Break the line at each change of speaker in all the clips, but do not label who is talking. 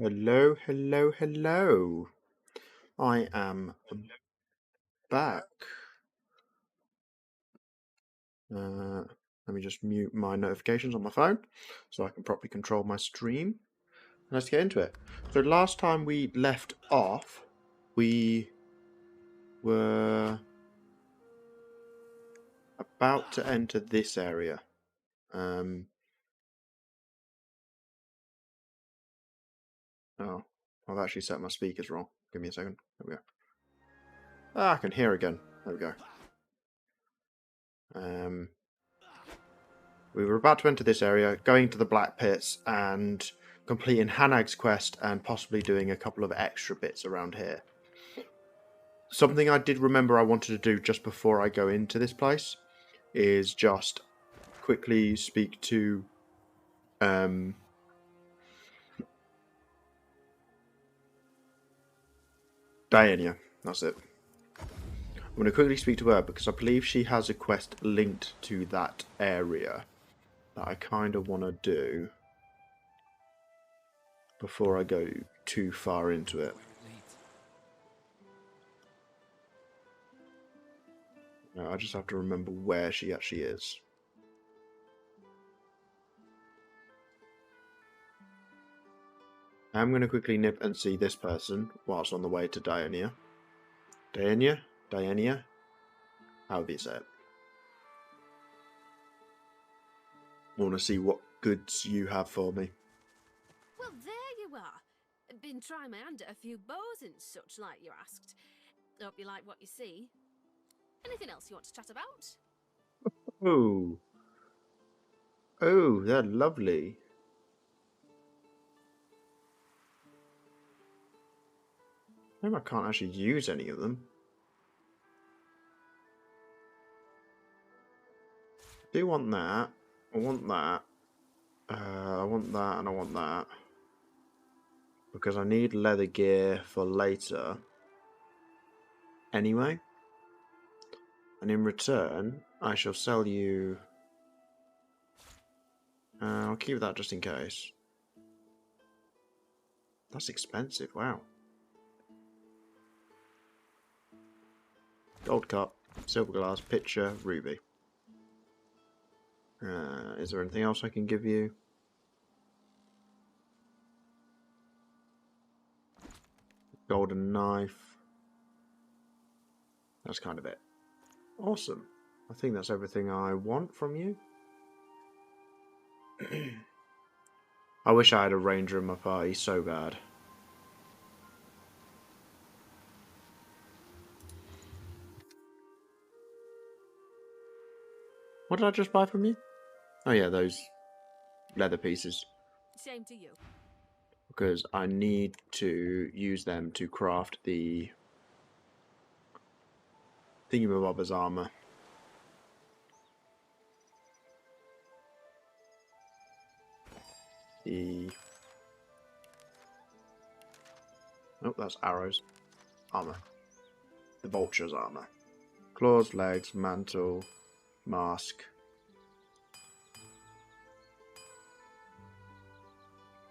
Hello, hello, hello. I am back. Let me just mute my notifications on my phone so I can properly control my stream. Let's get into it. So last time we left off, we were about to enter this area. Oh, I've actually set my speakers wrong. Give me a second. There we go. Ah, I can hear again. There we go. We were about to enter this area, going to the Black Pits and completing Hanag's quest and possibly doing a couple of extra bits around here. Something I did remember I wanted to do just before I go into this place is just quickly speak to Diana. That's it. I'm going to quickly speak to her because I believe she has a quest linked to that area that I kind of want to do before I go too far into it. I just have to remember where she actually is. I'm going to quickly nip and see this person whilst on the way to Diana. Diana? How do you say it? I want to see what goods you have for me.
Well, there you are. Been trying my hand at a few bows and such like you asked. Hope you like what you see. Anything else you want to chat about?
Oh. Oh, they're lovely. Maybe I can't actually use any of them. I do want that. I want that. I want that and I want that. Because I need leather gear for later. Anyway. And in return, I shall sell you... I'll keep that just in case. That's expensive, wow. Gold cup, silver glass, pitcher, ruby. Is there anything else I can give you? Golden knife. That's kind of it. Awesome. I think that's everything I want from you. I wish I had a ranger in my party so bad. What did I just buy from you? Oh yeah, those leather pieces.
Same to you.
Because I need to use them to craft the thingamabobber's armor. Oh, that's arrows. Armor. The vulture's armor. Claws, legs, mantle, mask.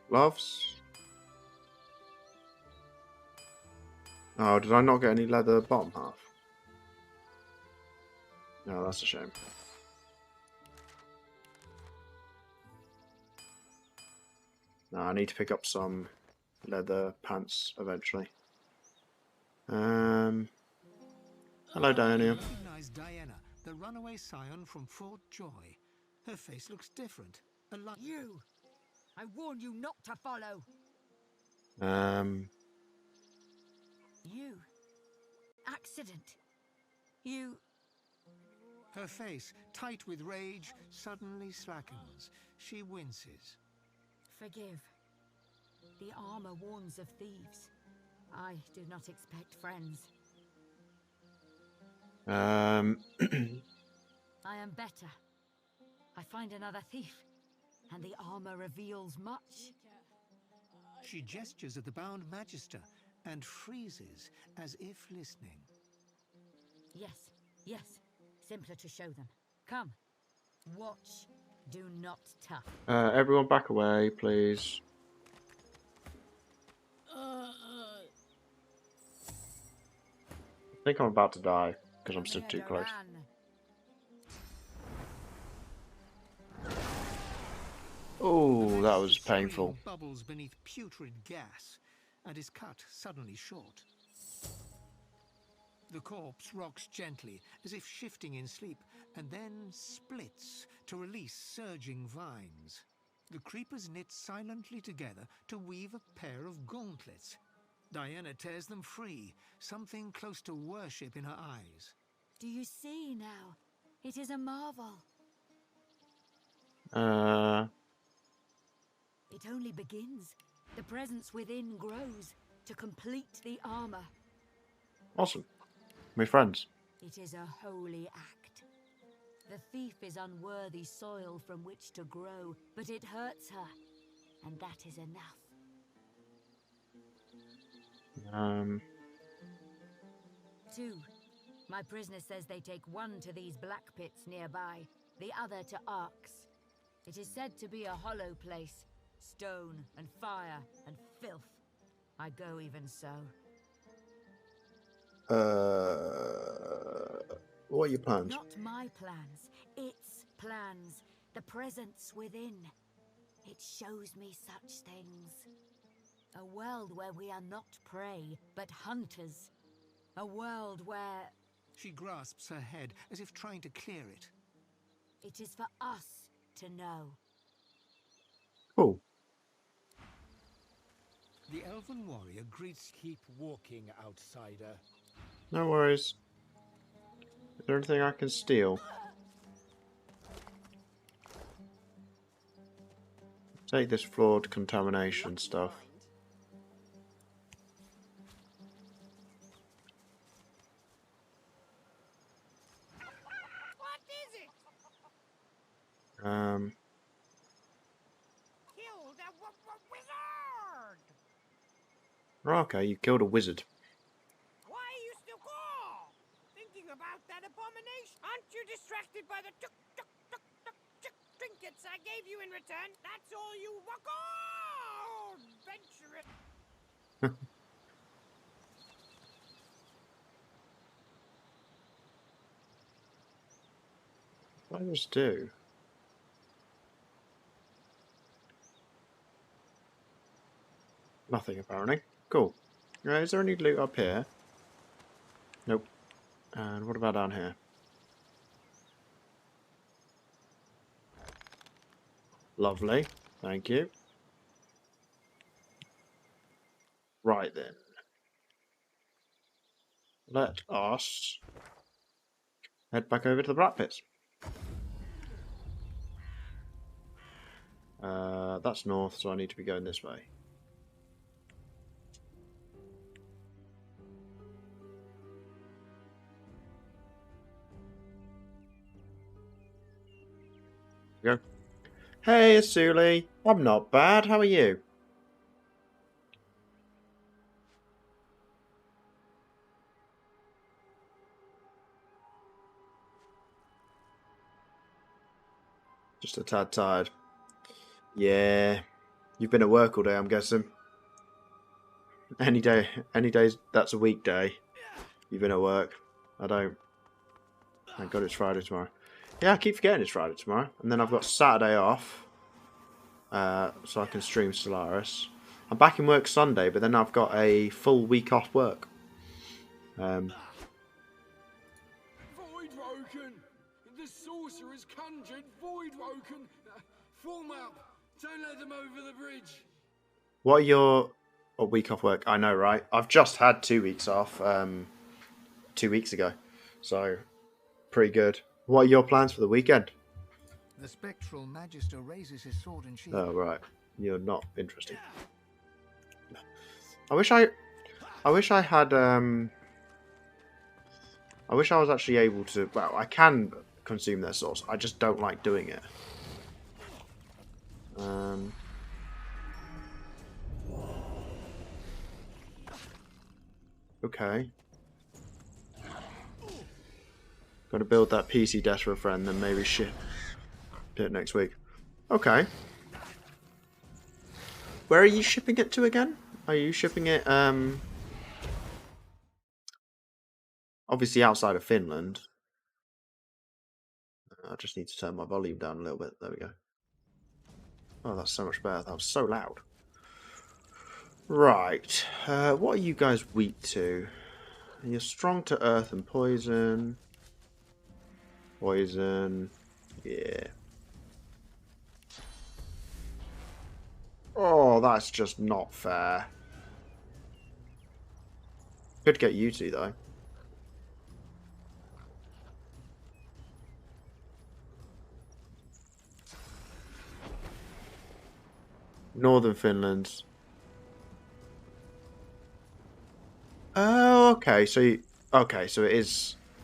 Gloves. Oh, did I not get any leather bottom half? No, that's a shame. No, I need to pick up some leather pants eventually. Hello, Diana.
Recognize Diana, the runaway scion from Fort Joy. Her face looks different.
You! I warned you not to follow! You. Accident. You...
Her face, tight with rage, suddenly slackens. She winces.
Forgive. The armor warns of thieves. I do not expect friends. I am better. I find another thief, and the armor reveals much.
She gestures at the bound magister and freezes as if listening.
Yes, yes. Simpler to show them. Come. Watch. Do not touch.
Everyone back away, please. think I'm about to die because I'm
Come
stood
here,
too close.
Doran.
Oh,
The
that
magister
was painful.
scream bubbles beneath putrid gas and is cut suddenly short. The corpse rocks gently, as if shifting in sleep, and then splits to release surging vines. The creepers knit silently together to weave a pair of gauntlets. Diana tears them free, something close to worship in her eyes.
Do you see now? It is a marvel. It only begins. The presence within grows to complete the armor.
Awesome. We're friends.
It is a holy act. The thief is unworthy soil from which to grow, but it hurts her, and that is enough. 2. My prisoner says they take one to these black pits nearby, the other to Arx. It is said to be a hollow place, stone and fire and filth. I go even so.
What are your plans?
Not my plans, its plans, the presence within. It shows me such things. A world where we are not prey, but hunters. A world where
She grasps her head as if trying to clear it.
it is for us to know.
Cool.
The elven warrior greets.
Keep walking, outsider.
No worries. Is there anything I can steal? Take this flawed contamination stuff.
What is it? Killed a wizard!
Okay, you killed a wizard.
Why are you still call? Thinking about that abomination? Aren't you distracted by the trinkets I gave you in return? That's all you walk on! Venture it!
What did I just do? Nothing apparently. Cool. Is there any loot up here? Nope. And what about down here? Lovely. Thank you. Right then. Let us head back over to the Black Pits. That's north, so I need to be going this way. Go. Hey, Asuli. I'm not bad. How are you? Just a tad tired. Yeah. You've been at work all day, I'm guessing. Any days that's a weekday. You've been at work. I don't. Thank God it's Friday tomorrow. Yeah, I keep forgetting it's Friday tomorrow. And then I've got Saturday off. So I can stream Solaris. I'm back in work Sunday, but then I've got a full week off work.
Void Woken! The sorcerer's conjured Void Woken! Form up! Don't let them over the bridge!
What are your... A week off work? I know, right? I've just had 2 weeks off 2 weeks ago. So, pretty good. What are your plans for the weekend?
The spectral magister raises his sword and shield.
Oh, right. You're not interesting. I wish I had... I wish I was actually able to... Well, I can consume their sauce. I just don't like doing it. Okay. Got to build that PC desk for a friend, then maybe ship it next week. Okay. Where are you shipping it to again? Are you shipping it, Obviously outside of Finland. I just need to turn my volume down a little bit. There we go. Oh, that's so much better. That was so loud. Right. What are you guys weak to? You're strong to earth and poison. Poison. Yeah. Oh, that's just not fair. Could get you two, though. Northern Finland. Oh, okay. So, okay, so it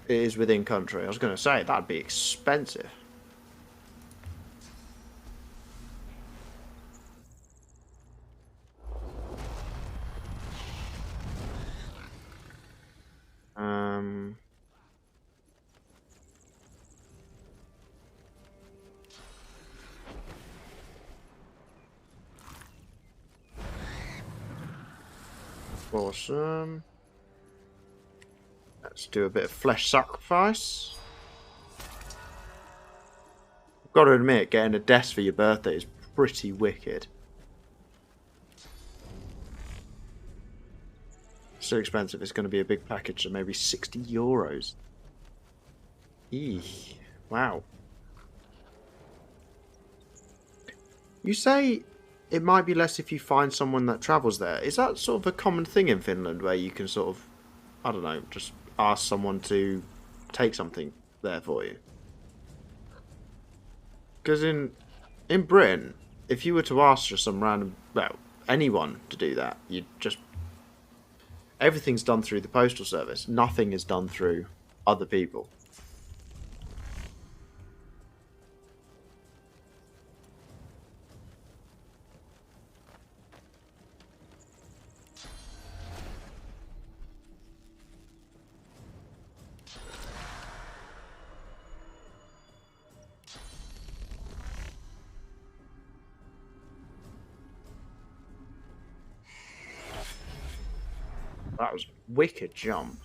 is within country. I was going to say that'd be expensive. Um. Awesome. Let's do a bit of flesh sacrifice. I've got to admit, getting a desk for your birthday is pretty wicked. Still expensive. It's going to be a big package of maybe €60. Eek. Wow. You say it might be less if you find someone that travels there. Is that sort of a common thing in Finland where you can sort of, I don't know, just ask someone to take something there for you? Because in Britain, if you were to ask just some random, well, anyone to do that, you'd just, everything's done through the postal service. Nothing is done through other people. That was a wicked jump.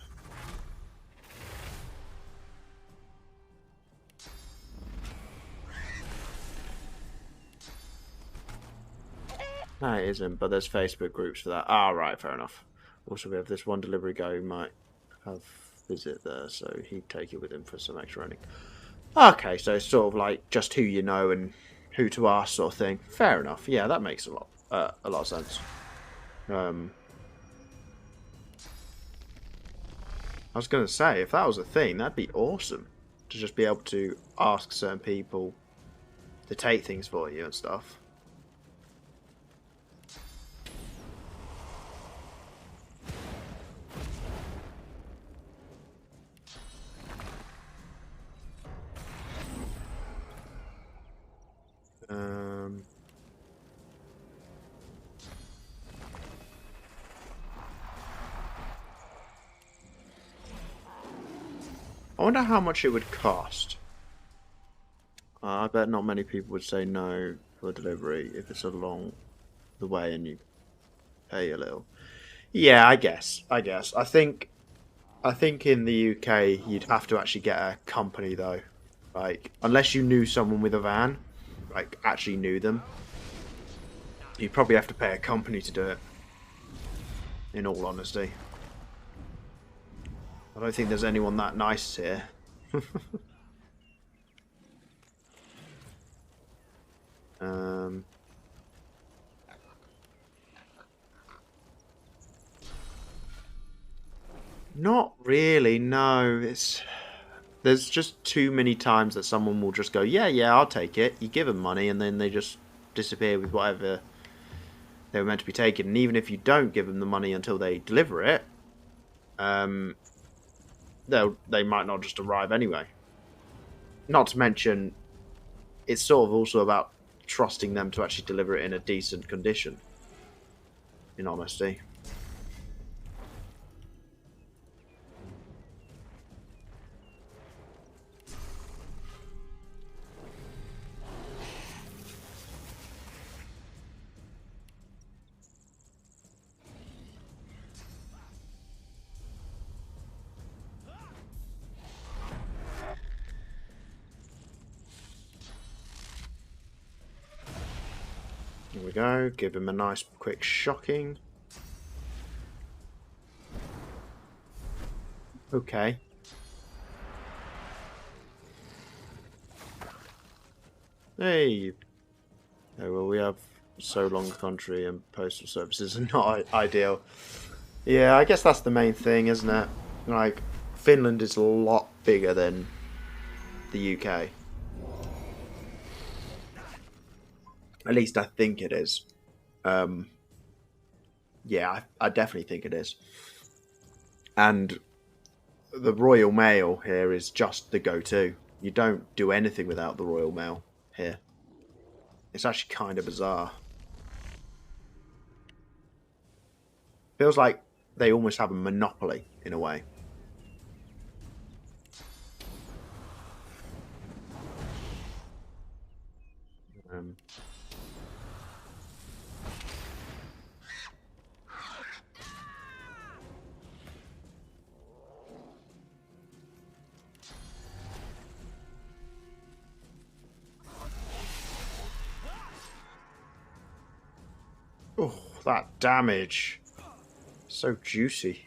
No, it isn't, but there's Facebook groups for that. Ah, right, fair enough. Also, we have this one delivery guy who might have visit there, so he'd take it with him for some extra earning. Okay, so it's sort of like just who you know and who to ask sort of thing. Fair enough. Yeah, that makes a lot of sense. I was going to say, if that was a thing, that'd be awesome. To just be able to ask certain people to take things for you and stuff. I wonder how much it would cost. I bet not many people would say no for delivery if it's along the way and you pay a little. Yeah, I guess. I think in the UK you'd have to actually get a company though. Like unless you knew someone with a van, like actually knew them, you'd probably have to pay a company to do it. In all honesty. I don't think there's anyone that nice here. Not really, no. There's just too many times that someone will just go, yeah, I'll take it. You give them money and then they just disappear with whatever they were meant to be taking. And even if you don't give them the money until they deliver it, they might not just arrive anyway. Not to mention, it's sort of also about trusting them to actually deliver it in a decent condition. In honesty. Here we go. Give him a nice quick shocking. Okay. Hey. Oh, well, we have so long country and postal services are not ideal. Yeah, I guess that's the main thing, isn't it? Like, Finland is a lot bigger than the UK. At least I think it is. Yeah, I definitely think it is. And the Royal Mail here is just the go-to. You don't do anything without the Royal Mail here. It's actually kind of bizarre. Feels like they almost have a monopoly in a way. Oh, that damage. So juicy.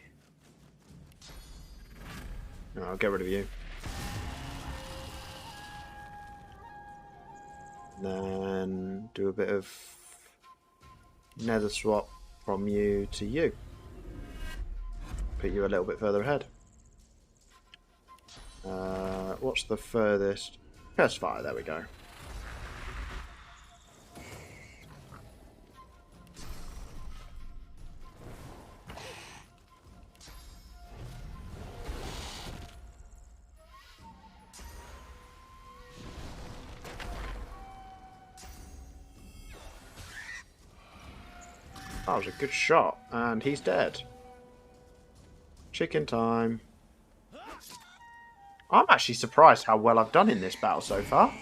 No, I'll get rid of you. Then do a bit of nether swap from you to you. Put you a little bit further ahead. What's the furthest? Press fire, there we go. That was a good shot, and he's dead. Chicken time. I'm actually surprised how well I've done in this battle so far.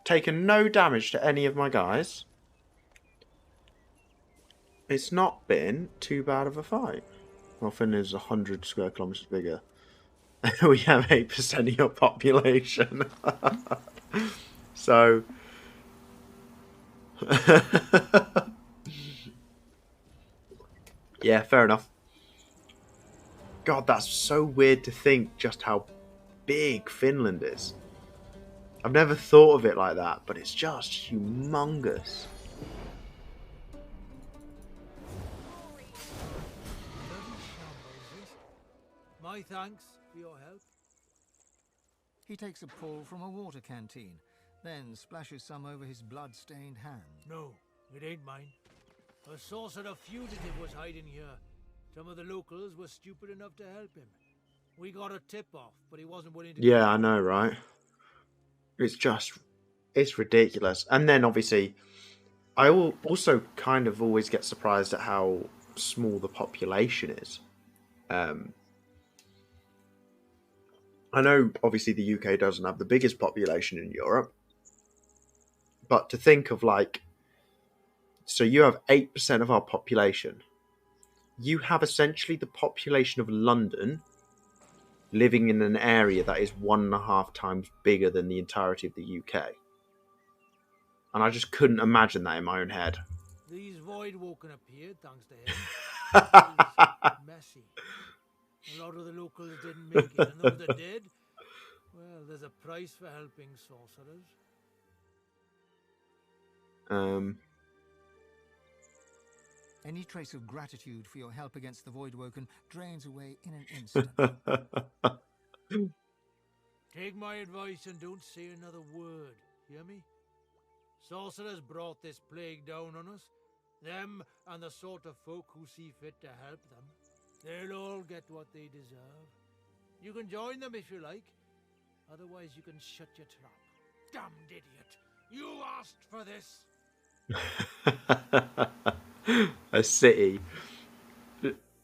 Taken no damage to any of my guys. It's not been too bad of a fight. Well, Finland is 100 square kilometers bigger. We have 8% of your population. So... yeah, fair enough. God, that's so weird to think just how big Finland is. I've never thought of it like that, but it's just humongous.
My thanks for your help. He takes a pull from a water canteen, then splashes some over his blood-stained hand.
No, it ain't mine. A sorcerer fugitive was hiding here. Some of the locals were stupid enough to help him. We got a tip-off, but he wasn't willing to...
Yeah, I know, right? It's ridiculous. And then, obviously, I will also kind of always get surprised at how small the population is. I know, obviously, the UK doesn't have the biggest population in Europe. But to think of, like... So you have 8% of our population. You have essentially the population of London living in an area that is 1.5 times bigger than the entirety of the UK. And I just couldn't imagine that in my own head.
These void woken appeared thanks to him. It was messy. A lot of the locals didn't make it, and those that did, well, there's a price for helping sorcerers.
Any trace of gratitude for your help against the Voidwoken drains away in an instant.
Take my advice and don't say another word, hear me? Sorcerers brought this plague down on us. Them and the sort of folk who see fit to help them. They'll all get what they deserve. You can join them if you like. Otherwise you can shut your trap. Damned idiot! You asked for this!
A city.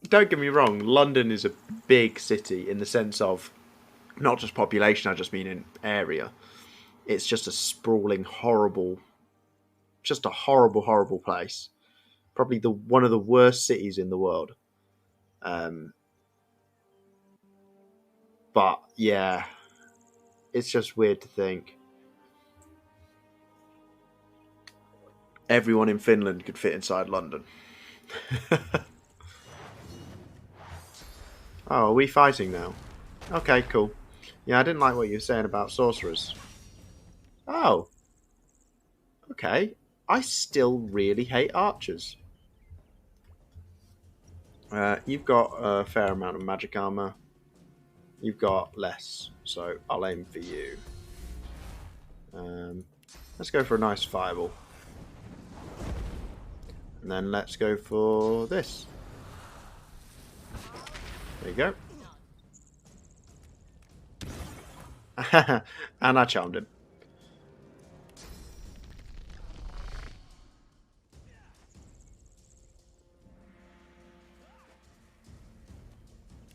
Don't get me wrong, London is a big city in the sense of not just population, I just mean in area. It's just a sprawling, horrible, just a horrible, horrible place. Probably one of the worst cities in the world. But yeah, it's just weird to think. everyone in Finland could fit inside London. Oh, are we fighting now? Okay, cool. Yeah, I didn't like what you were saying about sorcerers. Oh. Okay. I still really hate archers. You've got a fair amount of magic armor. You've got less, so I'll aim for you. Let's go for a nice fireball. And then let's go for this. There you go. And I charmed him.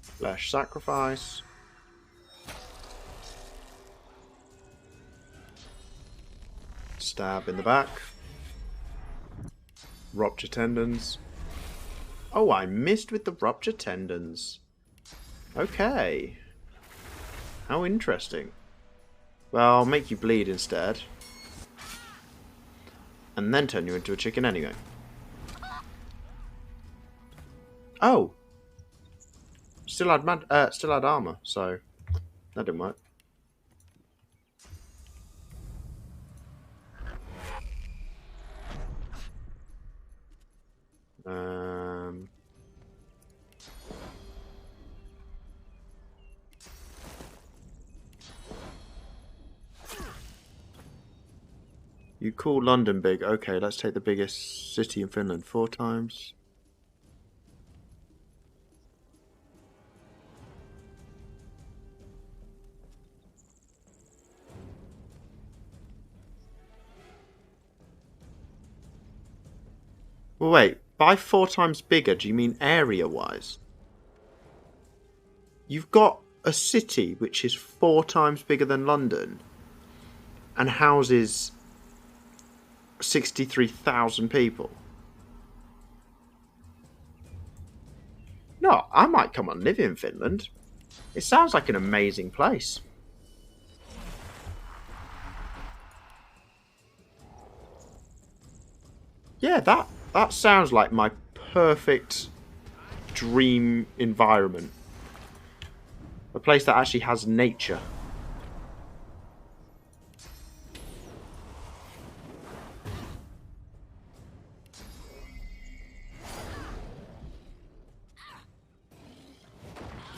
Flesh sacrifice. Stab in the back. Rupture tendons. Oh, I missed with the rupture tendons. Okay. How interesting. Well, I'll make you bleed instead. And then turn you into a chicken anyway. Oh! Still had armor, so that didn't work. You call London big. Okay, let's take the biggest city in Finland. 4 times. Well, wait, by 4 times bigger, do you mean area-wise? You've got a city which is 4 times bigger than London and houses 63,000 people. No, I might come and live in Finland. It sounds like an amazing place. Yeah, that sounds like my perfect dream environment. A place that actually has nature.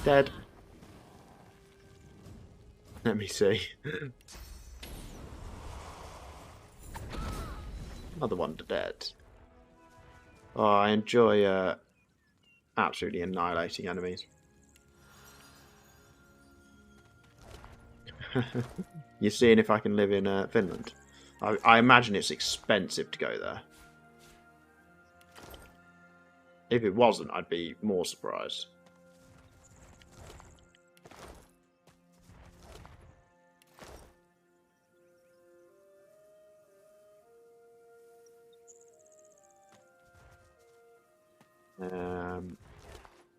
Dead. Let me see. Another one dead. Oh, I enjoy absolutely annihilating enemies. You're seeing if I can live in Finland. I imagine it's expensive to go there. If it wasn't, I'd be more surprised.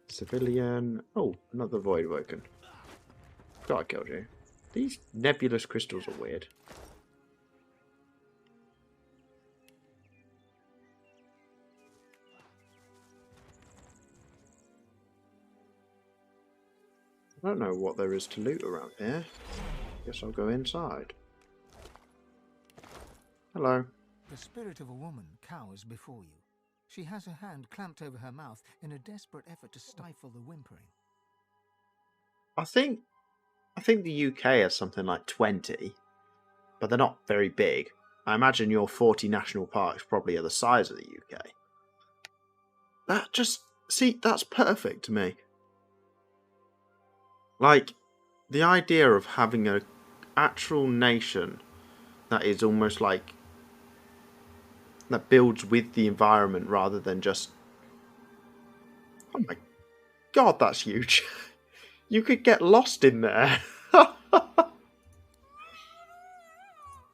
Civilian. Oh, another Void Woken. Forgot I killed you. These nebulous crystals are weird. I don't know what there is to loot around here. Guess I'll go inside. Hello.
The spirit of a woman cowers before you. She has her hand clamped over her mouth in a desperate effort to stifle the whimpering.
I think the UK has something like 20, but they're not very big. I imagine your 40 national parks probably are the size of the UK. That's perfect to me. Like, the idea of having an actual nation that is almost like that builds with the environment rather than just... Oh my god, that's huge. You could get lost in there.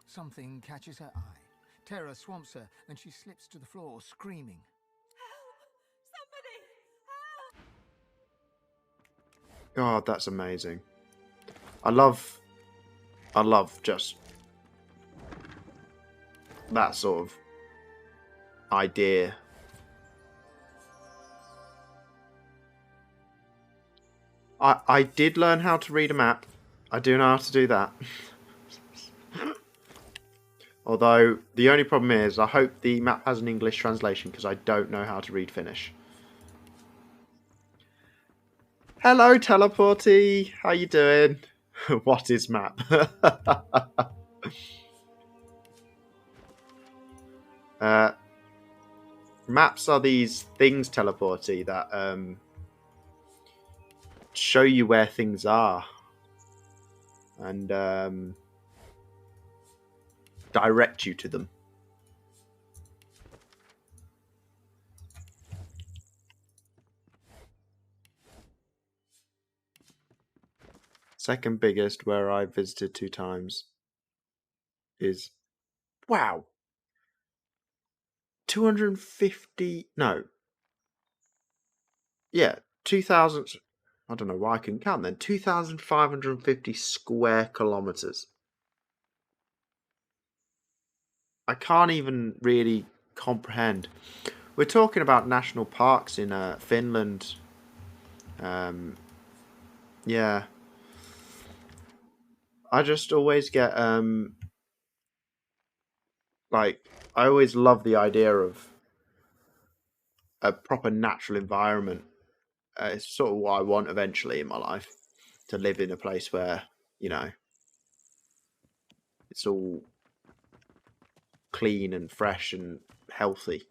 Something catches her eye. Terror swamps her and she slips to the floor, screaming.
God, that's amazing. I love just that sort of idea. I did learn how to read a map. I do know how to do that. Although, the only problem is, I hope the map has an English translation, because I don't know how to read Finnish. Hello, Teleporty! How you doing? What is map? Maps are these things, Teleporty, that show you where things are. And direct you to them. Second biggest, where I visited 2 times, is, wow, 250, no, yeah, 2,000, I don't know why I couldn't count then, 2,550 square kilometers. I can't even really comprehend. We're talking about national parks in Finland. Yeah. I just always get, like, I always love the idea of a proper natural environment. It's sort of what I want eventually in my life, to live in a place where, you know, it's all clean and fresh and healthy.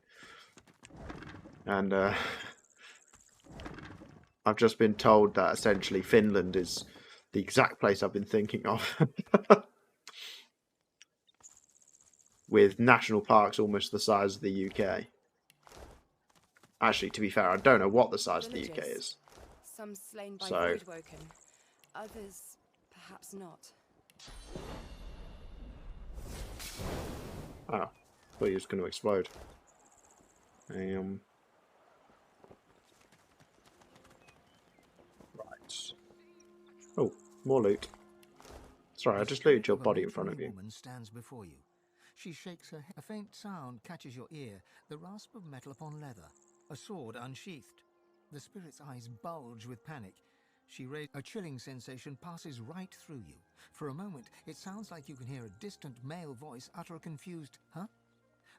And I've just been told that essentially Finland is the exact place I've been thinking of. With national parks almost the size of the UK. Actually, to be fair, I don't know what the size of the UK is.
Some slain by
So,
Voidwoken, others perhaps not.
oh, I thought he was going to explode. Right. Oh, more loot. Sorry, I just looted your body in front of you.
Woman stands before you. She shakes her head. A faint sound catches your ear, the rasp of metal upon leather, a sword unsheathed. The spirit's eyes bulge with panic. She raises. A chilling sensation passes right through you. For a moment, it sounds like you can hear a distant male voice utter a confused, huh?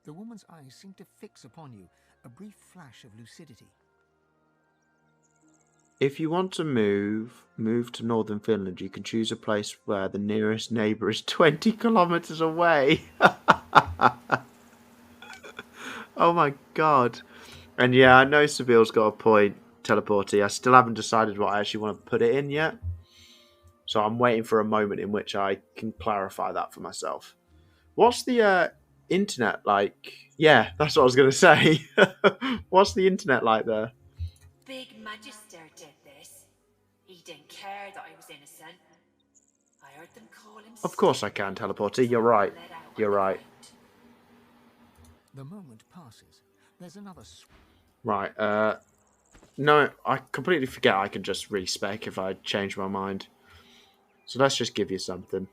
The woman's eyes seem to fix upon you, a brief flash of lucidity.
If you want to move to northern Finland, you can choose a place where the nearest neighbour is 20 kilometres away. Oh my god. And yeah, I know Sabile's got a point, Teleporty. I still haven't decided what I actually want to put it in yet. So I'm waiting for a moment in which I can clarify that for myself. What's the internet like? Yeah, that's what I was going to say. What's the internet like there?
Big Magister did this. He didn't care that I was innocent. I heard them call him.
Of course I can, Teleporty. You're right. You're right.
The moment passes. There's another.
Right. No, I completely forget I can just respec if I change my mind. So let's just give you something.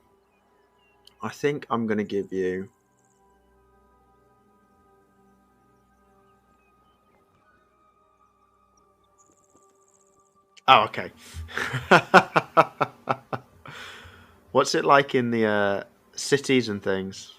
I think I'm going to give you... Oh, okay. What's it like in the cities and things?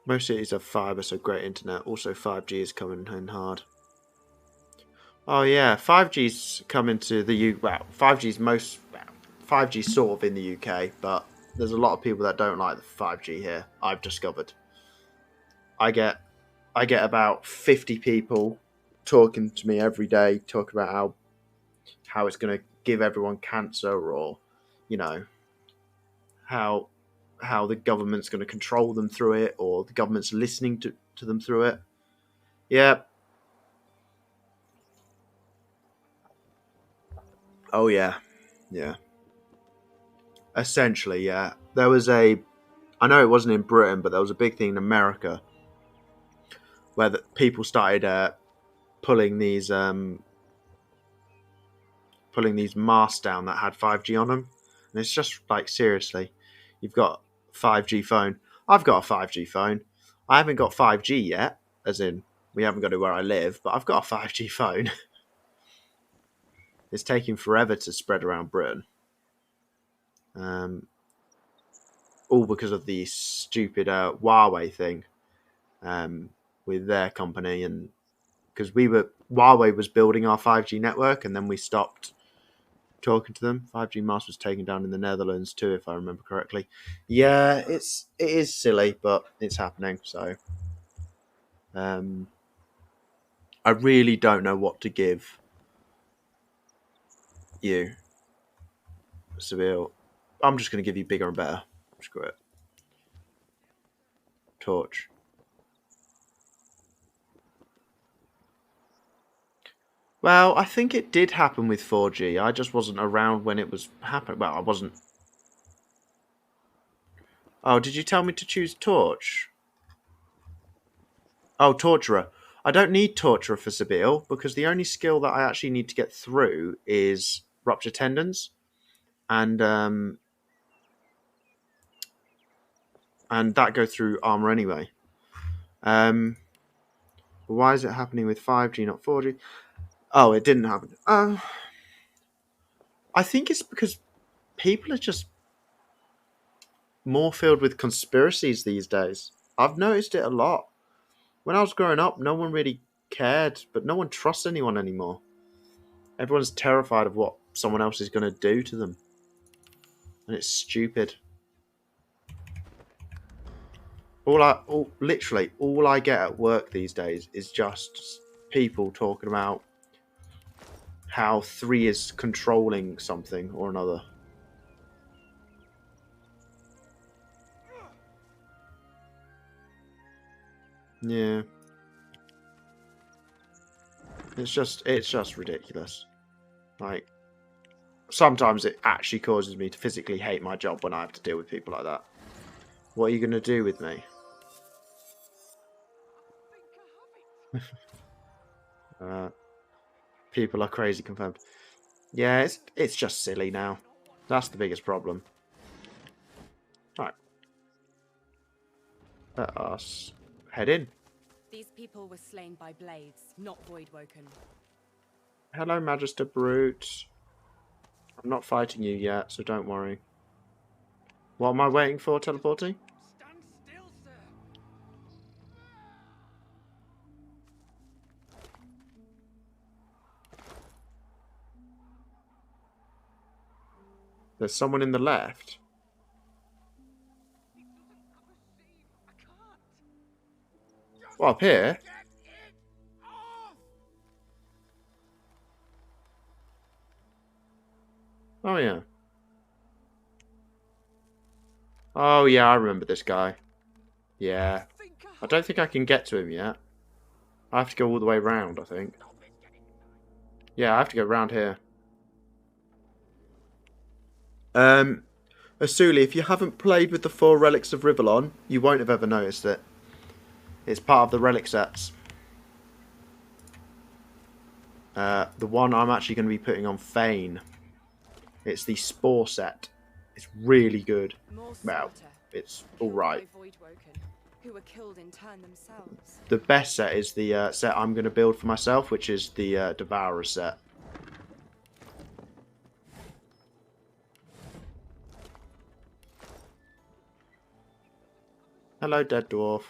Most cities have fibre, so great internet. Also, 5G is coming in hard. Oh yeah, 5G's coming to the UK. Well, 5G's sort of in the UK, but there's a lot of people that don't like the 5G here. I've discovered. I get about 50 people talking to me every day, talking about how it's going to give everyone cancer, or you know, how the government's going to control them through it, or the government's listening to them through it. Yeah. Oh yeah. Yeah. Essentially, yeah. There was I know it wasn't in Britain, but there was a big thing in America where people started pulling these masts down that had 5G on them. And it's just like, seriously, you've got a 5G phone. I've got a 5G phone. I haven't got 5G yet, as in we haven't got it where I live, but I've got a 5G phone. It's taking forever to spread around Britain. All because of the stupid Huawei thing with their company, and because Huawei was building our 5G network, and then we stopped talking to them. 5G mast was taken down in the Netherlands too, if I remember correctly. Yeah, it is silly, but it's happening. So, I really don't know what to give you, Seville. I'm just going to give you bigger and better. Screw it. Torch. Well, I think it did happen with 4G. I just wasn't around when it was happening. Well, I wasn't. Oh, did you tell me to choose Torch? Oh, Torturer. I don't need Torturer for Sabille, because the only skill that I actually need to get through is Rupture Tendons. And that goes through armor anyway. Why is it happening with 5G, not 4G? Oh, it didn't happen. I think it's because people are just more filled with conspiracies these days. I've noticed it a lot. When I was growing up, no one really cared, but no one trusts anyone anymore. Everyone's terrified of what someone else is going to do to them. And it's stupid. Literally, all I get at work these days is just people talking about how 3 is controlling something or another. Yeah. It's just ridiculous. Like, sometimes it actually causes me to physically hate my job when I have to deal with people like that. What are you going to do with me? People are crazy confirmed. Yeah, it's just silly now. That's the biggest problem. Right. Let us head in.
These people were slain by blades, not Voidwoken.
Hello, Magister Brute. I'm not fighting you yet, so don't worry. What am I waiting for, teleporting?
Stand still, sir.
There's someone in the left. Well, up here. Oh, yeah. Oh, yeah, I remember this guy. Yeah. I don't think I can get to him yet. I have to go all the way around, I think. Yeah, I have to go around here. Asuli, if you haven't played with the 4 Relics of Rivellon, you won't have ever noticed it. It's part of the relic sets. The one I'm actually going to be putting on Fane. It's the Spore set. It's really good. Well, it's alright.
Who were killed in turn themselves.
The best set is the set I'm going to build for myself, which is the Devourer set. Hello, dead dwarf.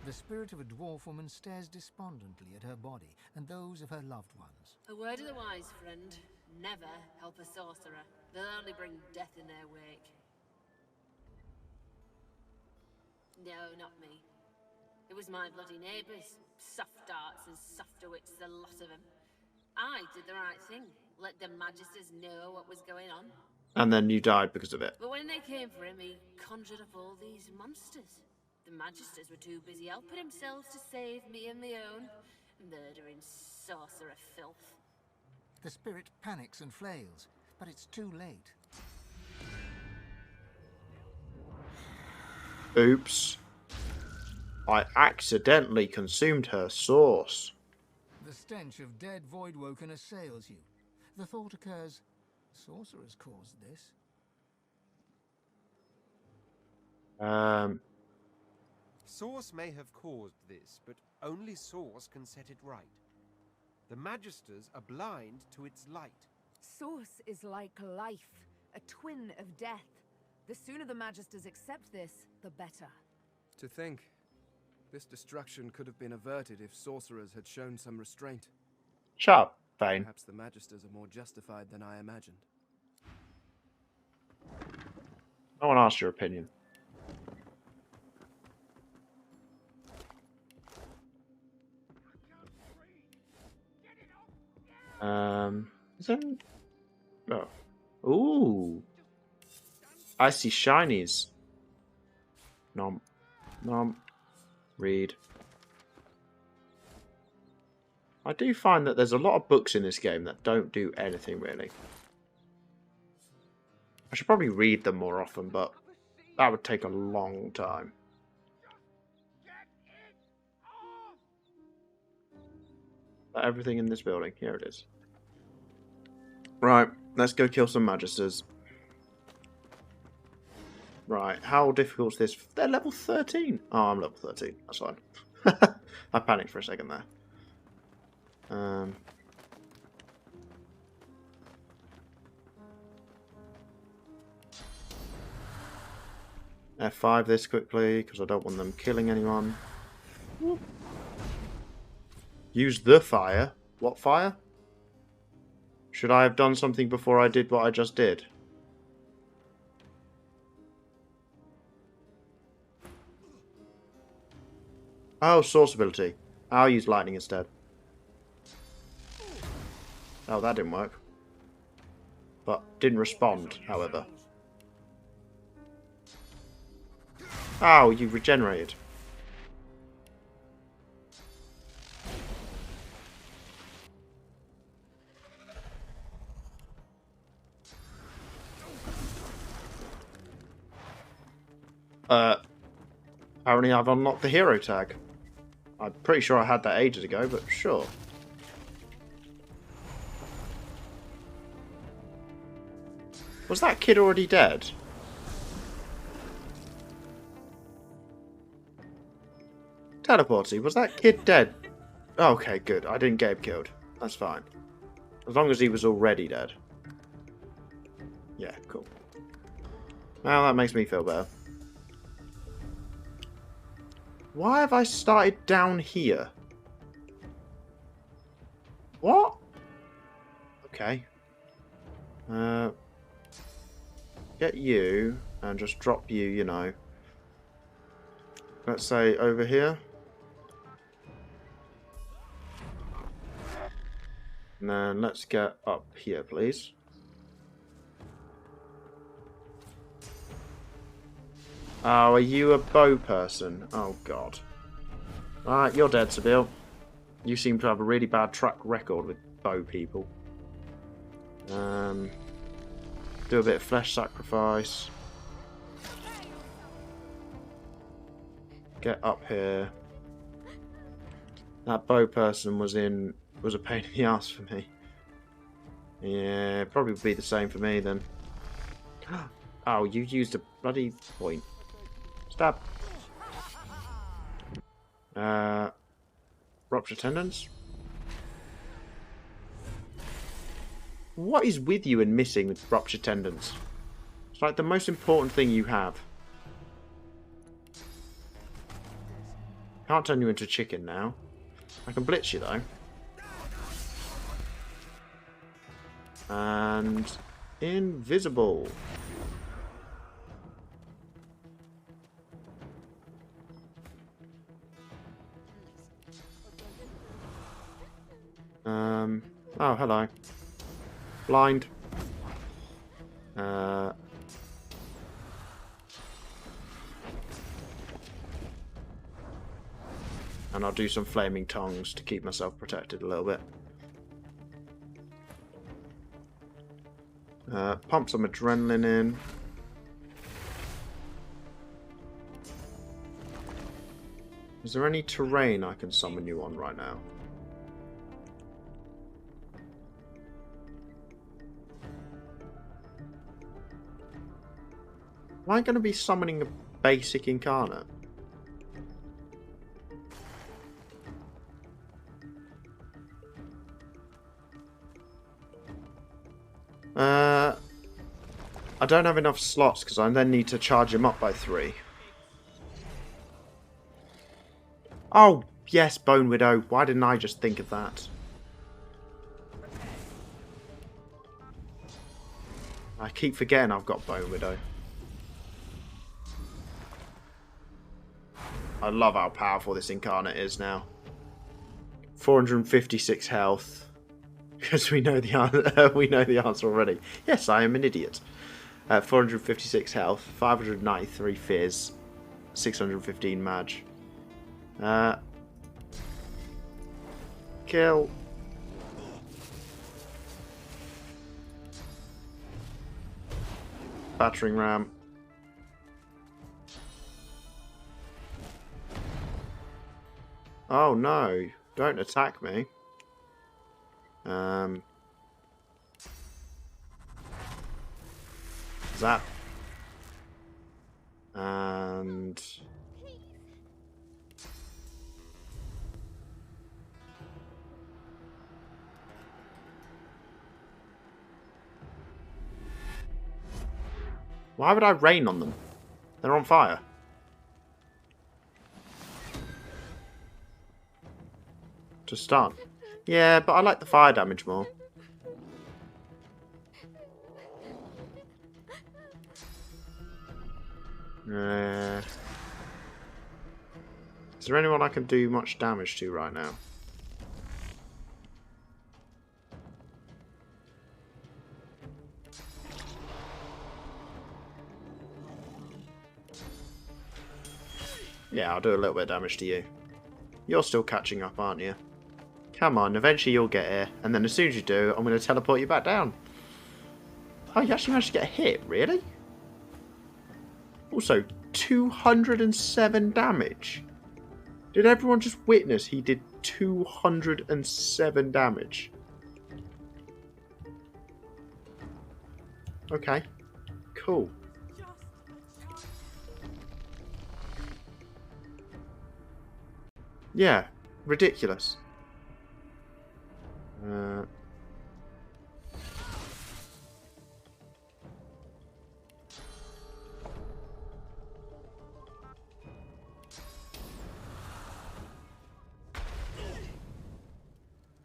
The spirit of a dwarf woman stares despondently at her body and those of her loved ones.
A word of the wise, friend. Never help a sorcerer. They'll only bring death in their wake. No, not me. It was my bloody neighbours. Soft darts and softer wits, the lot of them. I did the right thing. Let the Magisters know what was going on.
And then you died because of it.
But when they came for him, he conjured up all these monsters. The Magisters were too busy helping themselves to save me and my own. Murdering sorcerer filth.
The spirit panics and flails, but it's too late.
Oops. I accidentally consumed her sauce.
The stench of dead Voidwoken assails you. The thought occurs, sorcerers caused this.
Source may have caused this, but only Source can set it right. The Magisters are blind to its light.
Source is like life, a twin of death. The sooner the Magisters accept this, the better.
To think, this destruction could have been averted if sorcerers had shown some restraint.
Shut up, Vane.
Perhaps the Magisters are more justified than I imagined.
No one asked your opinion. Is there... Oh. Ooh. I see shinies. Nom. Nom. Read. I do find that there's a lot of books in this game that don't do anything really. I should probably read them more often, but that would take a long time. Everything in this building. Here it is. Right, let's go kill some Magisters. Right, how difficult is this? They're level 13. Oh, I'm level 13. That's fine. I panicked for a second there. F5 this quickly, because I don't want them killing anyone. Whoop. Use the fire. What fire? Should I have done something before I did what I just did? Oh, source ability. I'll use lightning instead. Oh, that didn't work. But didn't respond, however. Oh, you regenerated. Apparently I've unlocked the hero tag. I'm pretty sure I had that ages ago, but sure. Was that kid already dead? Teleporty, was that kid dead? Okay, good. I didn't get him killed. That's fine. As long as he was already dead. Yeah, cool. Well, that makes me feel better. Why have I started down here? What? Okay. Get you and just drop you, you know. Let's say over here. And then let's get up here, please. Oh, are you a bow person? Oh, God. Alright, you're dead, Seville. You seem to have a really bad track record with bow people. Do a bit of flesh sacrifice. Get up here. That bow person was a pain in the ass for me. Yeah, probably would be the same for me then. Oh, you used a bloody point. Stab. Rupture tendons. What is with you and missing with rupture tendons? It's like the most important thing you have. Can't turn you into chicken now. I can blitz you though. And invisible. Oh, hello. Blind. And I'll do some flaming tongues to keep myself protected a little bit. Pump some adrenaline in. Is there any terrain I can summon you on right now? Am I going to be summoning a basic incarnate? I don't have enough slots because I then need to charge him up by 3. Oh, yes, Bone Widow. Why didn't I just think of that? I keep forgetting I've got Bone Widow. I love how powerful this incarnate is now. 456 health. Because we know the answer already. Yes, I am an idiot. 456 health, 593 fizz, 615 mage. Kill. Battering ram. Oh no, don't attack me. That. And... why would I rain on them? They're on fire. To stun. Yeah, but I like the fire damage more. Is there anyone I can do much damage to right now? Yeah, I'll do a little bit of damage to you. You're still catching up, aren't you? Come on, eventually you'll get here. And then as soon as you do, I'm going to teleport you back down. Oh, you actually managed to get a hit? Really? Also, 207 damage. Did everyone just witness he did 207 damage? Okay. Cool. Yeah, ridiculous.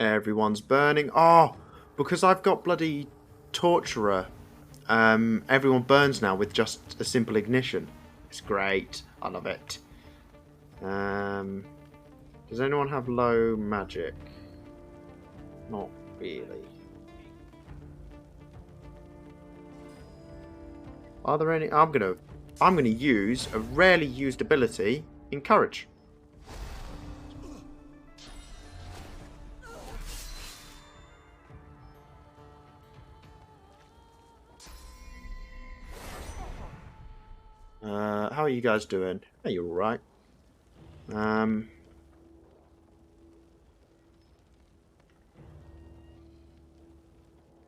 Everyone's burning. Oh, because I've got bloody Torturer. Everyone burns now with just a simple ignition. It's great. I love it. Does anyone have low magic? Not really. Are there any? I'm gonna use a rarely used ability, Encourage. How are you guys doing? Are you alright?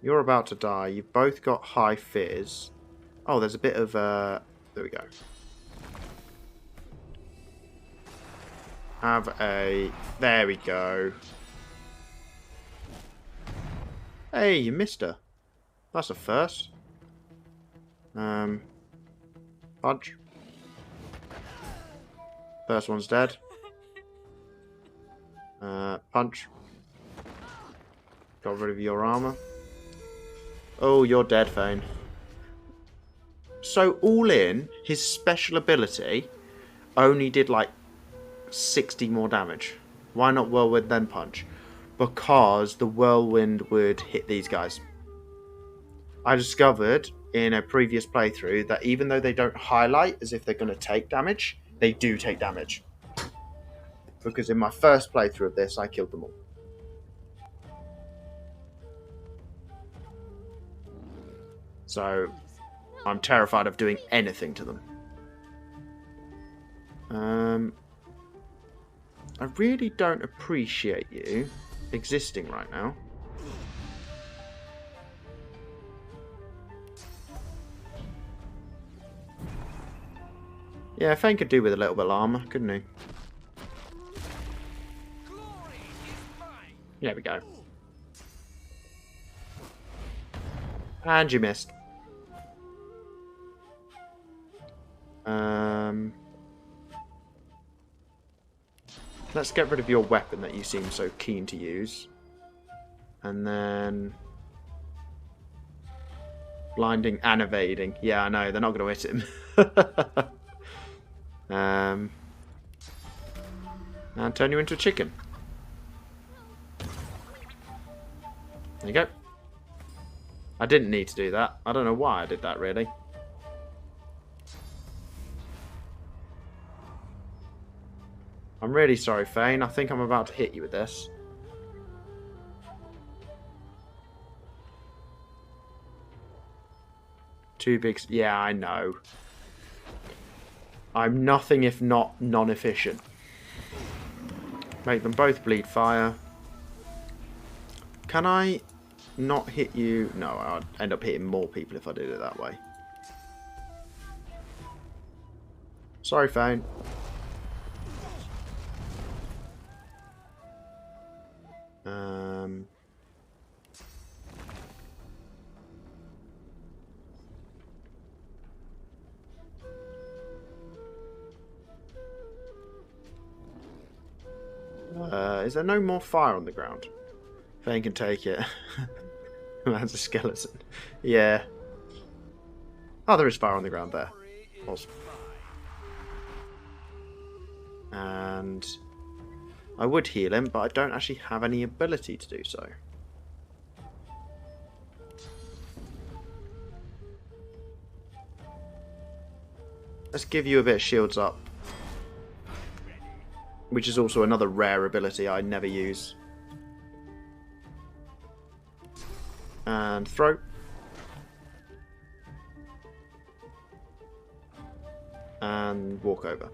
You're about to die. You've both got high fizz. Oh, there's a bit of there we go. There we go. Hey, you missed her. That's a first. Punch. First one's dead. Punch. Got rid of your armor. Oh, you're dead, Fane. So all in, his special ability only did like 60 more damage. Why not Whirlwind then Punch? Because the Whirlwind would hit these guys. I discovered in a previous playthrough that even though they don't highlight as if they're going to take damage, they do take damage. Because in my first playthrough of this, I killed them all. So, I'm terrified of doing anything to them. I really don't appreciate you existing right now. Yeah, Fane could do with a little bit of armor, couldn't he? There we go. And you missed. Let's get rid of your weapon that you seem so keen to use. And then... blinding and evading. Yeah, I know, they're not going to hit him. And turn you into a chicken. There you go. I didn't need to do that. I don't know why I did that, really. I'm really sorry, Fane. I think I'm about to hit you with this. Too big... Yeah, I know. I'm nothing if not non-efficient. Make them both bleed fire. Can I not hit you? No, I'd end up hitting more people if I did it that way. Sorry, Fane. Is there no more fire on the ground? Fane can take it. Man's a skeleton. Yeah. Oh, there is fire on the ground there. Awesome. And I would heal him, but I don't actually have any ability to do so. Let's give you a bit of shields up. Which is also another rare ability I never use. And throw. And walk over.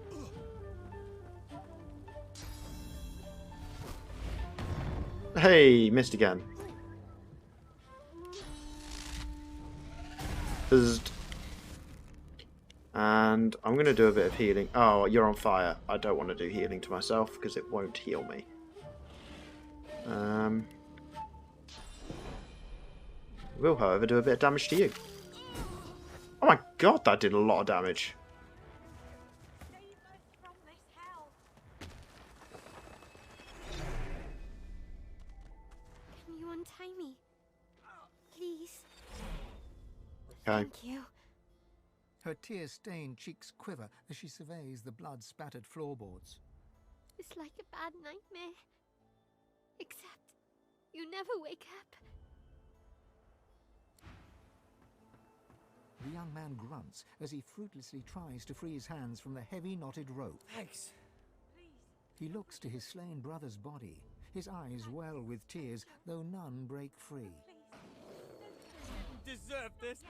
Hey, missed again. Fizzed. And I'm going to do a bit of healing. Oh, you're on fire. I don't want to do healing to myself because it won't heal me. Will, however, do a bit of damage to you. Oh my god, that did a lot of damage.
Can you untie me? Please.
Okay.
Thank you.
Her tear-stained cheeks quiver as she surveys the blood-spattered floorboards.
It's like a bad nightmare. Except you never wake up.
The young man grunts as he fruitlessly tries to free his hands from the heavy knotted rope.
Thanks.
He looks to his slain brother's body, his eyes well with tears, though none break free.
Deserve this.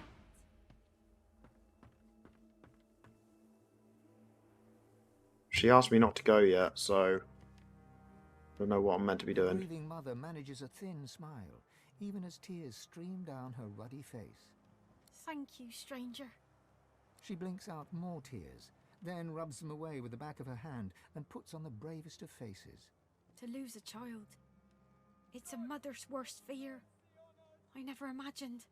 She asked me not to go yet, so I don't know what I'm meant to be
The
doing.
grieving mother manages a thin smile, even as tears stream down her ruddy face.
Thank you, stranger.
She blinks out more tears, then rubs them away with the back of her hand and puts on the bravest of faces.
To lose a child. It's a mother's worst fear. I never imagined.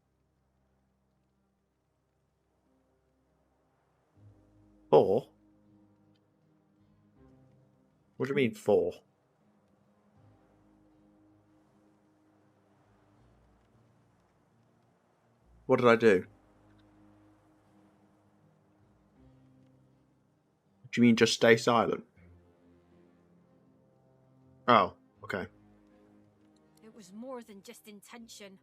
Four? What do you mean, 4? What did I do? Do you mean just stay silent? Oh, okay.
It was more than just intention.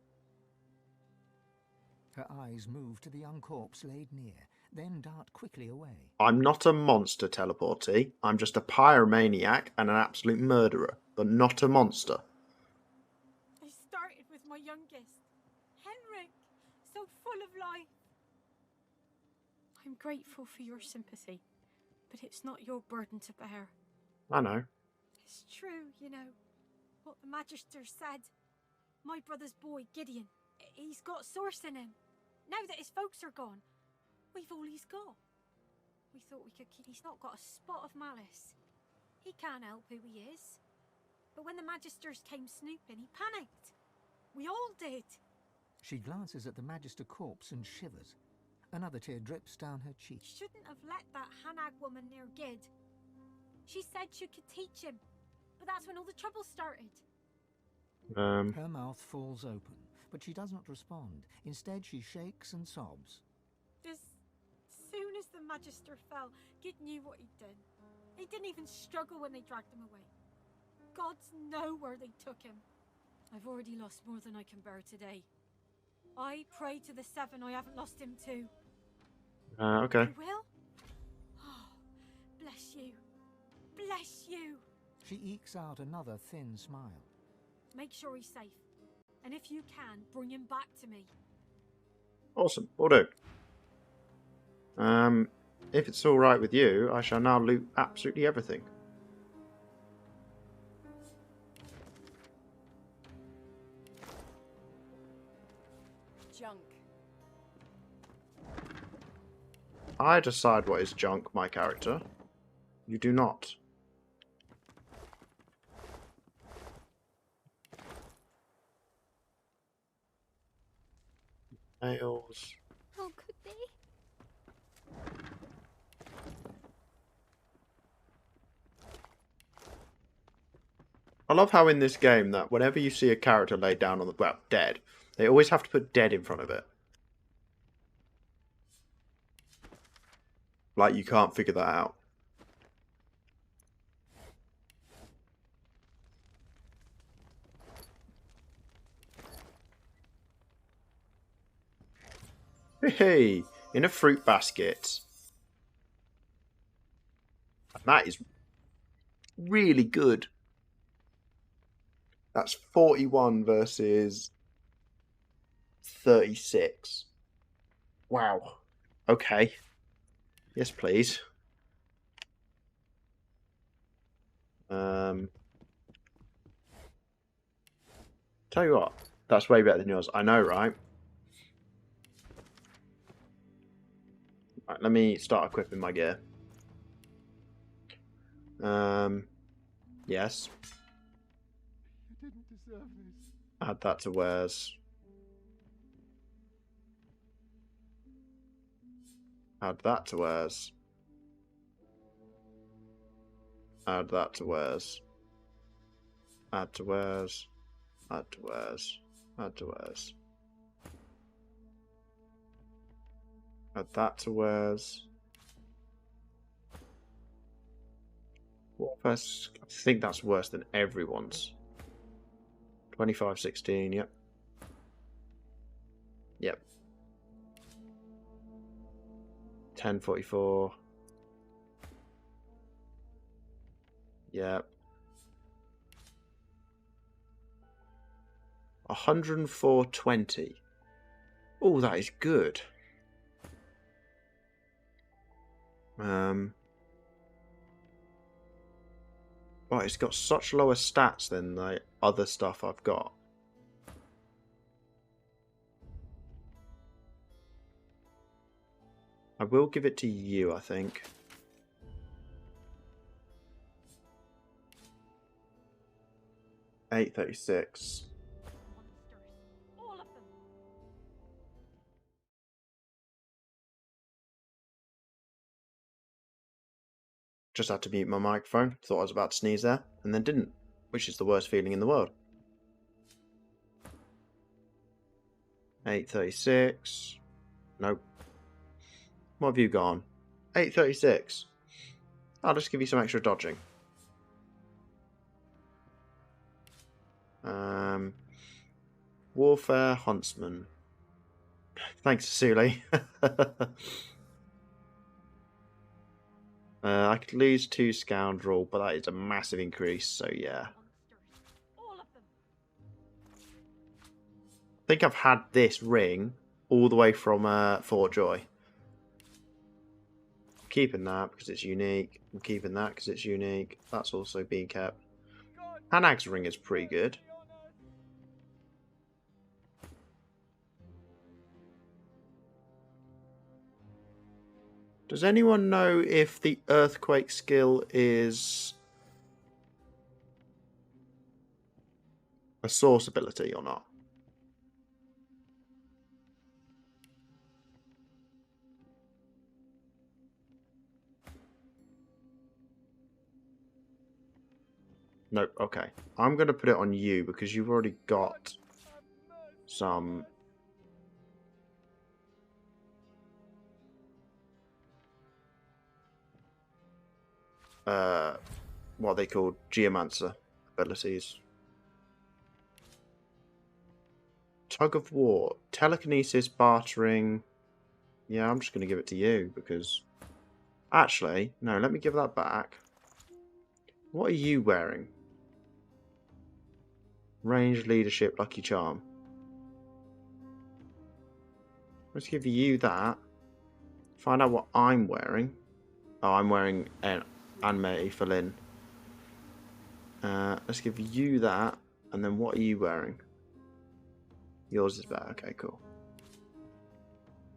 Her eyes move to the young corpse laid near, then dart quickly away.
I'm not a monster, Teleportee. I'm just a pyromaniac and an absolute murderer, but not a monster.
I started with my youngest, Henrik, so full of life. I'm grateful for your sympathy, but it's not your burden to bear.
I know.
It's true, you know, what the Magister said. My brother's boy, Gideon, he's got source in him. Now that his folks are gone, we've all he's got. We thought we could keep... He's not got a spot of malice. He can't help who he is. But when the Magisters came snooping, he panicked. We all did.
She glances at the Magister corpse and shivers. Another tear drips down her cheek.
Shouldn't have let that Hanag woman near Gid. She said she could teach him, but that's when all the trouble started.
Her mouth falls open, but she does not respond. Instead, she shakes and sobs.
As soon as the Magister fell, Gid knew what he'd done. He didn't even struggle when they dragged him away. Gods know where they took him. I've already lost more than I can bear today. I pray to the Seven I haven't lost him too.
Okay.
You will? Oh, bless you. Bless you.
She ekes out another thin smile.
Make sure he's safe. And if you can, bring him back to me.
Awesome. Will do. If it's all right with you, I shall now loot absolutely everything.
Junk.
I decide what is junk, my character. You do not. Nails.
Oh, could they?
I love how in this game that whenever you see a character laid down on the... well, dead, they always have to put dead in front of it. Like you can't figure that out. Hey, in a fruit basket. And that is really good. That's 41 versus 36. Wow. Okay. Yes, please. Tell you what, that's way better than yours. I know, right? Right, let me start equipping my gear. Yes.
You didn't deserve this.
Add that to wares. Add that to wares. Add that to wares. Add to wares. Add to wares. Add to wares. Add that to wares. I think that's worse than everyone's. 2516, yep. Yep. 1044. Yep. 104.20. Oh, that is good. Right, it's got such lower stats than the other stuff I've got. I will give it to you, I think. $8.36.
All of them.
Just had to mute my microphone. Thought I was about to sneeze there, and then didn't, which is the worst feeling in the world. 8.36. Nope. What have you gone? 8.36. I'll just give you some extra dodging. Warfare Huntsman. Thanks, Suli. I could lose 2 Scoundrel, but that is a massive increase, so yeah.
All of them.
I think I've had this ring all the way from Fort Joy. I'm keeping that because it's unique. I'm keeping that because it's unique. That's also being kept. Hanag's ring is pretty good. Does anyone know if the earthquake skill is a source ability or not? Nope, okay. I'm going to put it on you because you've already got some... what they call Geomancer abilities. Tug of War, Telekinesis, Bartering. Yeah, I'm just going to give it to you because... Actually, no, let me give that back. What are you wearing? Range, Leadership, Lucky Charm. Let's give you that. Find out what I'm wearing. Oh, I'm wearing an Anme for Lin. Let's give you that. And then what are you wearing? Yours is better. Okay, cool.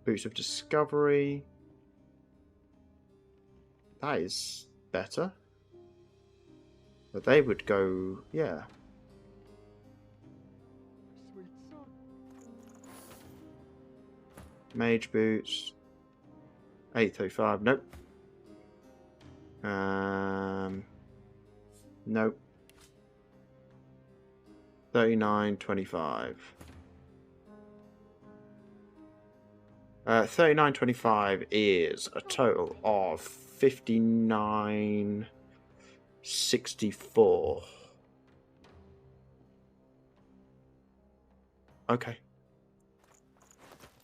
Boots of Discovery. That is better. But they would go... Yeah. Mage Boots. 835. Nope. Nope. 39.25. 39.25 is a total of 59.64. Okay.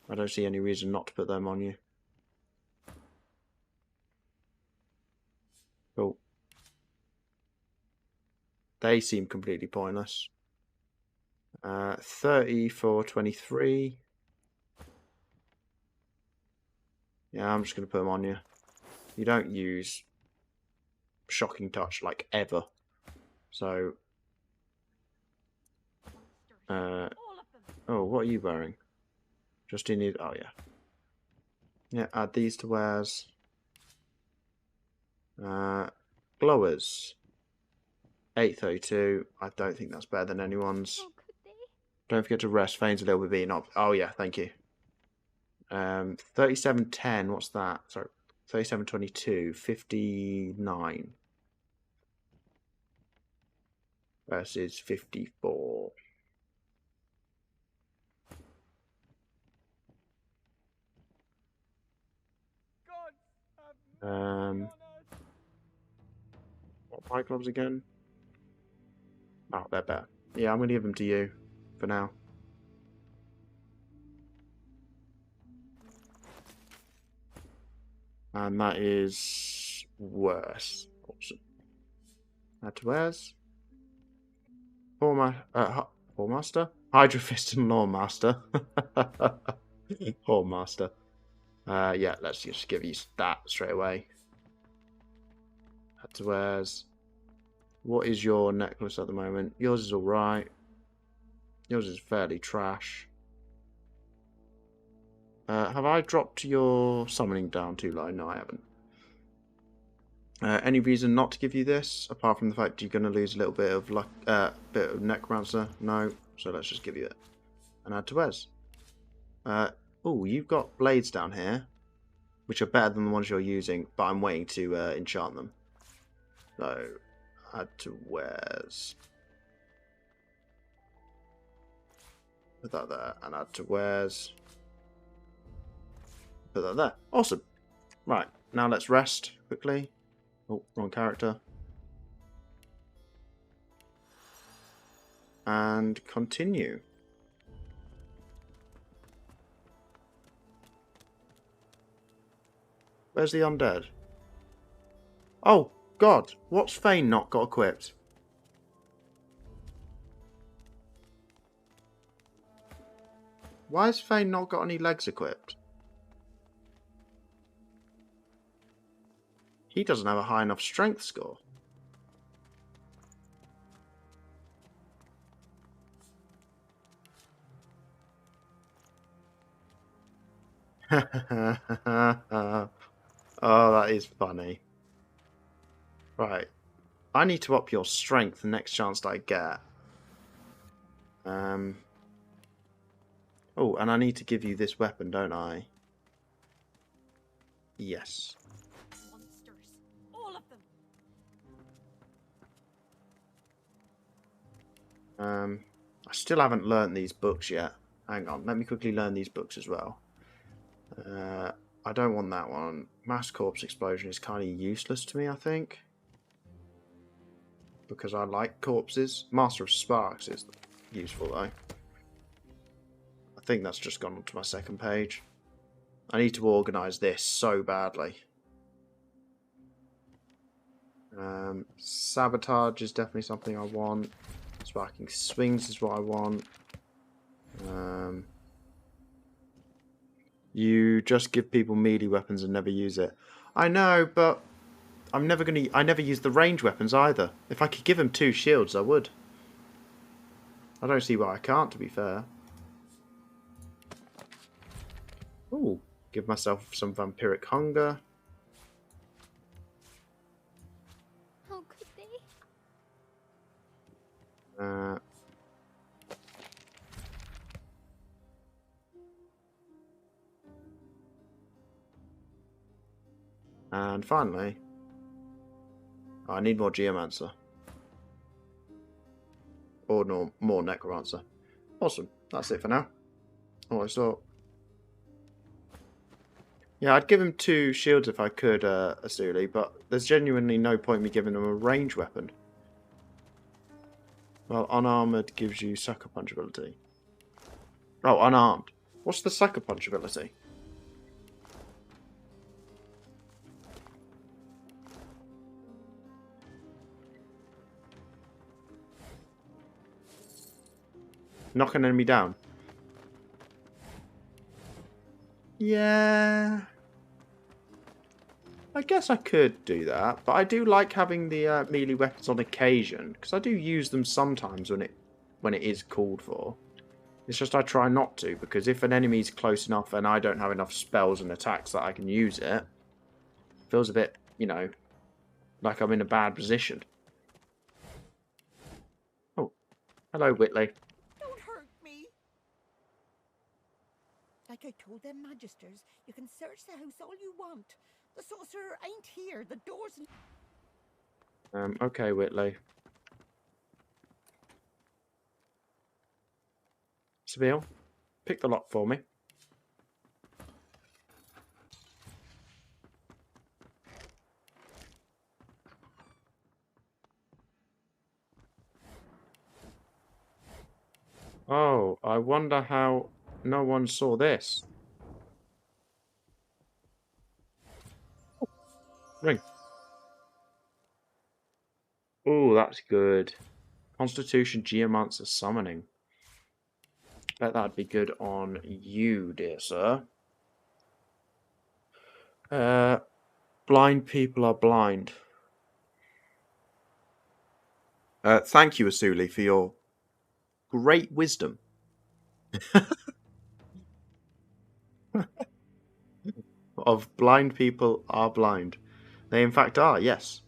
I don't see any reason not to put them on you. Cool. They seem completely pointless. 34.23. Yeah, I'm just going to put them on you. You don't use Shocking Touch, like, ever. So... oh, what are you wearing? Just in it. Oh, yeah. Yeah, add these to wares. Glowers. 832. I don't think that's better than anyone's. Don't forget to rest. Feigns a little bit being up. Oh, yeah, thank you. 3710. What's that? Sorry. 3722. 59. Versus 54. What Fight Clubs again? Oh, they're better. Yeah, I'm going to give them to you for now. And that is worse. Awesome. Add to wares. Master? Hydra Fist and Law Master. Master. Yeah, let's just give you that straight away. Add to wares. What is your necklace at the moment? Yours is alright. Yours is fairly trash. Have I dropped your summoning down too low? No, I haven't. Any reason not to give you this, apart from the fact you're going to lose a little bit of luck, bit of Necromancer? No, so let's just give you it. And add to wares. Oh, you've got blades down here, which are better than the ones you're using, but I'm waiting to enchant them. So, add to wares. Put that there, and add to wares. Put that there. Awesome. Right, now let's rest quickly. Oh, wrong character. And continue. Where's the undead? Oh, God. What's Fane not got equipped? Why has Fane not got any legs equipped? He doesn't have a high enough strength score. Oh, that is funny. Right. I need to up your strength the next chance that I get. Oh, and I need to give you this weapon, don't I? Yes.
Monsters. All of them.
I still haven't learnt these books yet. Hang on, let me quickly learn these books as well. I don't want that one. Mass Corpse Explosion is kind of useless to me, I think. Because I like corpses. Master of Sparks is useful, though. I think that's just gone onto my second page. I need to organise this so badly. Sabotage is definitely something I want. Sparking Swings is what I want. You just give people melee weapons and never use it. I know, but I never use the range weapons either. If I could give them 2 shields, I would. I don't see why I can't, to be fair. Ooh, give myself some vampiric hunger.
How could they?
And finally, I need more Geomancer. Or no, more Necromancer. Awesome, that's it for now. Oh, I thought. Yeah, I'd give him 2 shields if I could, Asuli, but there's genuinely no point me giving him a range weapon. Well, unarmored gives you sucker punch ability. Oh, unarmed. What's the sucker punch ability? Knock an enemy down. Yeah. I guess I could do that, but I do like having the melee weapons on occasion, because I do use them sometimes when it is called for. It's just I try not to, because if an enemy's close enough and I don't have enough spells and attacks that I can use it, it feels a bit, you know, like I'm in a bad position. Oh, hello, Whitley.
Don't hurt me. Like I told them magisters, you can search the house all you want. The sorcerer ain't here. The door's...
Okay, Whitley. Seville, pick the lock for me. Oh, I wonder how no one saw this. Ring. Oh, that's good. Constitution Geomancer Summoning. Bet that'd be good on you, dear sir. Blind people are blind. Thank you, Asuli, for your great wisdom. Of blind people are blind. They in fact are, yes.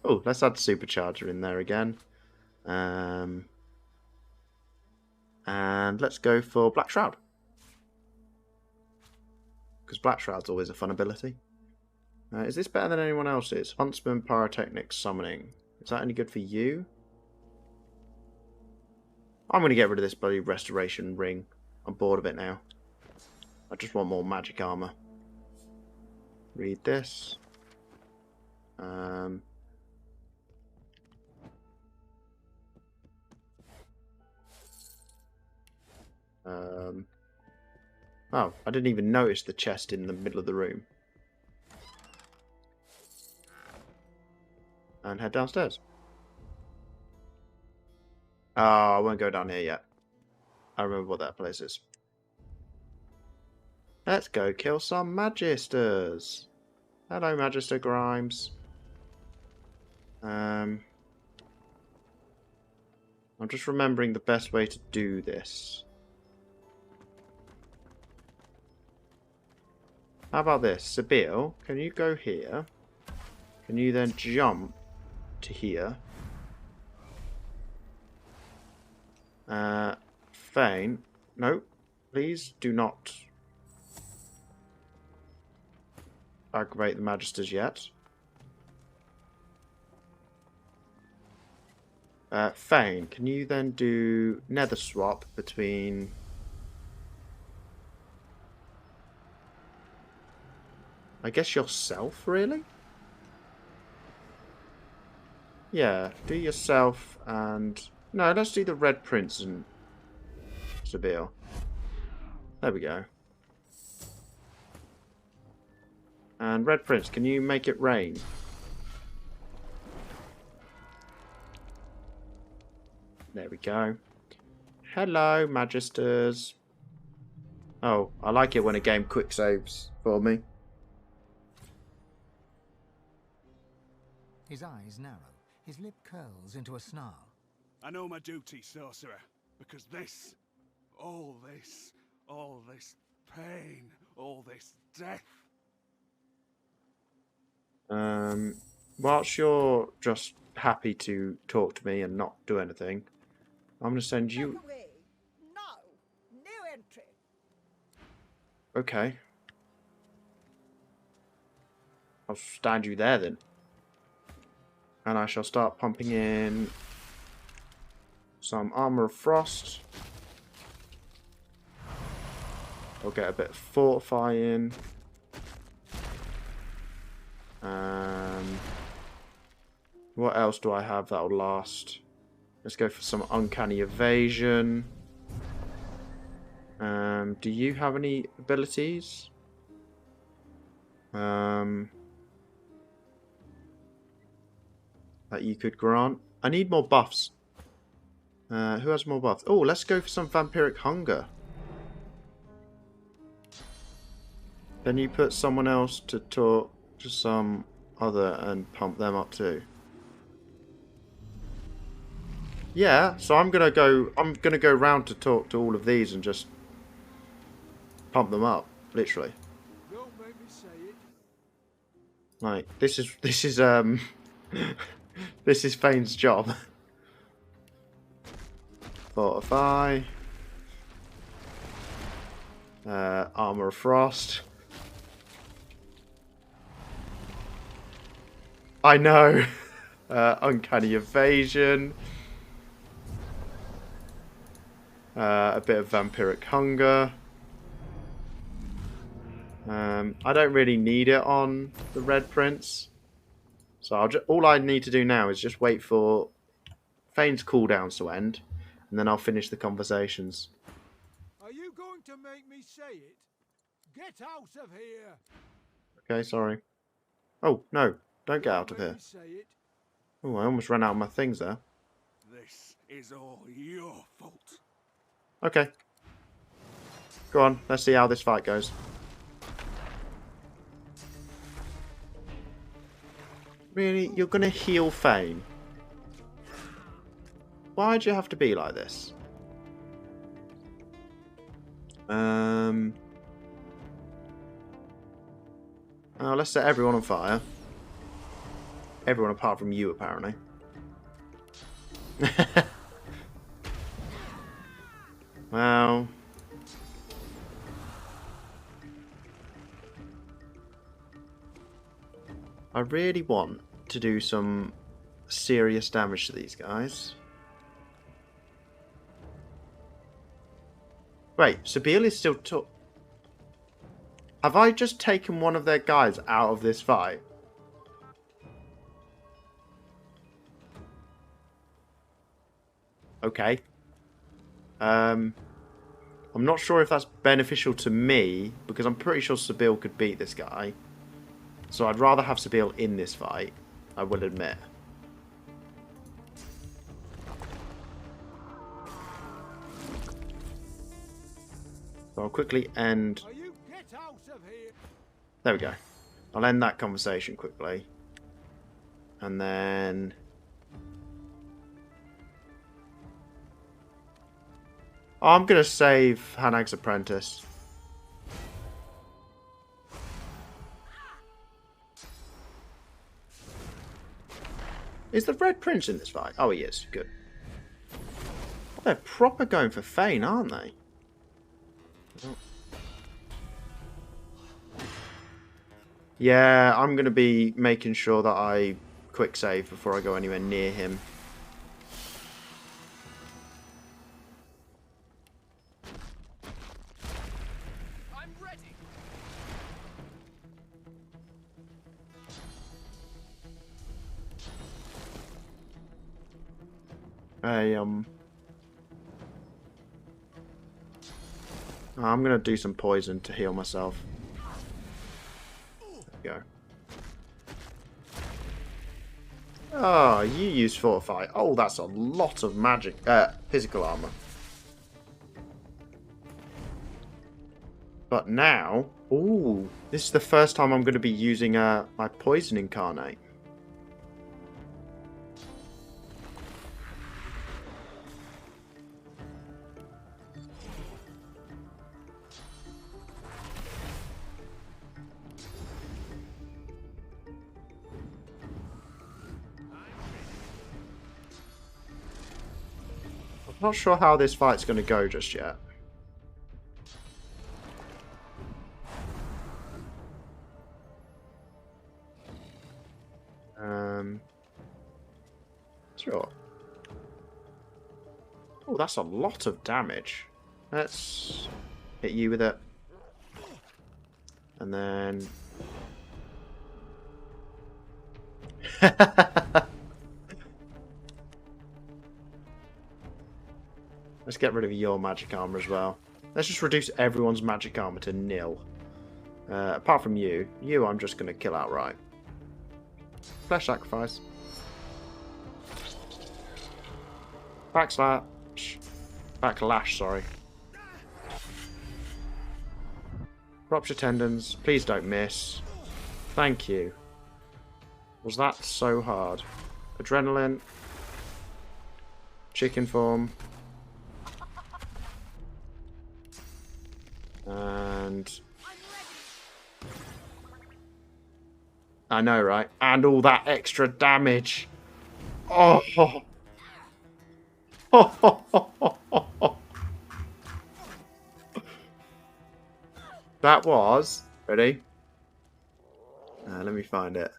Oh, let's add Supercharger in there again. And let's go for Black Shroud. Because Black Shroud's always a fun ability. Is this better than anyone else's? Huntsman, Pyrotechnic, Summoning. Is that any good for you? I'm going to get rid of this bloody Restoration Ring. I'm bored of it now. I just want more magic armor. Read this. Oh, I didn't even notice the chest in the middle of the room. And head downstairs. Oh, I won't go down here yet. I remember what that place is. Let's go kill some Magisters. Hello, Magister Grimes. I'm just remembering the best way to do this. How about this? Sabine, can you go here? Can you then jump to here? Fane. No, please do not aggravate the Magisters yet. Fane, can you then do nether swap between... I guess yourself, really? Yeah, do yourself and... No, let's do the Red Prince and Sabine. There we go. And Red Prince, can you make it rain? There we go. Hello, Magisters. Oh, I like it when a game quick saves for me.
His eyes narrow. His lip curls into a snarl.
I know my duty, sorcerer, because all this pain, all this death.
Whilst you're just happy to talk to me and not do anything, I'm going to send you...
Back away. No. No entry.
Okay. I'll stand you there then. And I shall start pumping in some Armor of Frost. I'll get a bit of fortifying. What else do I have that'll last? Let's go for some Uncanny Evasion. Do you have any abilities? That you could grant? I need more buffs. Who has more buffs? Oh, let's go for some Vampiric Hunger. Then you put someone else to talk to some other and pump them up too. Yeah, so I'm gonna go round to talk to all of these and just pump them up, literally.
Don't make me say it.
Like this is this is Fane's job. Fortify. Armor of Frost. I know. Uncanny Evasion. A bit of Vampiric Hunger. I don't really need it on the Red Prince. So all I need to do now is just wait for Fane's cooldowns to end. And then I'll finish the conversations.
Are you going to make me say it? Get out of here!
Okay, sorry. Oh, no. Don't get out of here. Oh, I almost ran out of my things there.
This is all your fault.
Okay. Go on, let's see how this fight goes. Really? You're gonna heal Fane? Why'd you have to be like this? Oh, let's set everyone on fire. Everyone apart from you, apparently. Well... I really want to do some serious damage to these guys. Wait, Sabine is still Have I just taken one of their guys out of this fight? Okay. I'm not sure if that's beneficial to me, because I'm pretty sure Sabine could beat this guy. So I'd rather have Sabine in this fight, I will admit. So I'll quickly end
of here.
There we go. I'll end that conversation quickly. And then... I'm going to save Hanag's apprentice. Is the Red Prince in this fight? Oh, he is. Good. Oh, they're proper going for Fane, aren't they? Oh. Yeah, I'm going to be making sure that I quick save before I go anywhere near him.
I'm ready.
I'm going to do some poison to heal myself. There we go. Oh, you use Fortify. Oh, that's a lot of magic, physical armor. But now, ooh, this is the first time I'm going to be using my Poison Incarnate. I'm not sure how this fight's going to go just yet. Sure. Oh, that's a lot of damage. Let's hit you with it. And then... Let's get rid of your magic armor as well. Let's just reduce everyone's magic armor to nil. Apart from you. You I'm just going to kill outright. Flesh sacrifice. Backslash. Backlash, sorry. Rupture tendons. Please don't miss. Thank you. Was that so hard? Adrenaline. Chicken form. And... I know, right? And all that extra damage. Oh! That was... Ready? Let me find it.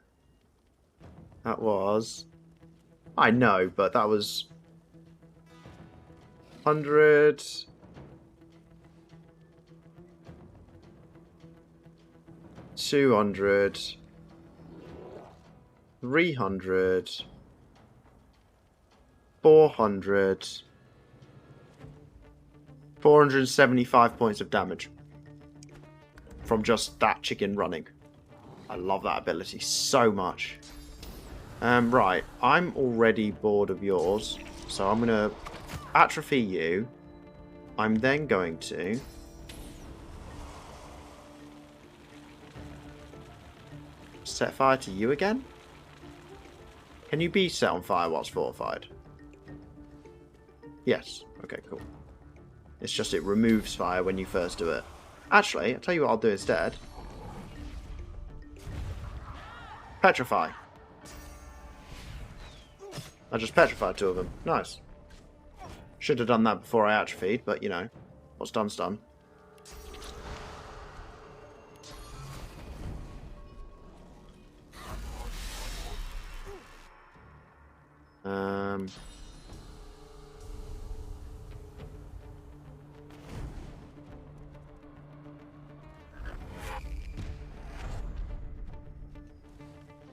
That was... I know, but that was... 100... 200... 300... 400... 475 points of damage. From just that chicken running. I love that ability so much. Right, I'm already bored of yours, so I'm going to atrophy you. I'm then going to... set fire to you again? Can you be set on fire whilst fortified? Yes. Okay, cool. It's just it removes fire when you first do it. Actually, I'll tell you what I'll do instead. Petrify. I just petrified two of them. Nice. Should have done that before I atrophied, but you know, what's done's done.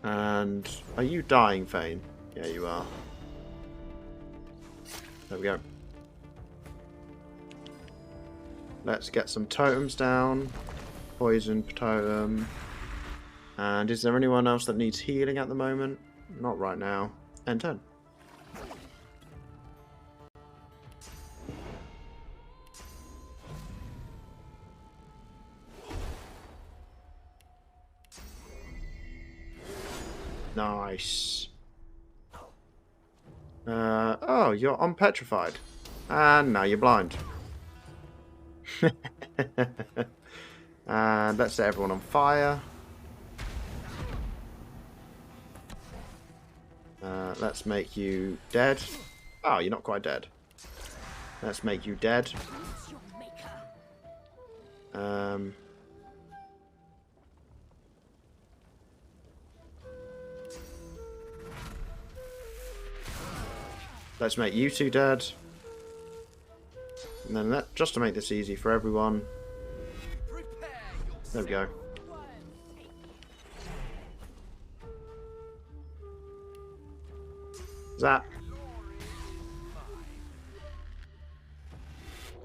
And are you dying, Fane? Yeah, you are. There we go. Let's get some totems down. Poison totem. And is there anyone else that needs healing at the moment? Not right now. End turn. Nice. Oh, you're unpetrified. And now you're blind. And let's set everyone on fire. Let's make you dead. Oh, you're not quite dead. Let's make you dead. Let's make you two dead. And then just to make this easy for everyone. There we go. Zap.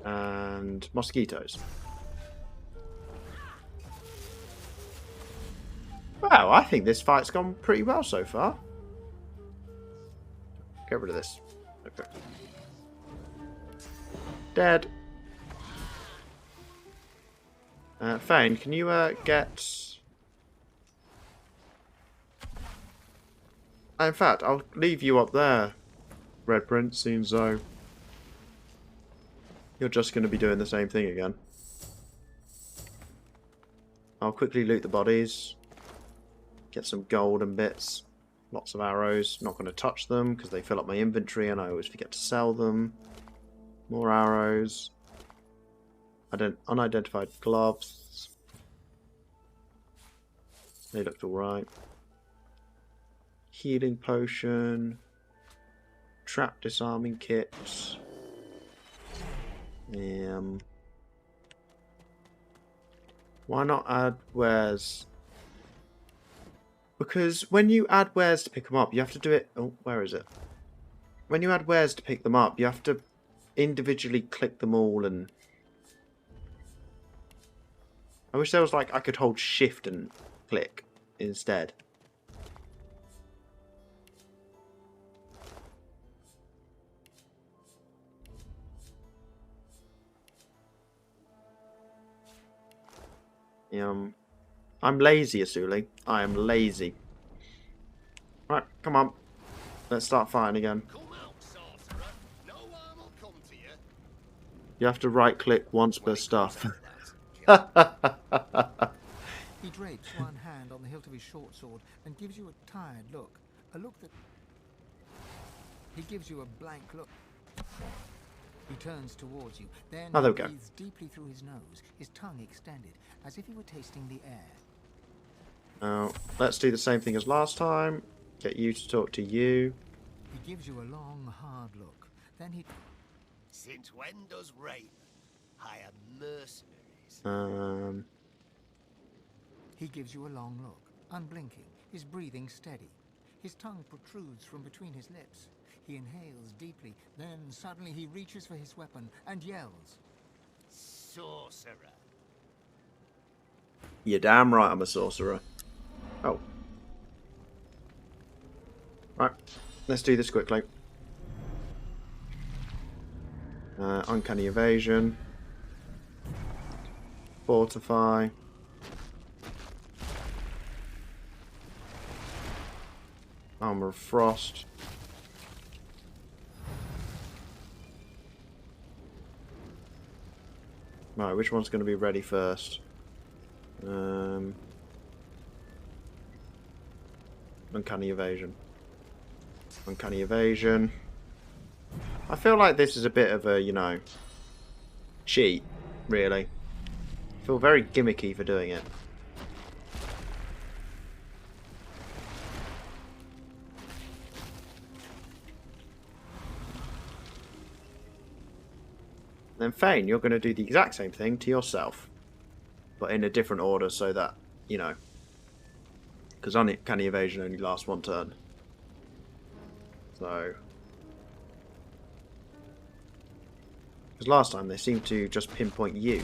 And mosquitoes. Wow, I think this fight's gone pretty well so far. Get rid of this. Okay. Dead. Fane, can you get... In fact, I'll leave you up there, Red Prince, seems though you're just going to be doing the same thing again. I'll quickly loot the bodies. Get some golden bits. Lots of arrows. Not going to touch them because they fill up my inventory and I always forget to sell them. More arrows. Unidentified gloves. They looked alright. Healing potion. Trap disarming kit. Why not add wares? Because when you add wares to pick them up, you have to do it... Oh, where is it? When you add wares to pick them up, you have to individually click them all and... I wish there was like I could hold shift and click instead. I'm lazy, Asuli. I am lazy. Right, come on. Let's start fighting again. You have to right click once per stuff.
He drapes one hand on the hilt of his short sword and gives you a tired look. A look that... He gives you a blank look. He turns towards you, then
there we go.
breathes deeply through his nose, his tongue extended, as if he were tasting the air.
Now, let's do the same thing as last time. Get you to talk to you.
He gives you a long, hard look. Then he...
Since when does Raven hire mercenaries?
He gives you a long look, unblinking, his breathing steady. His tongue protrudes from between his lips. He inhales deeply, then suddenly he reaches for his weapon and yells.
Sorcerer.
You're damn right I'm a sorcerer. Oh. Right, let's do this quickly. Uncanny Evasion. Fortify. Armor of Frost. Right, which one's going to be ready first? Uncanny Evasion. Uncanny Evasion. I feel like this is a bit of a, you know, cheat, really. I feel very gimmicky for doing it. Then Fane, you're going to do the exact same thing to yourself. But in a different order so that, you know. Because Uncanny Evasion only lasts one turn. So. Because last time they seemed to just pinpoint you.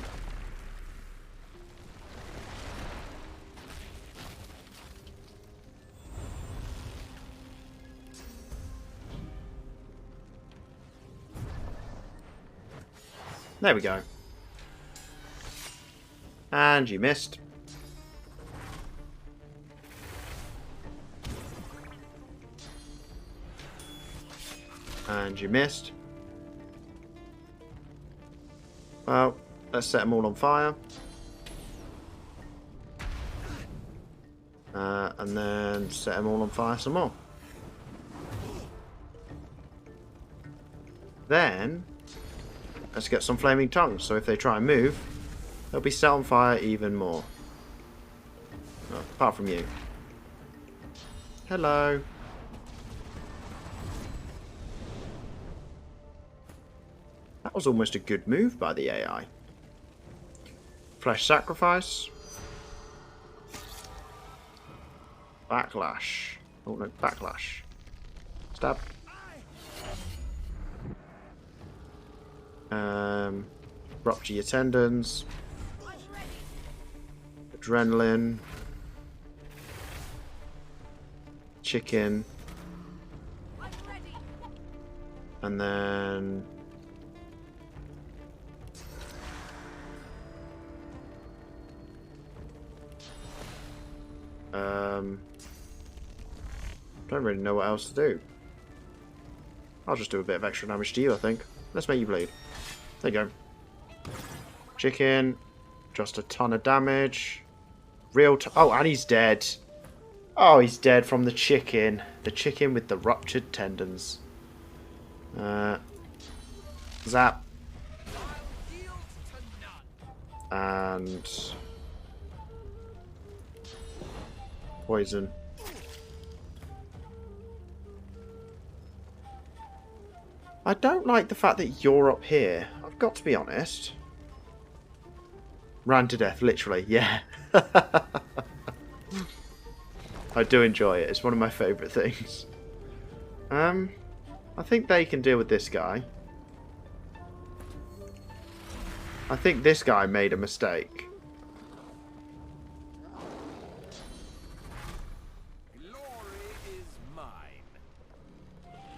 There we go. And you missed. And you missed. Well, let's set them all on fire. And then set them all on fire some more. Then, let's get some flaming tongues, so if they try and move, they'll be set on fire even more. Oh, apart from you. Hello. That was almost a good move by the AI. Flesh sacrifice. Backlash. Oh no, backlash. Stab. Rupture your tendons. Adrenaline. Chicken. And then... don't really know what else to do. I'll just do a bit of extra damage to you, I think. Let's make you bleed. There you go. Chicken. Just a ton of damage. Oh, and he's dead. Oh, he's dead from the chicken. The chicken with the ruptured tendons. Zap. And... poison. I don't like the fact that you're up here. I've got to be honest. Ran to death, literally, yeah. I do enjoy it. It's one of my favourite things. I think they can deal with this guy. I think this guy made a mistake.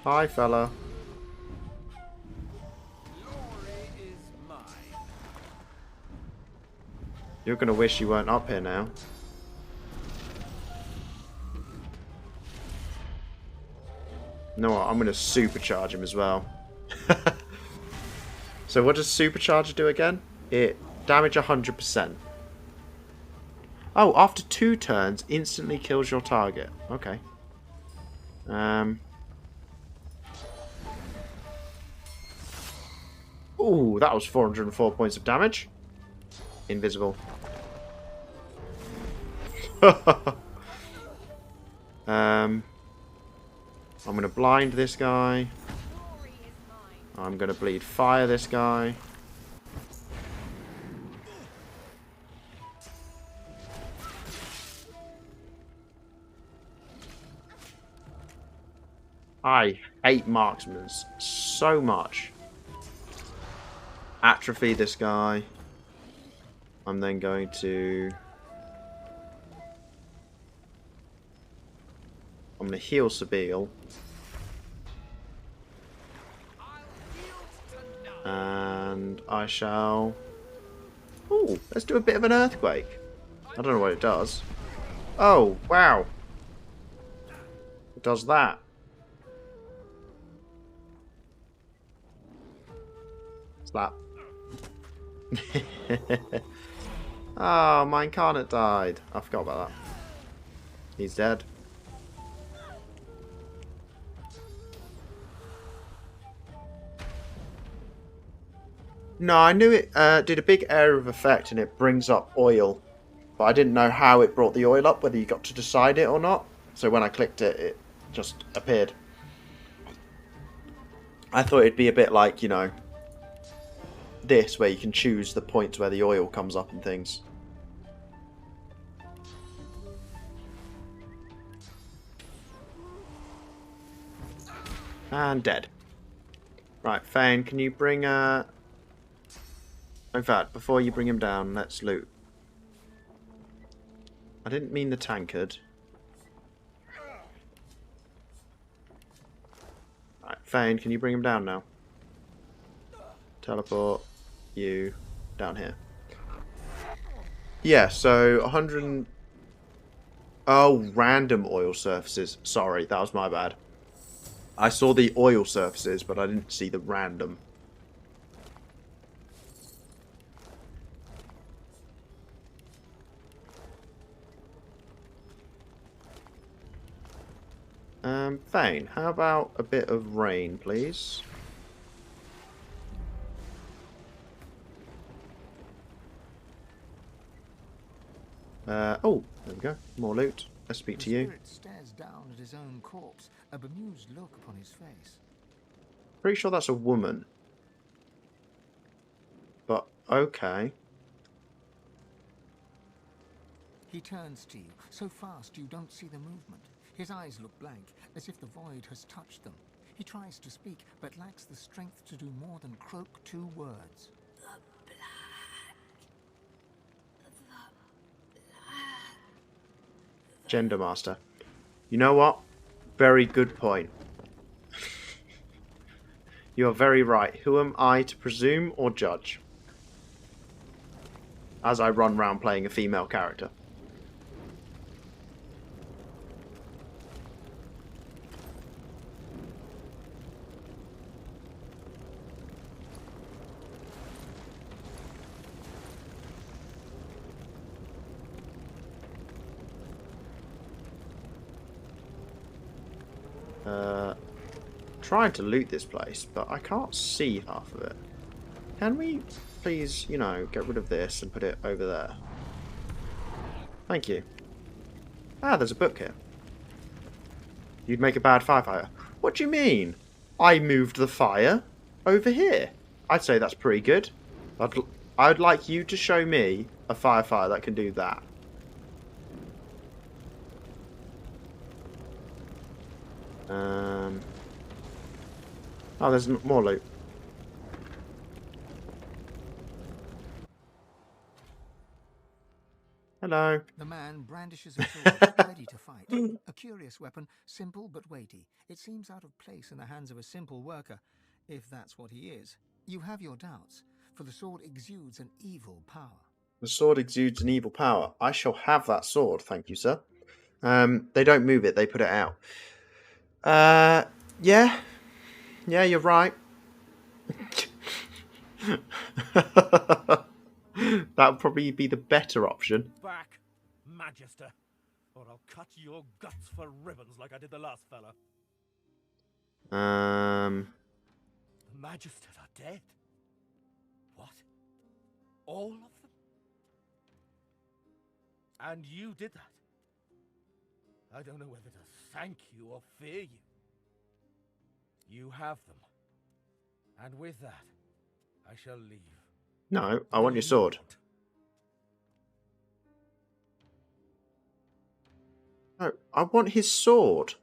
Hi, fella. You're gonna wish you weren't up here now. You know what? I'm gonna supercharge him as well. So what does supercharger do again? It damage 100%. Oh, after 2 turns, instantly kills your target. Okay. Ooh, that was 404 points of damage. Invisible. I'm going to blind this guy. I'm going to bleed fire this guy. I hate marksmen so much. Atrophy this guy. I'm then going to... I'm going to heal Sabile. And I shall... Ooh, let's do a bit of an earthquake. I don't know what it does. Oh, wow. It does that. Slap. Oh, my incarnate died. I forgot about that. He's dead. No, I knew it did a big area of effect and it brings up oil. But I didn't know how it brought the oil up, whether you got to decide it or not. So when I clicked it, it just appeared. I thought it'd be a bit like, you know, this, where you can choose the points where the oil comes up and things. And dead. Right, Fane, can you bring In fact, before you bring him down, let's loot. I didn't mean the tankard. Right, Fane, can you bring him down now? Teleport you down here. Yeah, so 100... Oh, random oil surfaces. Sorry, that was my bad. I saw the oil surfaces, but I didn't see the random. Thane, how about a bit of rain, please? Oh, there we go. More loot. Let's speak to you.
The spirit stares down at his own corpse, a bemused look upon his face.
Pretty sure that's a woman. But, okay.
He turns to you, so fast you don't see the movement. His eyes look blank, as if the void has touched them. He tries to speak, but lacks the strength to do more than croak 2 words.
Gender Master. You know what? Very good point. You are very right. Who am I to presume or judge? As I run round playing a female character. Trying to loot this place, but I can't see half of it. Can we please, you know, get rid of this and put it over there? Thank you. Ah, there's a book here. You'd make a bad firefighter. What do you mean? I moved the fire over here. I'd say that's pretty good. I'd like you to show me a firefighter that can do that. Oh, there's more loot. Hello.
The man brandishes a sword, ready to fight. A curious weapon, simple but weighty. It seems out of place in the hands of a simple worker, if that's what he is. You have your doubts, for the sword exudes an evil power.
The sword exudes an evil power. I shall have that sword, thank you, sir. They don't move it, they put it out. Yeah. Yeah, you're right. That would probably be the better option.
Back, Magister, or I'll cut your guts for ribbons like I did the last fella. The Magisters are dead. What? All of them? And you did that? I don't know whether to thank you or fear you. You have them. And with that, I shall leave.
No, I want your sword. No, I want his sword.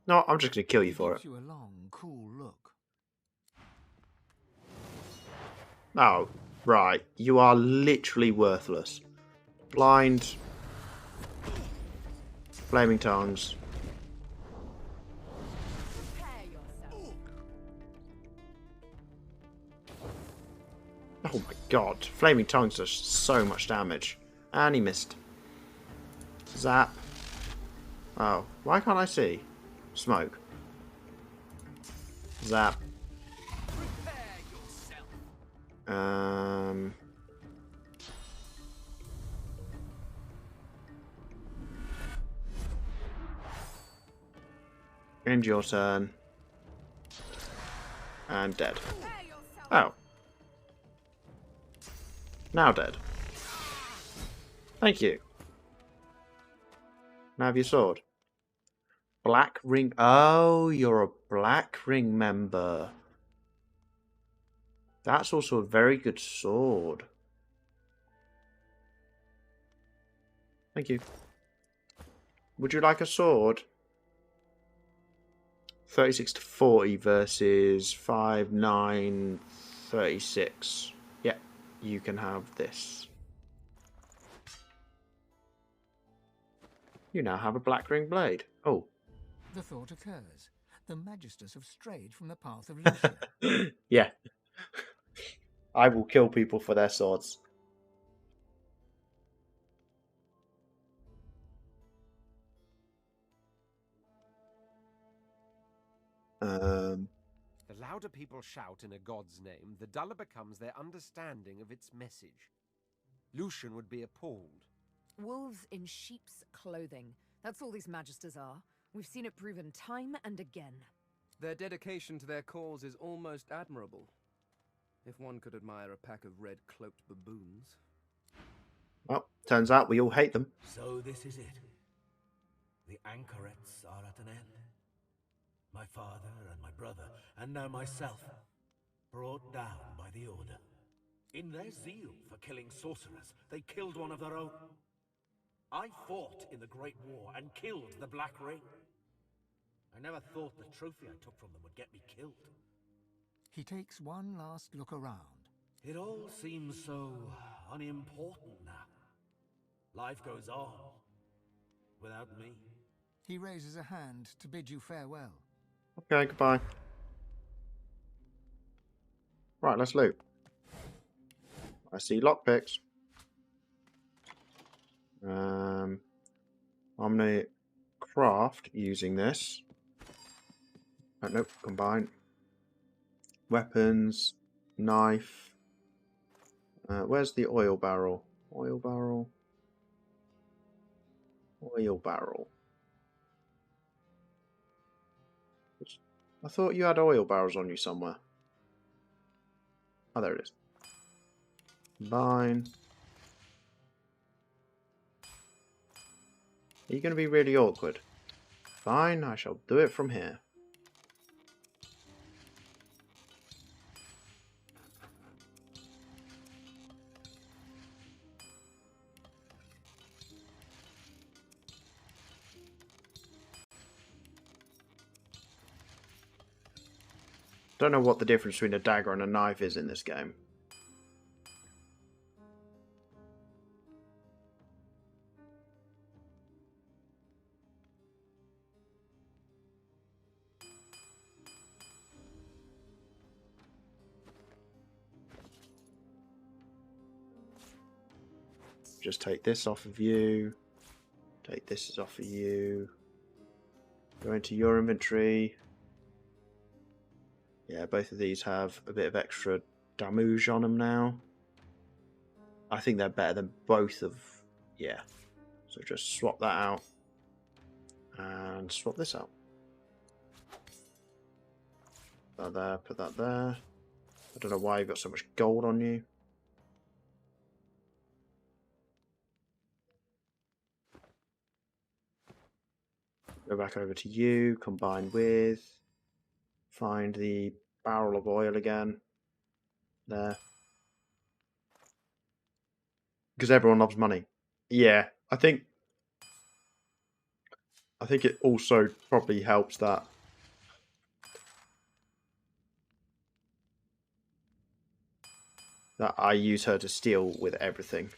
No, I'm just going to kill you for it.
You a long, cool look.
Oh, right. You are literally worthless. Blind. Flaming tongues. Oh my god. Flaming tongues does so much damage. And he missed. Zap. Oh, why can't I see? Smoke. Zap. End your turn. And dead. Oh. Now dead. Thank you. Now have your sword. Black Ring. Oh, you're a Black Ring member. That's also a very good sword. Thank you. Would you like a sword? 36 to 40 versus 5, 9, 36. Yeah, you can have this. You now have a Black Ring blade. Oh.
The thought occurs. The Magisters have strayed from the path of Lucia.
Yeah. I will kill people for their swords.
The louder people shout in a god's name, the duller becomes their understanding of its message. Lucian would be appalled.
Wolves in sheep's clothing. That's all these magisters are. We've seen it proven time and again.
Their dedication to their cause is almost admirable. If one could admire a pack of red-cloaked baboons.
Well, turns out we all hate them.
So this is it. The anchorets are at an end. My father and my brother, and now myself, brought down by the Order. In their zeal for killing sorcerers, they killed one of their own. I fought in the Great War and killed the Black Ring. I never thought the trophy I took from them would get me killed.
He takes one last look around.
It all seems so unimportant now. Life goes on. Without me.
He raises a hand to bid you farewell.
Okay, goodbye. Right, let's loot. I see lockpicks. I'm gonna craft using this. Oh, nope, combine. Weapons, knife. Where's the oil barrel? Oil barrel. Oil barrel. I thought you had oil barrels on you somewhere. Oh, there it is. Combine. Are you going to be really awkward? Fine, I shall do it from here. Don't know what the difference between a dagger and a knife is in this game. Just take this off of you. Take this off of you. Go into your inventory. Yeah, both of these have a bit of extra damage on them now. I think they're better than both of... Yeah. So just swap that out. And swap this out. Put that there, put that there. I don't know why you've got so much gold on you. Go back over to you, combine with... Find the barrel of oil again. There. Because everyone loves money. Yeah, I think it also probably helps that I use her to steal with everything.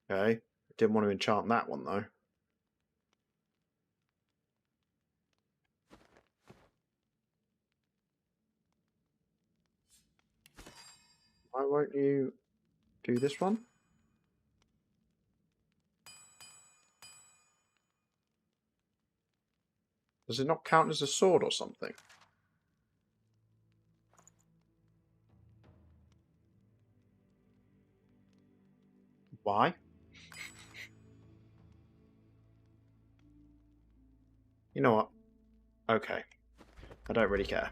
Okay, didn't want to enchant that one though. Why won't you do this one? Does it not count as a sword or something? Why? You know what? Okay. I don't really care.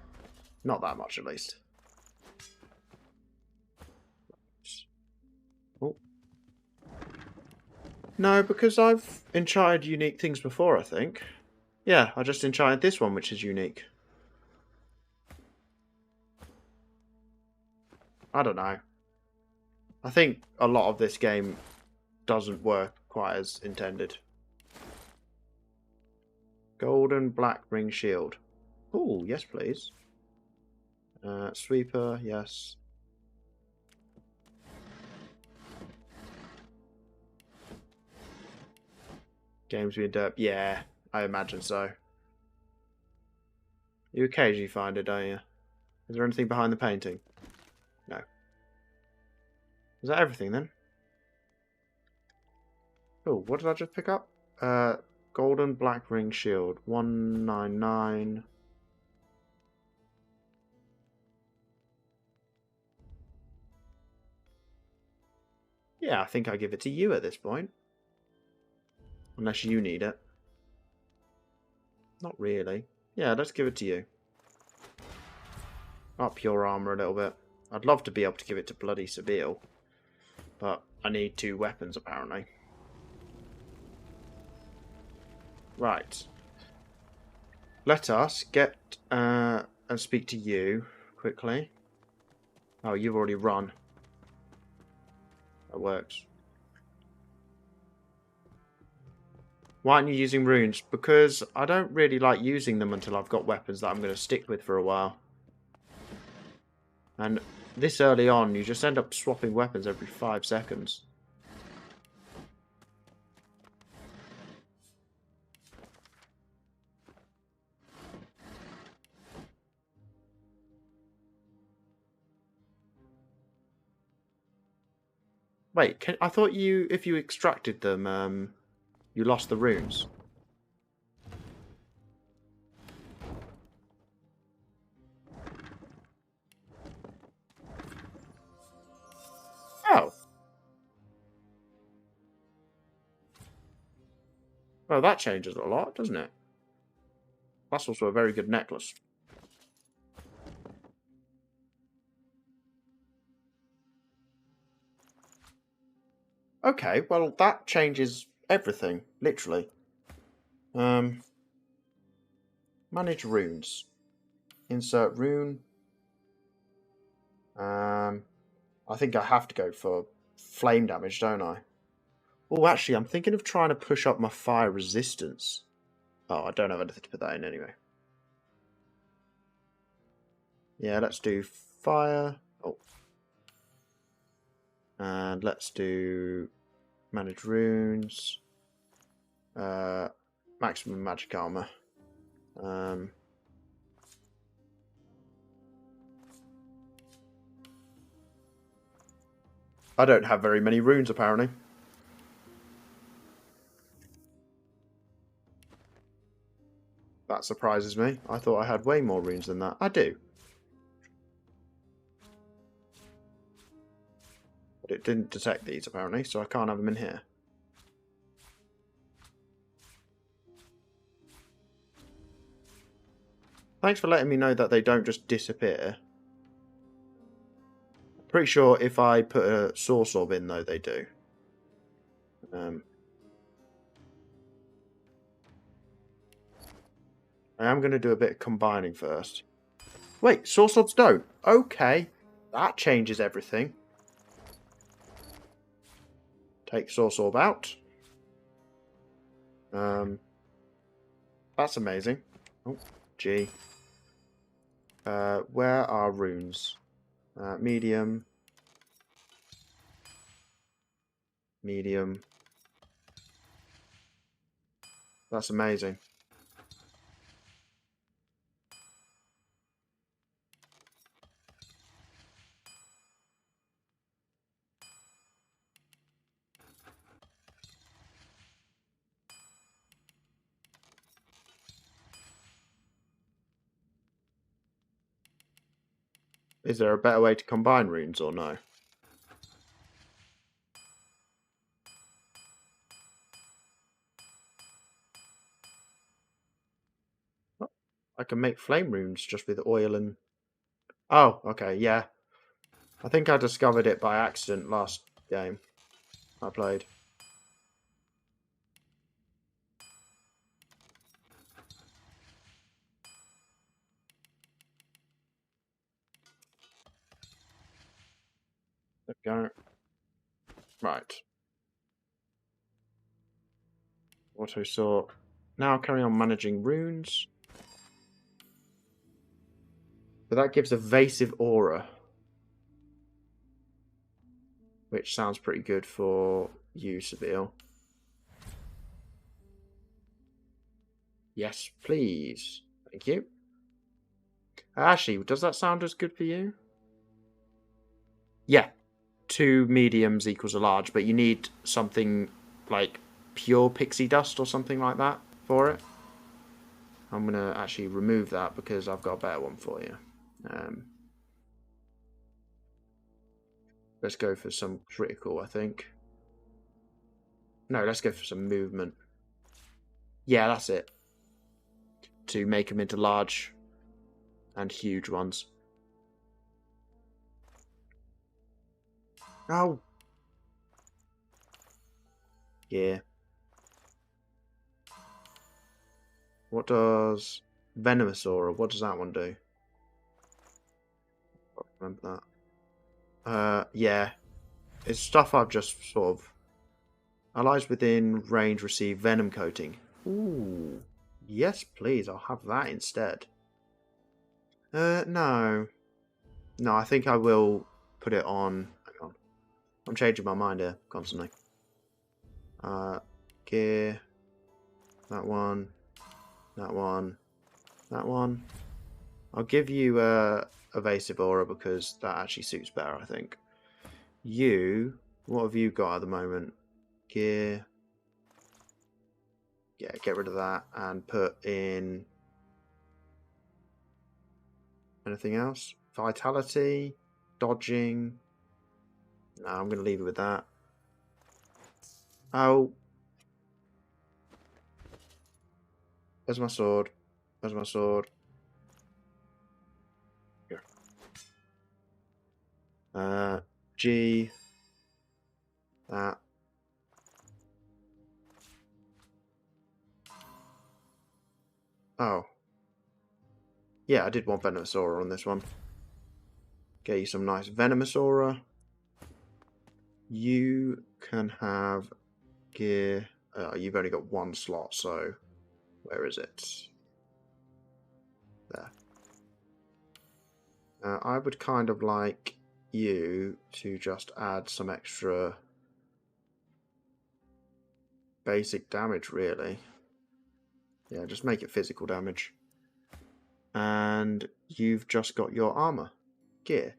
Not that much, at least. Oh. No, because I've enchanted unique things before, I think. Yeah, I just enchanted this one, which is unique. I don't know. I think a lot of this game doesn't work quite as intended. Golden black ring shield. Oh, yes please. Sweeper, yes. Games being derp. Yeah, I imagine so. You occasionally find it, don't you? Is there anything behind the painting? No. Is that everything then? Oh, what did I just pick up? Golden Black Ring Shield. 199. Yeah, I think I give it to you at this point. Unless you need it. Not really. Yeah, let's give it to you. Up your armor a little bit. I'd love to be able to give it to bloody Sabille. But I need 2 weapons, apparently. Right. Let us get and speak to you quickly. Oh, you've already run. That works. Why aren't you using runes? Because I don't really like using them until I've got weapons that I'm going to stick with for a while. And this early on, you just end up swapping weapons every 5 seconds. Wait, I thought you, if you extracted them, you lost the runes. Oh. Well, that changes a lot, doesn't it? That's also a very good necklace. Okay, well, that changes everything, literally. Manage runes. Insert rune. I think I have to go for flame damage, don't I? Oh, actually, I'm thinking of trying to push up my fire resistance. Oh, I don't have anything to put that in anyway. Yeah, let's do fire. Oh. And let's do manage runes. Maximum magic armor. I don't have very many runes, apparently. That surprises me. I thought I had way more runes than that. I do. But it didn't detect these, apparently, so I can't have them in here. Thanks for letting me know that they don't just disappear. Pretty sure if I put a source orb in, though, they do. I am going to do a bit of combining first. Wait, source orbs don't. Okay, that changes everything. Take source orb out. That's amazing. Oh, gee. Where are runes? Medium. Medium. That's amazing. Is there a better way to combine runes or no? Oh, I can make flame runes just with oil and... Oh, okay, yeah. I think I discovered it by accident last game I played. There we go. Right. Auto sort. Now carry on managing runes. But that gives evasive aura. Which sounds pretty good for you, Sabille. Yes, please. Thank you. Actually, does that sound as good for you? Yeah. 2 mediums equals a large, but you need something like pure pixie dust or something like that for it. I'm going to actually remove that because I've got a better one for you. Let's go for some critical, I think. No, let's go for some movement. Yeah, that's it. To make them into large and huge ones. Oh. Yeah. What does Venomous Aura, what does that one do? I don't remember that. Yeah. It's stuff I've just sort of... Allies within range receive venom coating. Ooh. Yes, please. I'll have that instead. No. No, I think I will put it on... Hang on. I'm changing my mind here constantly. Gear. That one. That one. That one. I'll give you Evasive Aura because that actually suits better, I think. You... What have you got at the moment? Gear. Yeah, get rid of that and put in anything else. Vitality, dodging. No, I'm going to leave it with that. Oh. Where's my sword? Where's my sword? Here. G. That. Oh. Yeah, I did want Venomous Aura on this one. Get you some nice Venomous Aura. You can have gear. You've only got one slot, so where is it? There. I would kind of like you to just add some extra basic damage, really. Yeah, just make it physical damage. And you've just got your armor. Gear.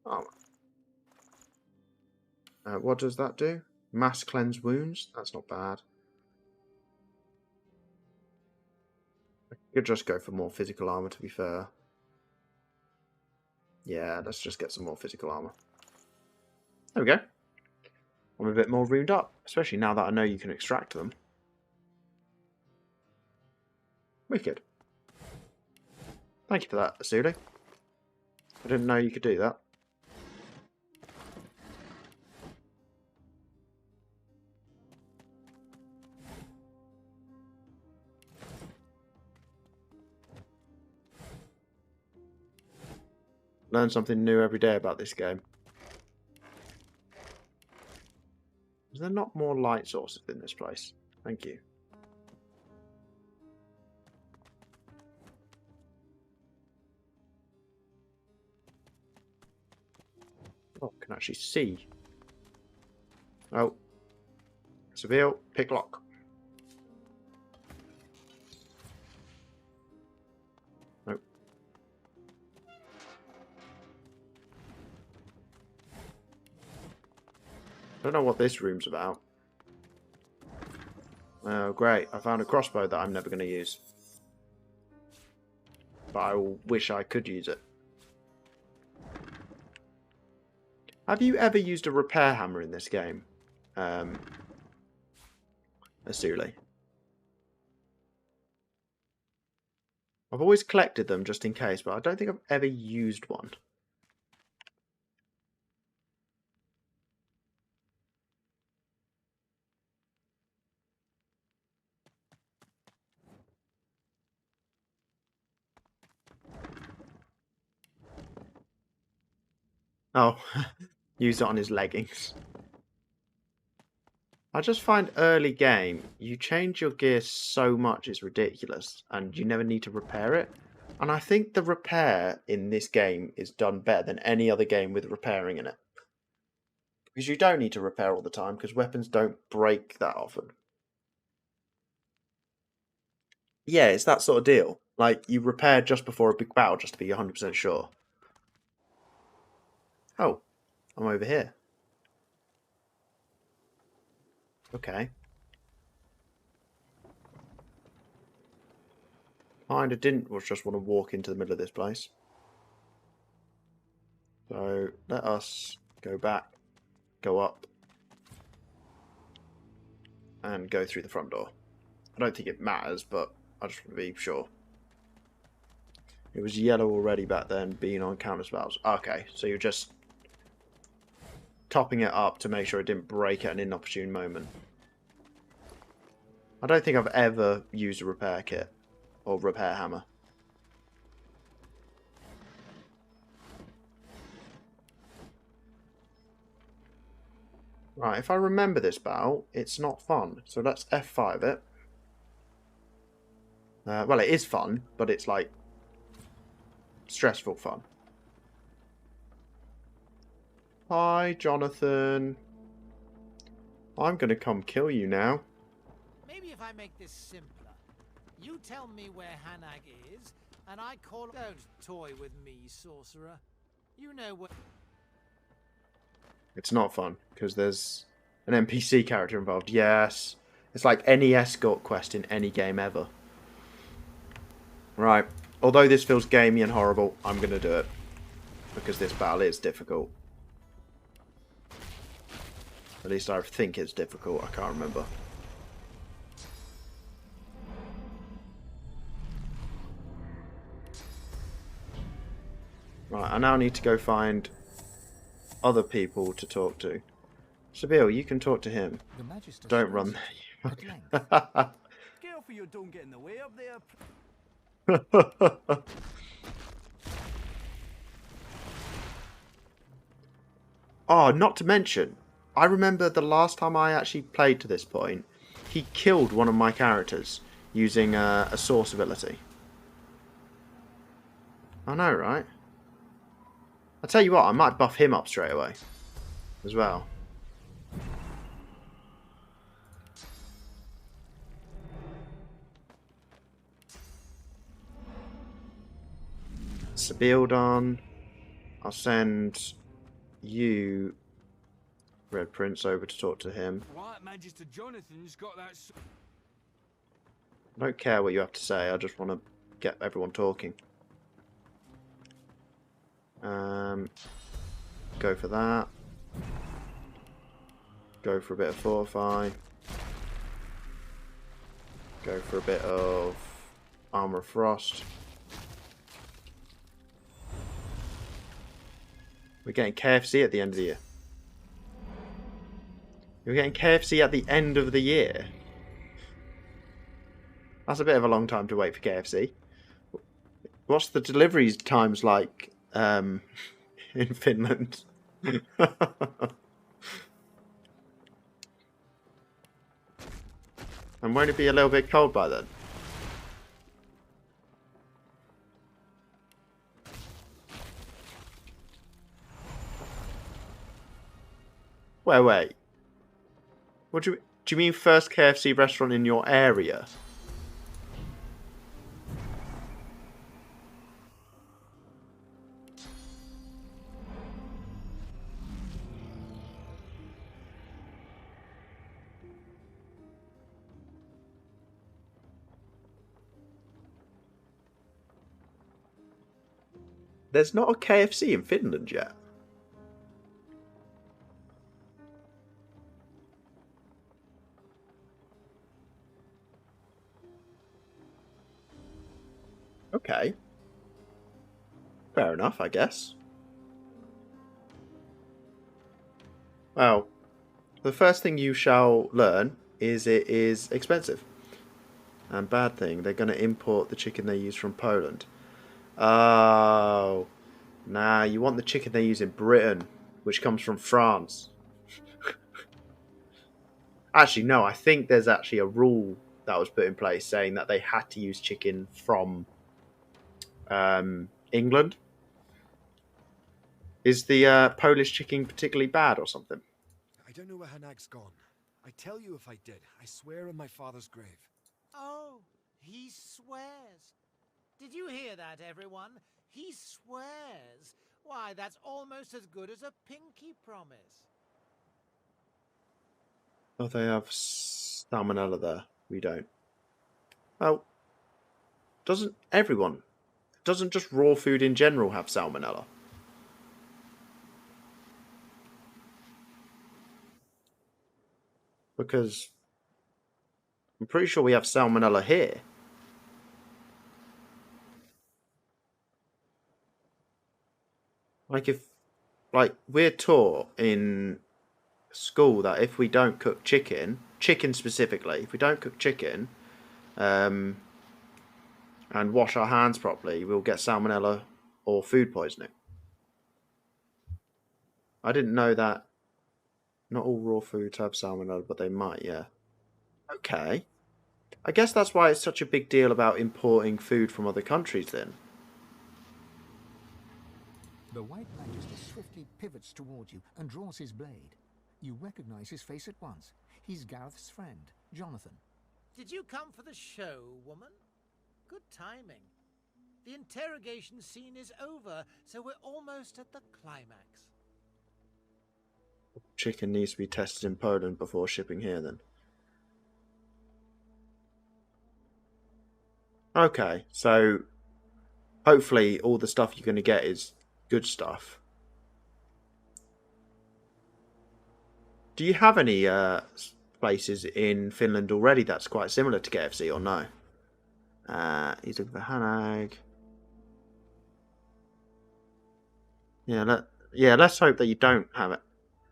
Armor. What does that do? Mass cleanse wounds? That's not bad. I could just go for more physical armor, to be fair. Yeah, let's just get some more physical armor. There we go. I'm a bit more ruined up, especially now that I know you can extract them. Wicked. Thank you for that, Asuli. I didn't know you could do that. Learn something new every day about this game. Is there not more light sources in this place? Thank you. Oh, I can actually see. Oh. Seville, pick lock. Nope. I don't know what this room's about. Oh, great. I found a crossbow that I'm never going to use. But I wish I could use it. Have you ever used a repair hammer in this game? Asuli? I've always collected them just in case, but I don't think I've ever used one. Oh, use it on his leggings. I just find early game, you change your gear so much it's ridiculous, and you never need to repair it. And I think the repair in this game is done better than any other game with repairing in it. Because you don't need to repair all the time, because weapons don't break that often. Yeah, it's that sort of deal. Like, you repair just before a big battle just to be 100% sure. Oh, I'm over here. Okay. Kinda didn't just want to walk into the middle of this place. So let us go back, go up, and go through the front door. I don't think it matters, but I just want to be sure. It was yellow already back then, being on counter spells. Okay, so you're just topping it up to make sure it didn't break at an inopportune moment. I don't think I've ever used a repair kit or repair hammer. Right, if I remember this battle, it's not fun. So let's F5 it. Well, it is fun, but it's like stressful fun. Hi, Jonathan. I'm going to come kill you now.
Maybe if I make this simpler, you tell me where Hanag is, and I call... Don't toy with me, sorcerer. You know what...
It's not fun, because there's an NPC character involved. Yes. It's like any escort quest in any game ever. Right. Although this feels gamey and horrible, I'm going to do it. Because this battle is difficult. At least I think it's difficult. I can't remember. Right, I now need to go find other people to talk to. Sabille, you can talk to him. Don't run there.
Careful you don't get in the way up there.
Oh, not to mention, I remember the last time I actually played to this point, he killed one of my characters using a source ability. I know, right? I'll tell you what, I might buff him up straight away as well. Sabille done. I'll send you, Red Prince, over to talk to him.
White Magister Jonathan's got that.
I don't care what you have to say, I just want to get everyone talking. Go for that. Go for a bit of Fortify. Go for a bit of Armor of Frost. We're getting KFC at the end of the year. You're getting KFC at the end of the year. That's a bit of a long time to wait for KFC. What's the delivery times like in Finland? And won't it be a little bit cold by then? Wait. What do you mean first KFC restaurant in your area? There's not a KFC in Finland yet. Okay. Fair enough, I guess. Well, the first thing you shall learn is it is expensive. And bad thing, they're going to import the chicken they use from Poland. Oh. Nah, you want the chicken they use in Britain, which comes from France. Actually, no, I think there's actually a rule that was put in place saying that they had to use chicken from England. Is the Polish chicken particularly bad or something?
I don't know where Hanag's gone. I tell you if I did. I swear on my father's grave.
Oh, he swears. Did you hear that, everyone? He swears. Why, that's almost as good as a pinky promise.
Oh, they have salmonella there. We don't. Well, doesn't everyone? Doesn't just raw food in general have salmonella? Because I'm pretty sure we have salmonella here. Like we're taught in school that if we don't cook chicken specifically, if we don't cook chicken, and wash our hands properly, we'll get salmonella or food poisoning. I didn't know that. Not all raw foods have salmonella, but they might, yeah. Okay. I guess that's why it's such a big deal about importing food from other countries then.
The White Magister swiftly pivots toward you and draws his blade. You recognize his face at once. He's Gareth's friend, Jonathan.
Did you come for the show, woman? Good timing. The interrogation scene is over, so we're almost at the climax.
Chicken needs to be tested in Poland before shipping here then. Okay, so hopefully all the stuff you're going to get is good stuff. Do you have any places in Finland already that's quite similar to KFC or no? He's looking for Hanag. Yeah, let's hope that you don't have it.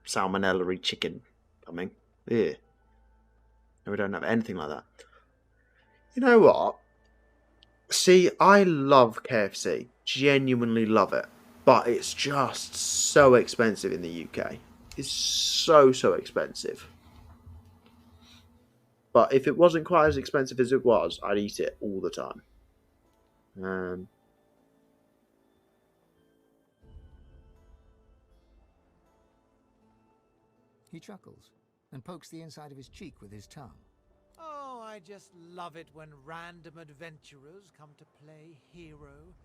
Salmonella-y chicken coming. Yeah. No, we don't have anything like that. You know what? See, I love KFC. Genuinely love it. But it's just so expensive in the UK. It's so expensive. But if it wasn't quite as expensive as it was, I'd eat it all the time.
He chuckles and pokes the inside of his cheek with his tongue.
Oh, I just love it when random adventurers come to play hero.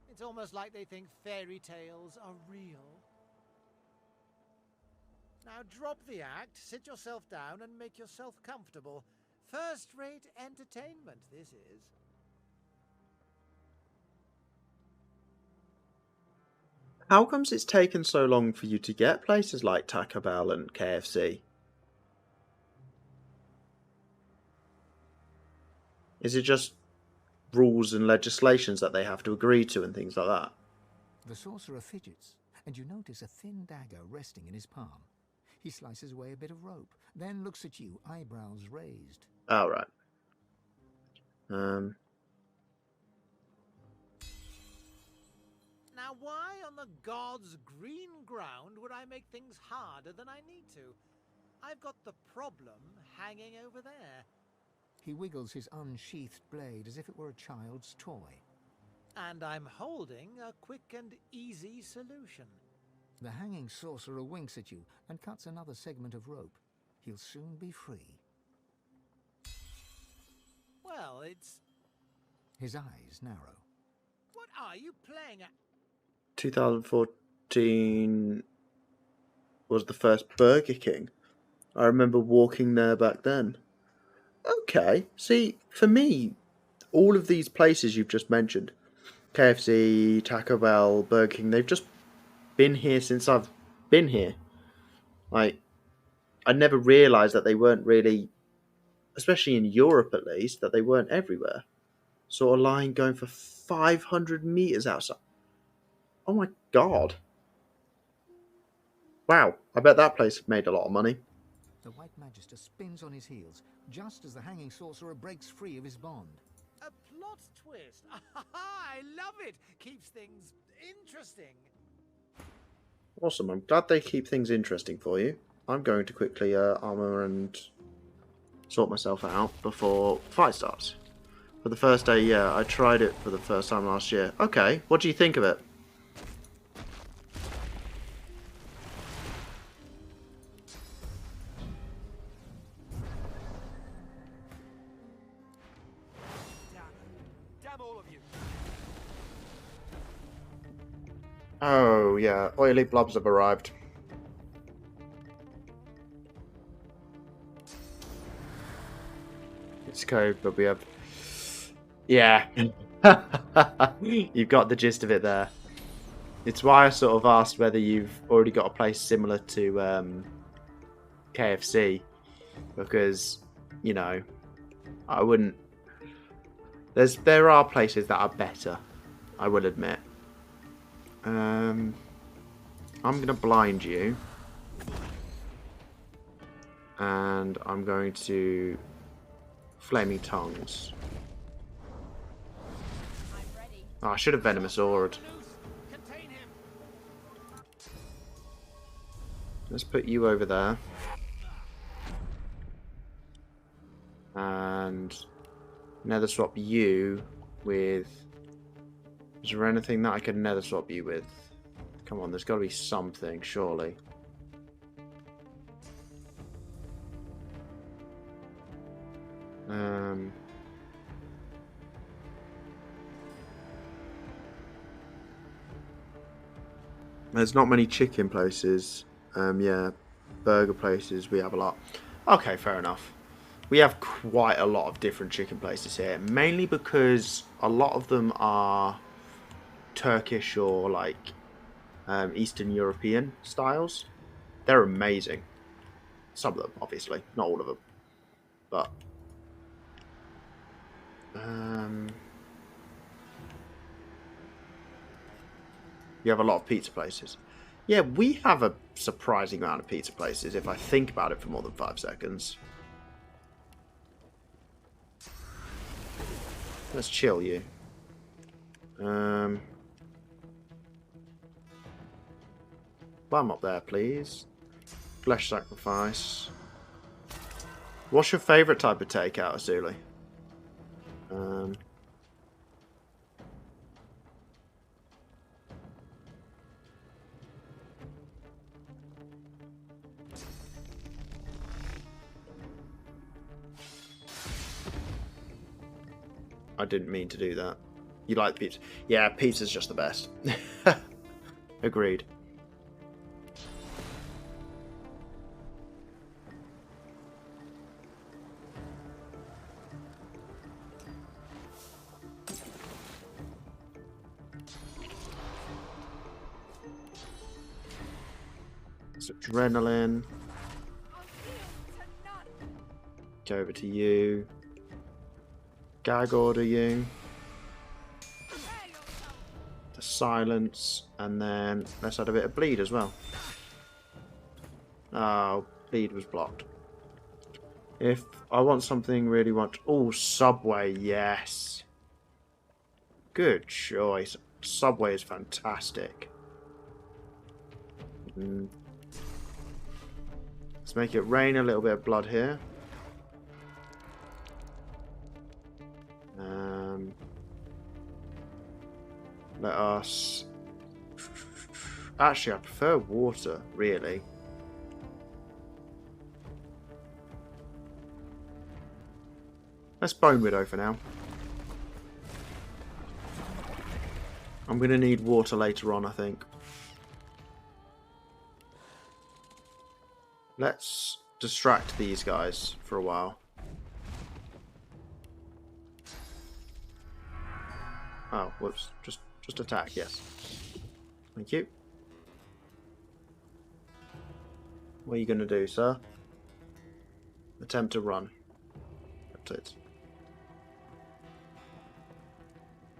It's almost like they think fairy tales are real. Now drop the act, sit yourself down and make yourself comfortable. First-rate entertainment, this is.
How comes it's taken so long for you to get places like Taco Bell and KFC? Is it just rules and legislations that they have to agree to and things like that?
The sorcerer fidgets, and you notice a thin dagger resting in his palm. He slices away a bit of rope, then looks at you, eyebrows raised.
Oh, right.
Now why on the gods' green ground would I make things harder than I need to? I've got the problem hanging over there.
He wiggles his unsheathed blade as if it were a child's toy.
And I'm holding a quick and easy solution.
The hanging sorcerer winks at you and cuts another segment of rope. He'll soon be free.
Well, it's...
His eyes narrow.
What are you playing at?
2014 was the first Burger King. I remember walking there back then. Okay, see, for me, all of these places you've just mentioned, KFC, Taco Bell, Burger King, they've just been here since I've been here. Like, I never realised that they weren't really, especially in Europe at least, that they weren't everywhere. Saw a line going for 500 metres outside. Oh my god. Wow, I bet that place made a lot of money.
The White Magister spins on his heels, just as the hanging sorcerer breaks free of his bond.
A plot twist. I love it. Keeps things interesting.
Awesome, I'm glad they keep things interesting for you. I'm going to quickly armour and sort myself out before fight starts. For the first day, yeah, I tried it for the first time last year. Okay, what do you think of it?
Damn all of you.
Oh, yeah, oily blobs have arrived. It's code, but we have... Yeah. You've got the gist of it there. It's why I sort of asked whether you've already got a place similar to KFC. Because, you know, I wouldn't... There are places that are better, I will admit. I'm going to blind you. And I'm going to Flaming Tongues. Oh, I should have Venomous Aura'd. Let's put you over there. And nether swap you with... Is there anything that I can nether swap you with? Come on, there's got to be something, surely. There's not many chicken places. Yeah, burger places we have a lot. Okay, fair enough. We have quite a lot of different chicken places here, mainly because a lot of them are Turkish or like Eastern European styles. They're amazing. Some of them, obviously, not all of them, but you have a lot of pizza places. Yeah, we have a surprising amount of pizza places if I think about it for more than 5 seconds. Let's chill you. Climb up there, please. Flesh sacrifice. What's your favourite type of takeout, Azuli? I didn't mean to do that. You like pizza? Yeah, pizza's just the best. Agreed. It's adrenaline. Go over to you. Gag order you. The silence, and then let's add a bit of bleed as well. Oh, bleed was blocked. If I want something really oh, Subway, yes. Good choice. Subway is fantastic. Let's make it rain a little bit of blood here. Let us... Actually, I prefer water, really. Let's Bone Widow for now. I'm going to need water later on, I think. Let's distract these guys for a while. Oh, whoops. Just attack, yes. Thank you. What are you going to do, sir? Attempt to run. That's it.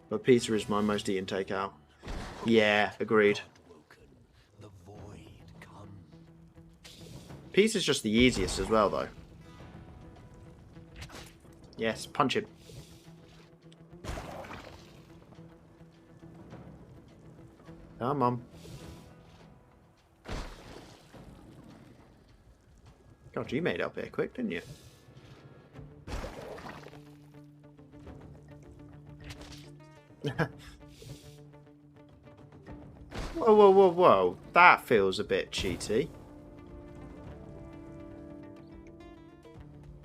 But pizza is my most eaten takeout. Yeah, agreed. Pizza's just the easiest as well, though. Yes, punch him. Come on. God, you made it up here quick, didn't you? Whoa, whoa, whoa, whoa. That feels a bit cheaty.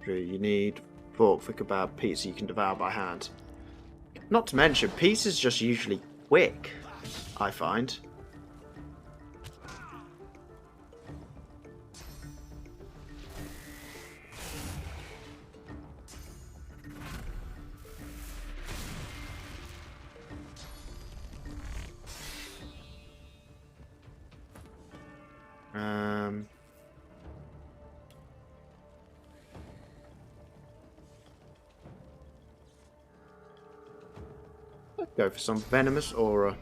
You need fork for kebab, pizza you can devour by hand. Not to mention, pizza's just usually quick, I find. Go for some Venomous Aura.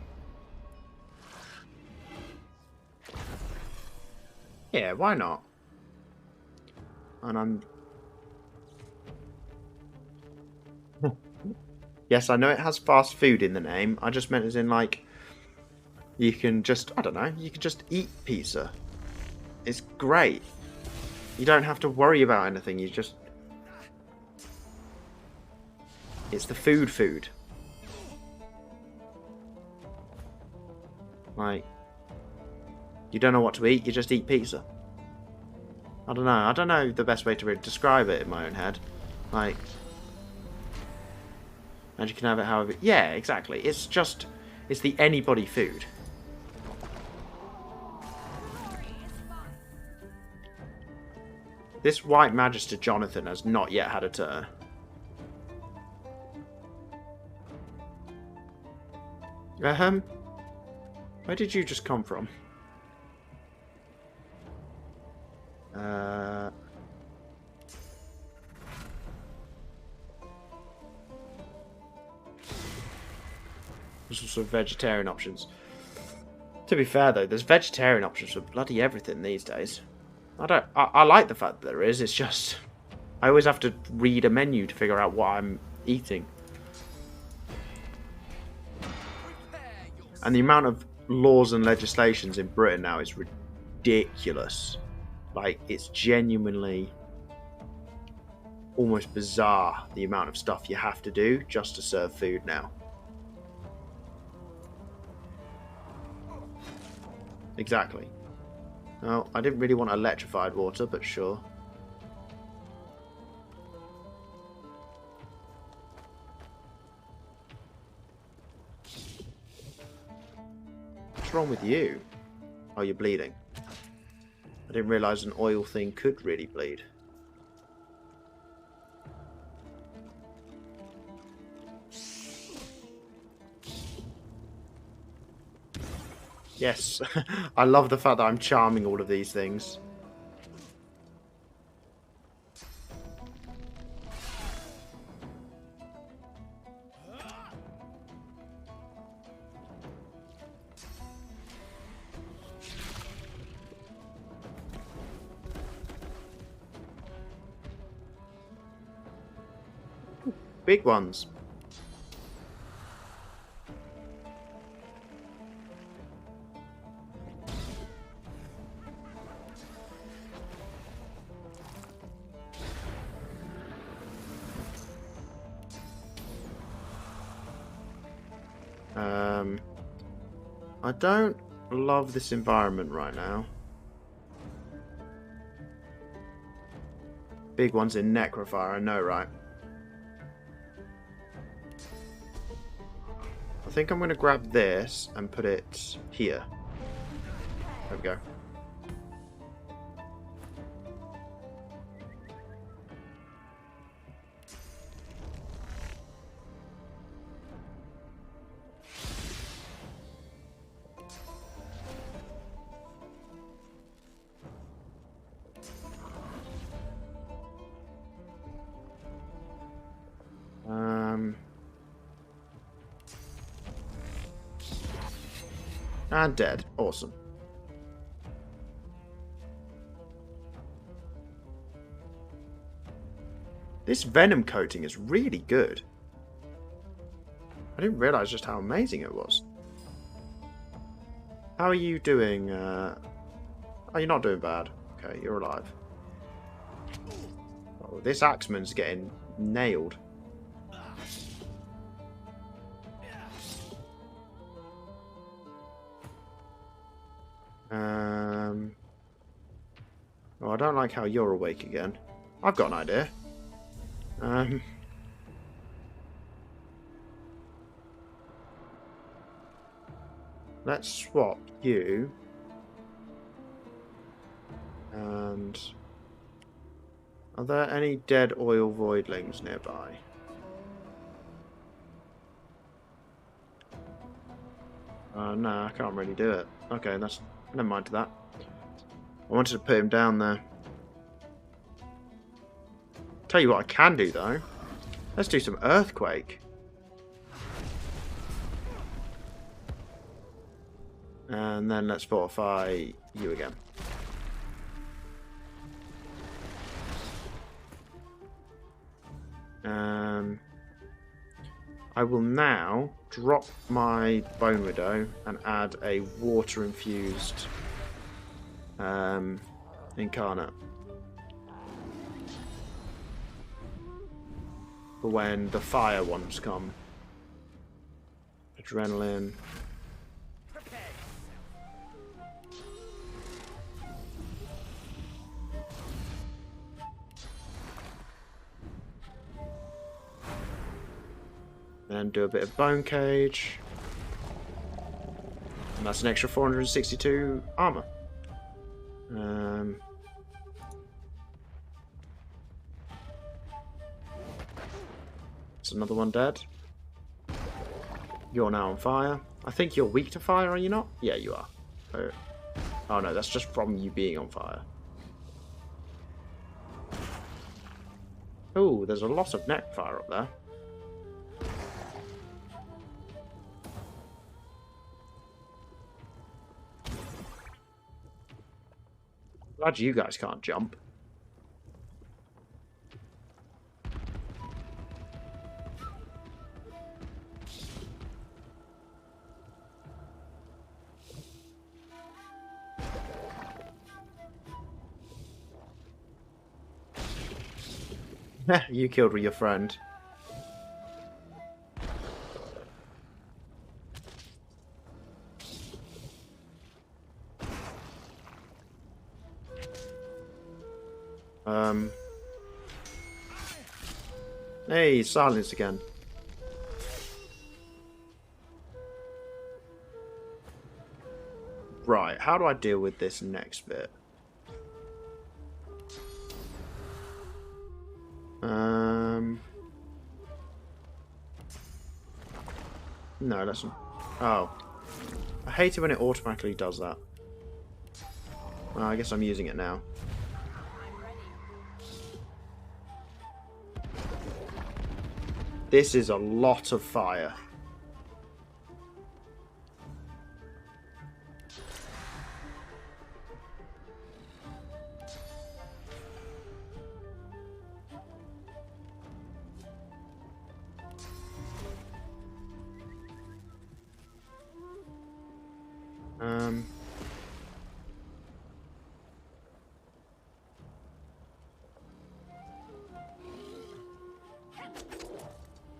Yeah, why not? And I'm... Yes, I know it has fast food in the name. I just meant as in, like, you can just, I don't know, you can just eat pizza. It's great. You don't have to worry about anything. You just... It's the food. Like, you don't know what to eat, you just eat pizza. I don't know. I don't know the best way to really describe it in my own head. Like, and you can have it however... Yeah, exactly. It's just... It's the anybody food. This White Magister Jonathan has not yet had a turn. Where did you just come from? There's also vegetarian options. To be fair though, there's vegetarian options for bloody everything these days. I like the fact that there is, it's just... I always have to read a menu to figure out what I'm eating. And the amount of laws and legislations in Britain now is ridiculous. Like, it's genuinely almost bizarre the amount of stuff you have to do just to serve food now. Exactly. Oh, I didn't really want electrified water, but sure. What's wrong with you? Oh, you're bleeding. I didn't realise an oil thing could really bleed. Yes, I love the fact that I'm charming all of these things. Big ones. I don't love this environment right now. Big ones in Necrofire, I know, right? I think I'm going to grab this and put it here. There we go. And dead. Awesome. This venom coating is really good. I didn't realise just how amazing it was. How are you doing? Oh, you're not doing bad. Okay, you're alive. Oh, this Axeman's getting nailed. Oh, I don't like how you're awake again. I've got an idea. Let's swap you. And are there any dead oil voidlings nearby? No, I can't really do it. Okay, that's never mind to that. I wanted to put him down there. Tell you what I can do though. Let's do some earthquake. And then let's fortify you again. I will now drop my Bone Widow and add a water-infused Incarnate. For when the fire ones come. Adrenaline. Then do a bit of Bone Cage. And that's an extra 462 armor. It's another one dead. You're now on fire. I think you're weak to fire, are you not? Yeah, you are. Oh no, that's just from you being on fire. Oh, there's a lot of neck fire up there. Glad you guys can't jump. You killed your friend. Hey, silence again. Right, how do I deal with this next bit? No, that's not. Oh. I hate it when it automatically does that. Well, I guess I'm using it now. This is a lot of fire.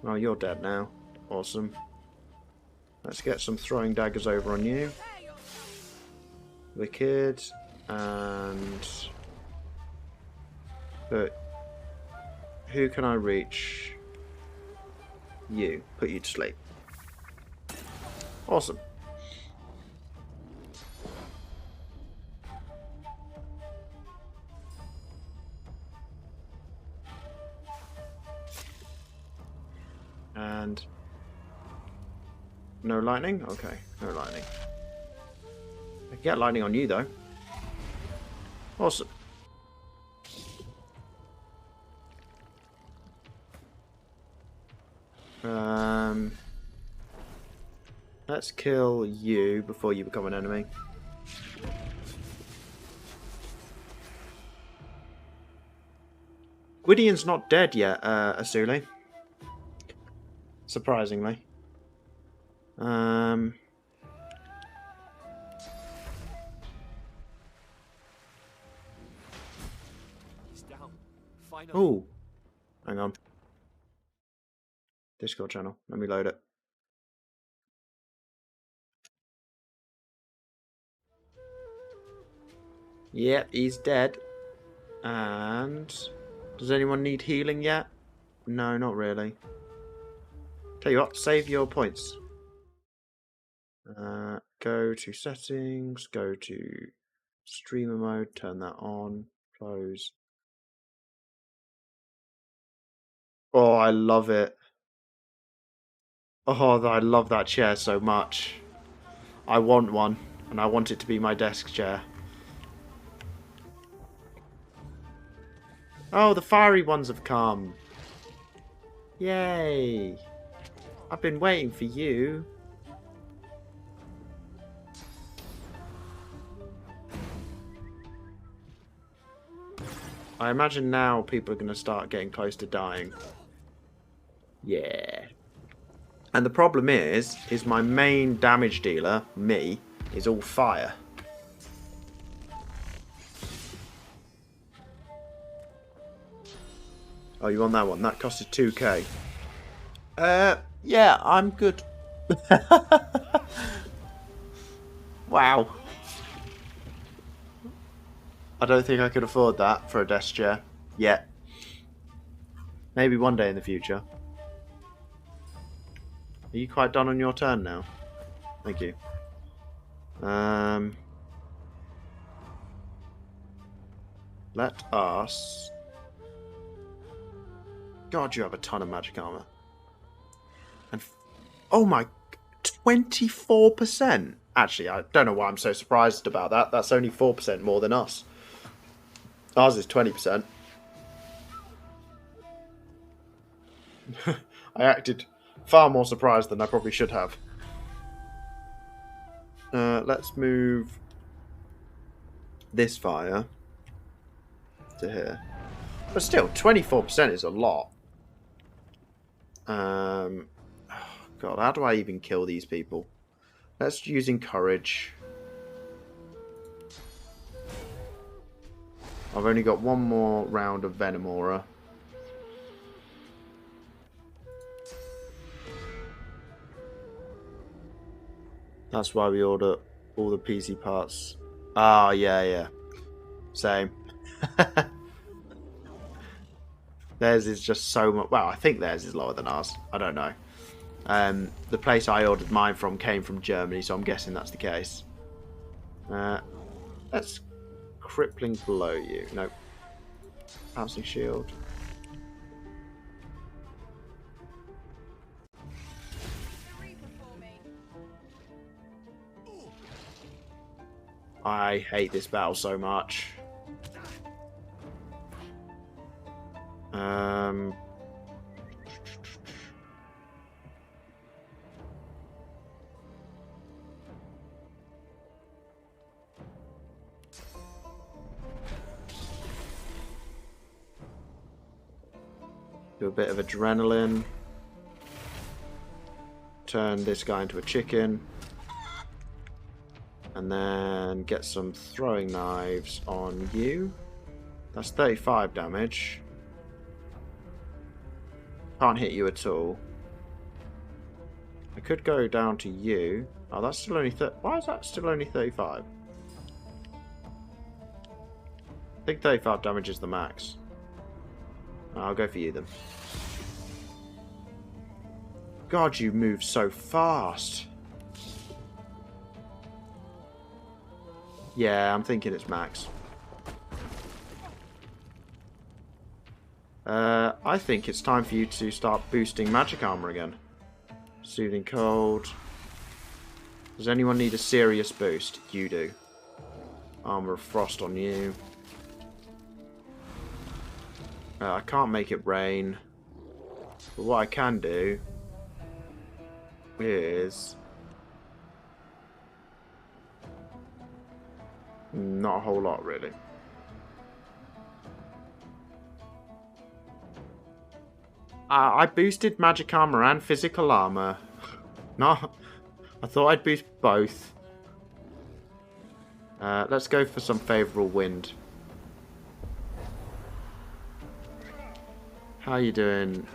Oh, you're dead now. Awesome. Let's get some throwing daggers over on you. Wicked. And... But... Who can I reach? You. Put you to sleep. Awesome. And no lightning? Okay, no lightning. I can get lightning on you though. Awesome. Let's kill you before you become an enemy. Gwydion's not dead yet, Asuli. Surprisingly.
He's down. Finally.
Oh, hang on. Discord channel. Let me load it. Yep, he's dead. And does anyone need healing yet? No, not really. Tell you what, save your points. Go to settings, go to streamer mode, turn that on, close. Oh, I love it. Oh, I love that chair so much. I want one, and I want it to be my desk chair. Oh, the fiery ones have come. Yay. I've been waiting for you. I imagine now people are going to start getting close to dying. Yeah. And the problem is my main damage dealer, me, is all fire. Oh, you want that one? That costed 2k. Yeah, I'm good. Wow. I don't think I could afford that for a desk chair. Yet. Maybe one day in the future. Are you quite done on your turn now? Thank you. Let us... God, you have a ton of magic armor. And oh my... 24%? Actually, I don't know why I'm so surprised about that. That's only 4% more than us. Ours is 20%. I acted far more surprised than I probably should have. Let's move this fire to here. But still, 24% is a lot. Oh God, how do I even kill these people? Let's use encourage. I've only got one more round of Venomous Aura. That's why we order all the PC parts. Ah, yeah. Same. Theirs is just so much... Well, I think theirs is lower than ours. I don't know. The place I ordered mine from came from Germany, so I'm guessing that's the case. Let's crippling blow you. Nope. Pouncing shield. I hate this battle so much. Do a bit of adrenaline. Turn this guy into a chicken. And then get some throwing knives on you. That's 35 damage. Can't hit you at all. I could go down to you. Oh, that's still only... Why is that still only 35? I think 35 damage is the max. I'll go for you then. God, you move so fast. Yeah, I'm thinking it's max. I think it's time for you to start boosting magic armor again. Soothing cold. Does anyone need a serious boost? You do. Armor of frost on you. I can't make it rain. But what I can do is... not a whole lot, really. I boosted magic armor and physical armor. No, I thought I'd boost both. Let's go for some favourable wind. How are you doing?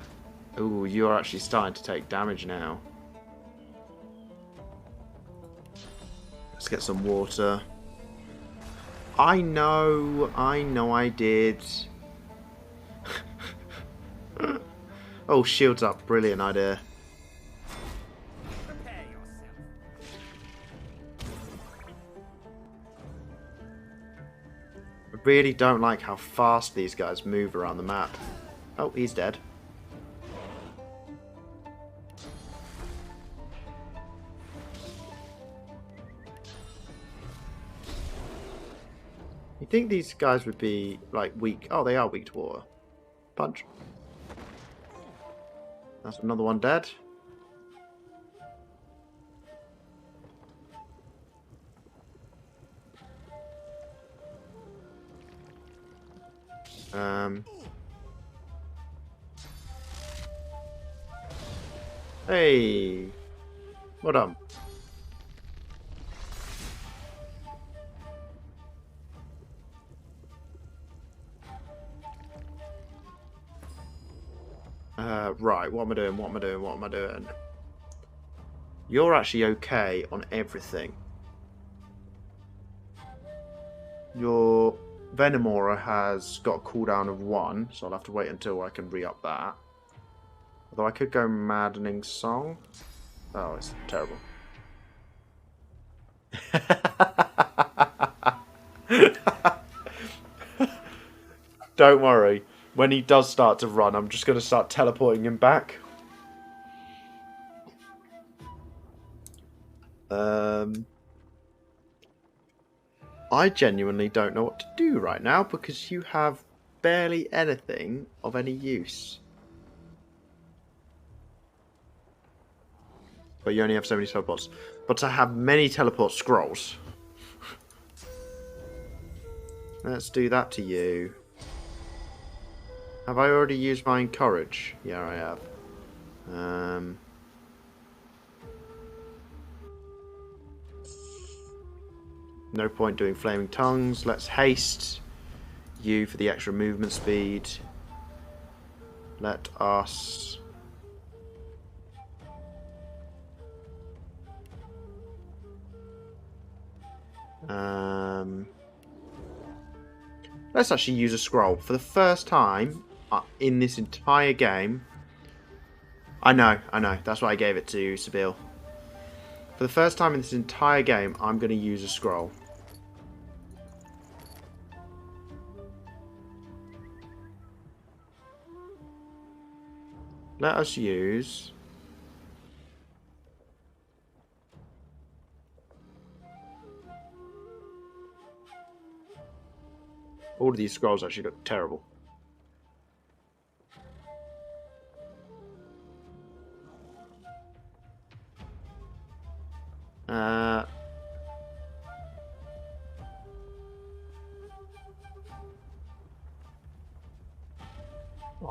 Ooh, you're actually starting to take damage now. Let's get some water. I know I did. Oh, shields up. Brilliant idea. I really don't like how fast these guys move around the map. Oh, he's dead. You think these guys would be, like, weak? Oh, they are weak to water. Punch. That's another one dead. Hey, well done. Right, what am I doing? What am I doing? What am I doing? You're actually okay on everything. Your Venomous Aura has got a cooldown of 1, so I'll have to wait until I can re-up that. Although I could go Maddening Song. Oh, it's terrible. Don't worry. When he does start to run, I'm just going to start teleporting him back. I genuinely don't know what to do right now because you have barely anything of any use. But you only have so many teleports. But I have many teleport scrolls. Let's do that to you. Have I already used my Encourage? Yeah, I have. No point doing Flaming Tongues. Let's haste you for the extra movement speed. Let us... let's actually use a scroll. For the first time in this entire game... I know. That's why I gave it to Sabille. For the first time in this entire game, I'm going to use a scroll. Let us use... all of these scrolls actually look terrible.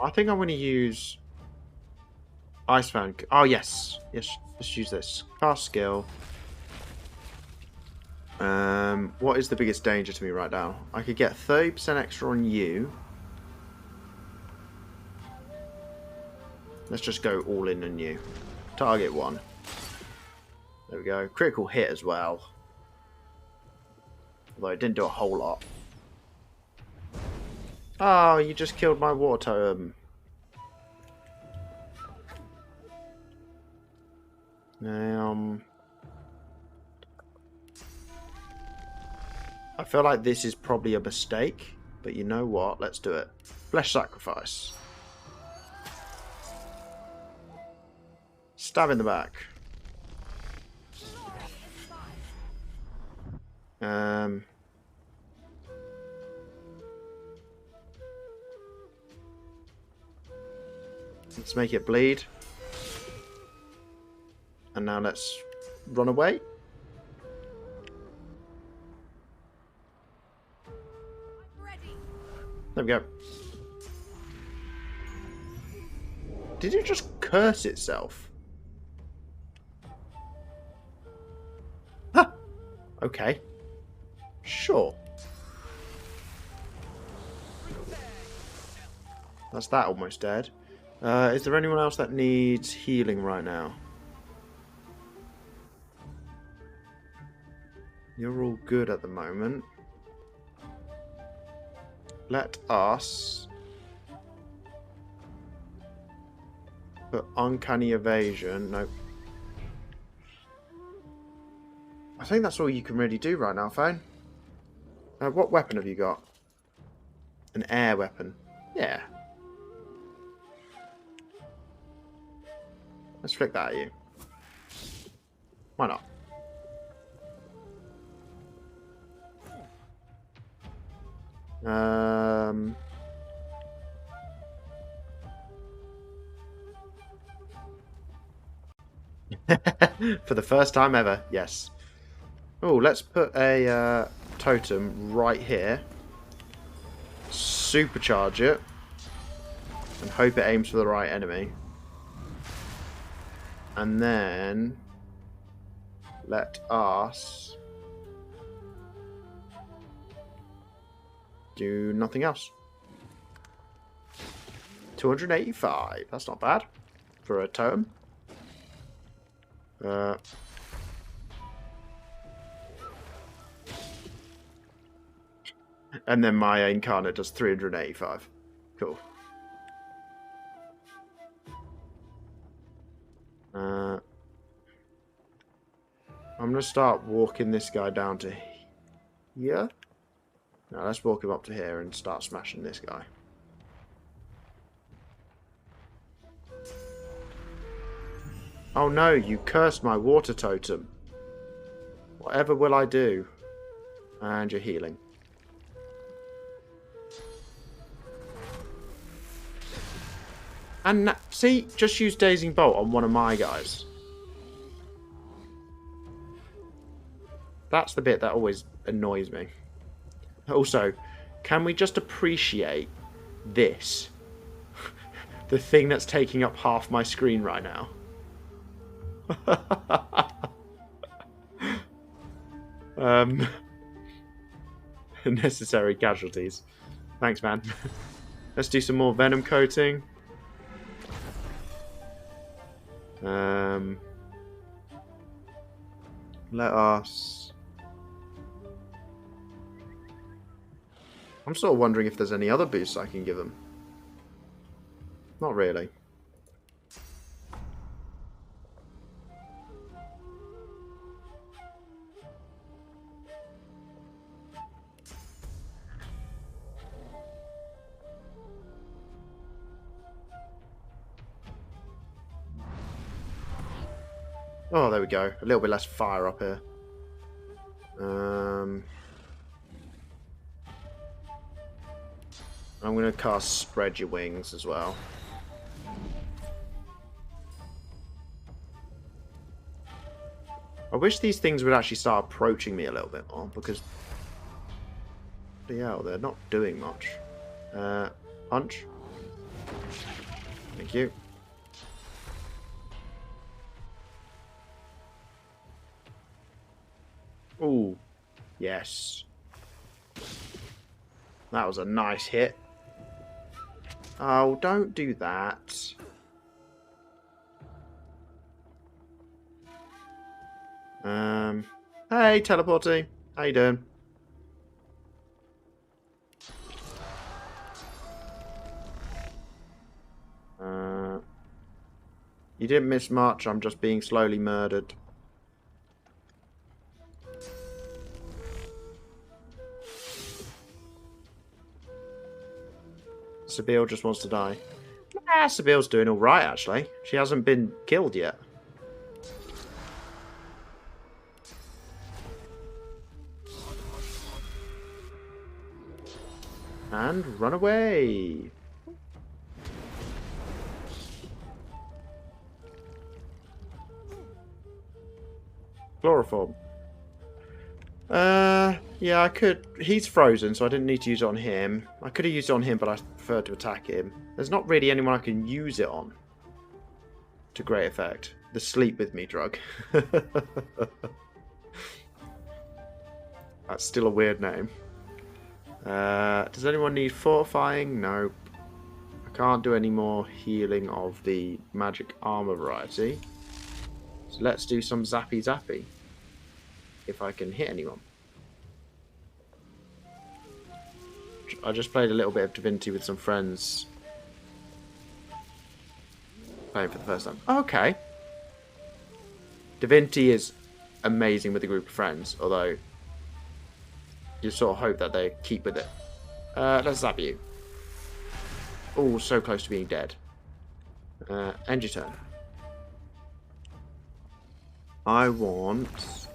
I think I'm going to use Ice Fan. Oh yes, let's use this. Cast skill. What is the biggest danger to me right now? I could get 30% extra on you. Let's just go all in on you. Target 1. There we go. Critical hit as well. Although it didn't do a whole lot. Oh, you just killed my water totem. I feel like this is probably a mistake, but you know what? Let's do it. Flesh Sacrifice. Stab in the back. Let's make it bleed. And now let's run away. There we go. Did it just curse itself? Huh. Okay. Sure. That's that almost dead. Is there anyone else that needs healing right now? You're all good at the moment. Let us put Uncanny Evasion. Nope. I think that's all you can really do right now, Fane. What weapon have you got? An air weapon. Yeah. Let's flick that at you. Why not? For the first time ever, yes. Oh, let's put a totem right here. supercharge it, and hope it aims for the right enemy. And then let us do nothing else. 285. That's not bad for a totem. And then my incarnate does 385. Cool. I'm going to start walking this guy down to here. Now let's walk him up to here and start smashing this guy. Oh no, you cursed my water totem. Whatever will I do? And you're healing. And see, just use Dazing Bolt on one of my guys. That's the bit that always annoys me. Also, can we just appreciate this? The thing that's taking up half my screen right now. Necessary casualties. Thanks, man. Let's do some more venom coating. Let us... I'm sort of wondering if there's any other boosts I can give them. Not really. Oh, there we go. A little bit less fire up here. I'm going to cast Spread Your Wings as well. I wish these things would actually start approaching me a little bit more, because... yeah, they're not doing much. Punch. Thank you. Ooh, yes. That was a nice hit. Oh, don't do that. Hey, Teleporty. How you doing? You didn't miss much. I'm just being slowly murdered. Sabine just wants to die. Nah, Sabine's doing alright, actually. She hasn't been killed yet. And run away. Chloroform. Yeah, I could. He's frozen, so I didn't need to use it on him. I could have used it on him, but I preferred to attack him. There's not really anyone I can use it on to great effect. The Sleep With Me drug. That's still a weird name. Does anyone need fortifying? Nope. I can't do any more healing of the magic armor variety. So let's do some zappy zappy. If I can hit anyone. I just played a little bit of Divinity with some friends. Playing for the first time. Okay. Divinity is amazing with a group of friends, although you sort of hope that they keep with it. Let's zap you. Oh, so close to being dead. End your turn. I want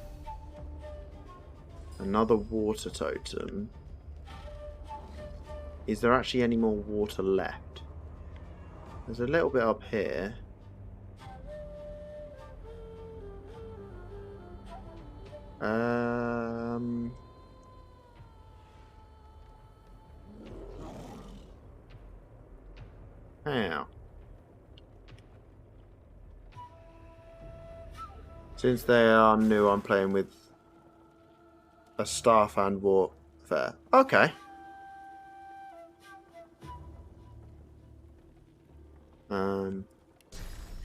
another water totem. Is there actually any more water left? There's a little bit up here. Since they are new, I'm playing with a staff and warfare. Okay.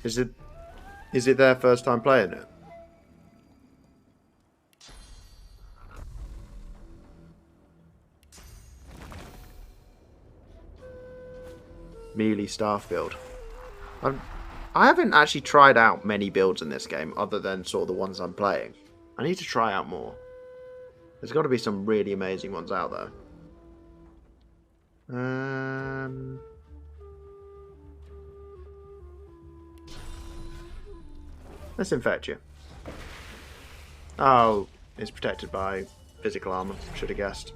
Is it their first time playing it? Melee staff build. I haven't actually tried out many builds in this game other than sort of the ones I'm playing. I need to try out more. There's got to be some really amazing ones out there. Let's infect you. Oh, it's protected by physical armor. Should have guessed.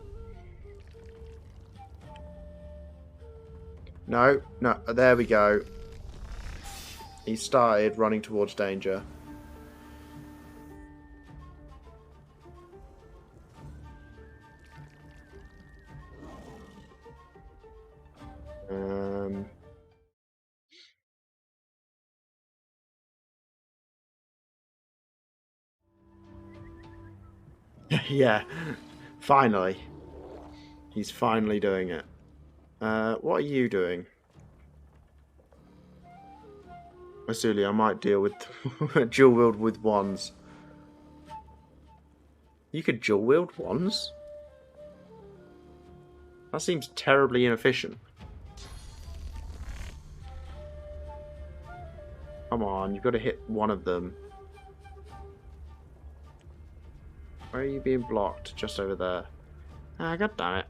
No, no, there we go. He started running towards danger. Yeah, finally. He's finally doing it. What are you doing? Asuli, I might deal with dual wield with wands. You could dual wield wands? That seems terribly inefficient. Come on, you've got to hit one of them. Where are you being blocked? Just over there. Ah, god damn it.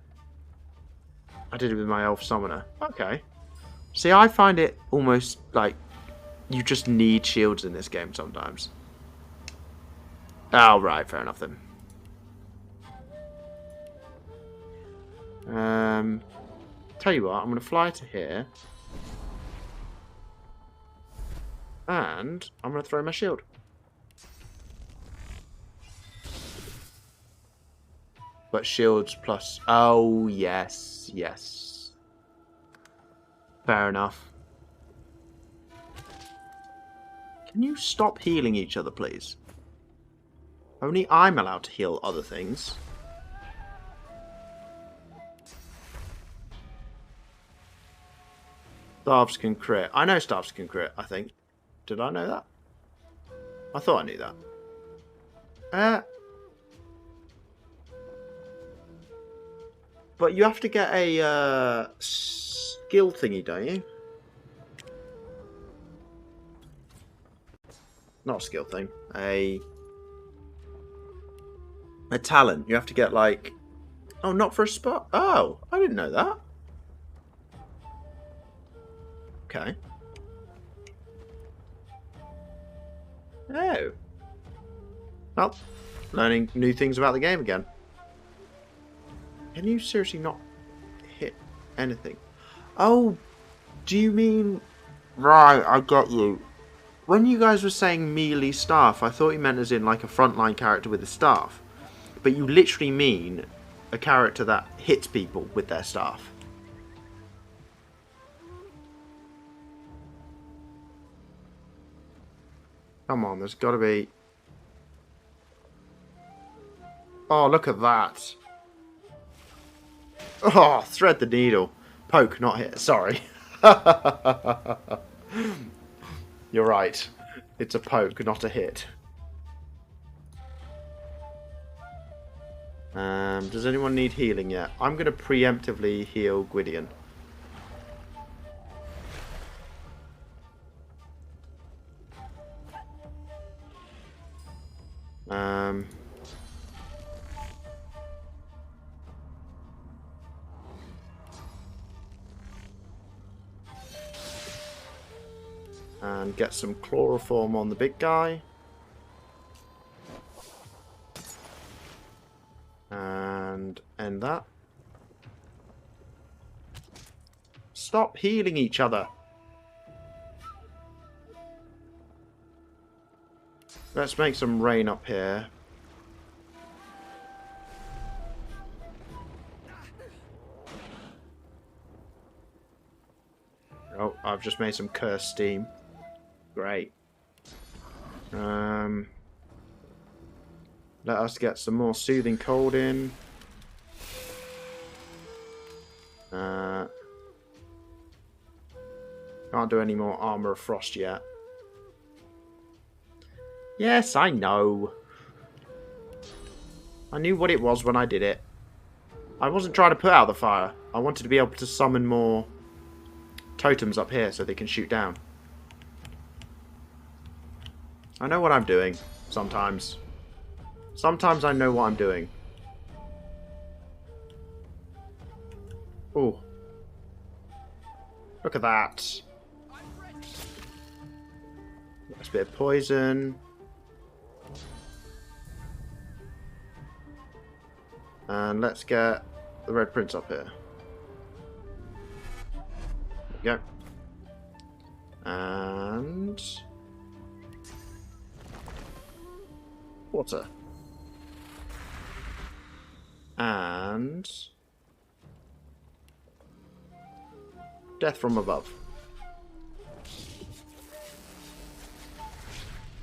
I did it with my elf summoner. Okay. See, I find it almost like you just need shields in this game sometimes. Oh, right, fair enough then. Tell you what, I'm going to fly to here. And I'm going to throw my shield. But shields plus... Oh, yes, yes. Fair enough. Can you stop healing each other, please? Only I'm allowed to heal other things. Staffs can crit. I know staffs can crit, I think. Did I know that? I thought I knew that. But you have to get a skill thingy, don't you? Not a skill thing. A talent. You have to get like... Oh, not for a spot. Oh, I didn't know that. Okay. Oh. Well, learning new things about the game again. Can you seriously not hit anything? Oh, do you mean... Right, I get you. When you guys were saying melee staff, I thought you meant as in like a frontline character with a staff. But you literally mean a character that hits people with their staff. Come on, there's got to be... Oh, look at that. Oh, thread the needle. Poke, not hit. Sorry. You're right. It's a poke, not a hit. Does anyone need healing yet? I'm going to preemptively heal Gwydion. And get some chloroform on the big guy. And end that. Stop healing each other. Let's make some rain up here. Oh, I've just made some cursed steam. Great. Let us get some more Soothing Cold in. Can't do any more Armor of Frost yet. Yes, I know. I knew what it was when I did it. I wasn't trying to put out the fire. I wanted to be able to summon more totems up here so they can shoot down. I know what I'm doing. Sometimes. Sometimes I know what I'm doing. Oh. Look at that. Nice bit of poison. And let's get the Red Prince up here. There we go. And water. And death from above.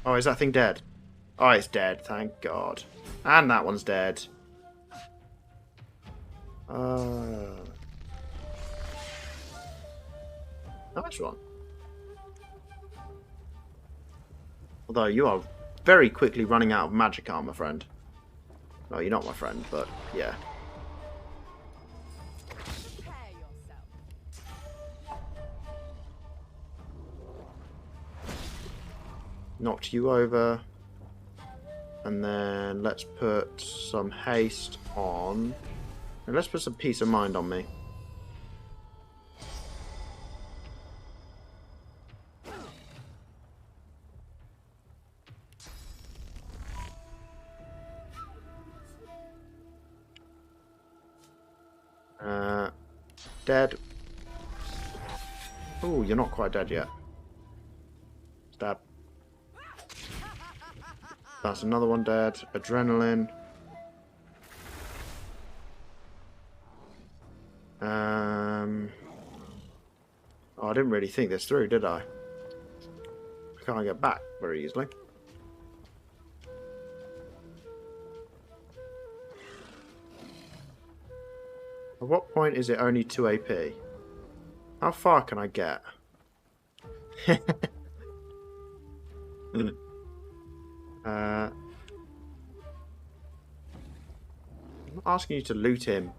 Oh, is that thing dead? Oh, it's dead, thank God. And that one's dead. Nice one. Although you are very quickly running out of magic armor, friend. No, you're not my friend, but yeah. Knocked you over. And then let's put some haste on. And let's put some peace of mind on me. Dead. Oh, you're not quite dead yet. Stab. That's another one dead. Adrenaline. Oh, I didn't really think this through, did I? I can't get back very easily. At what point is it only 2 AP? How far can I get? I'm not asking you to loot him.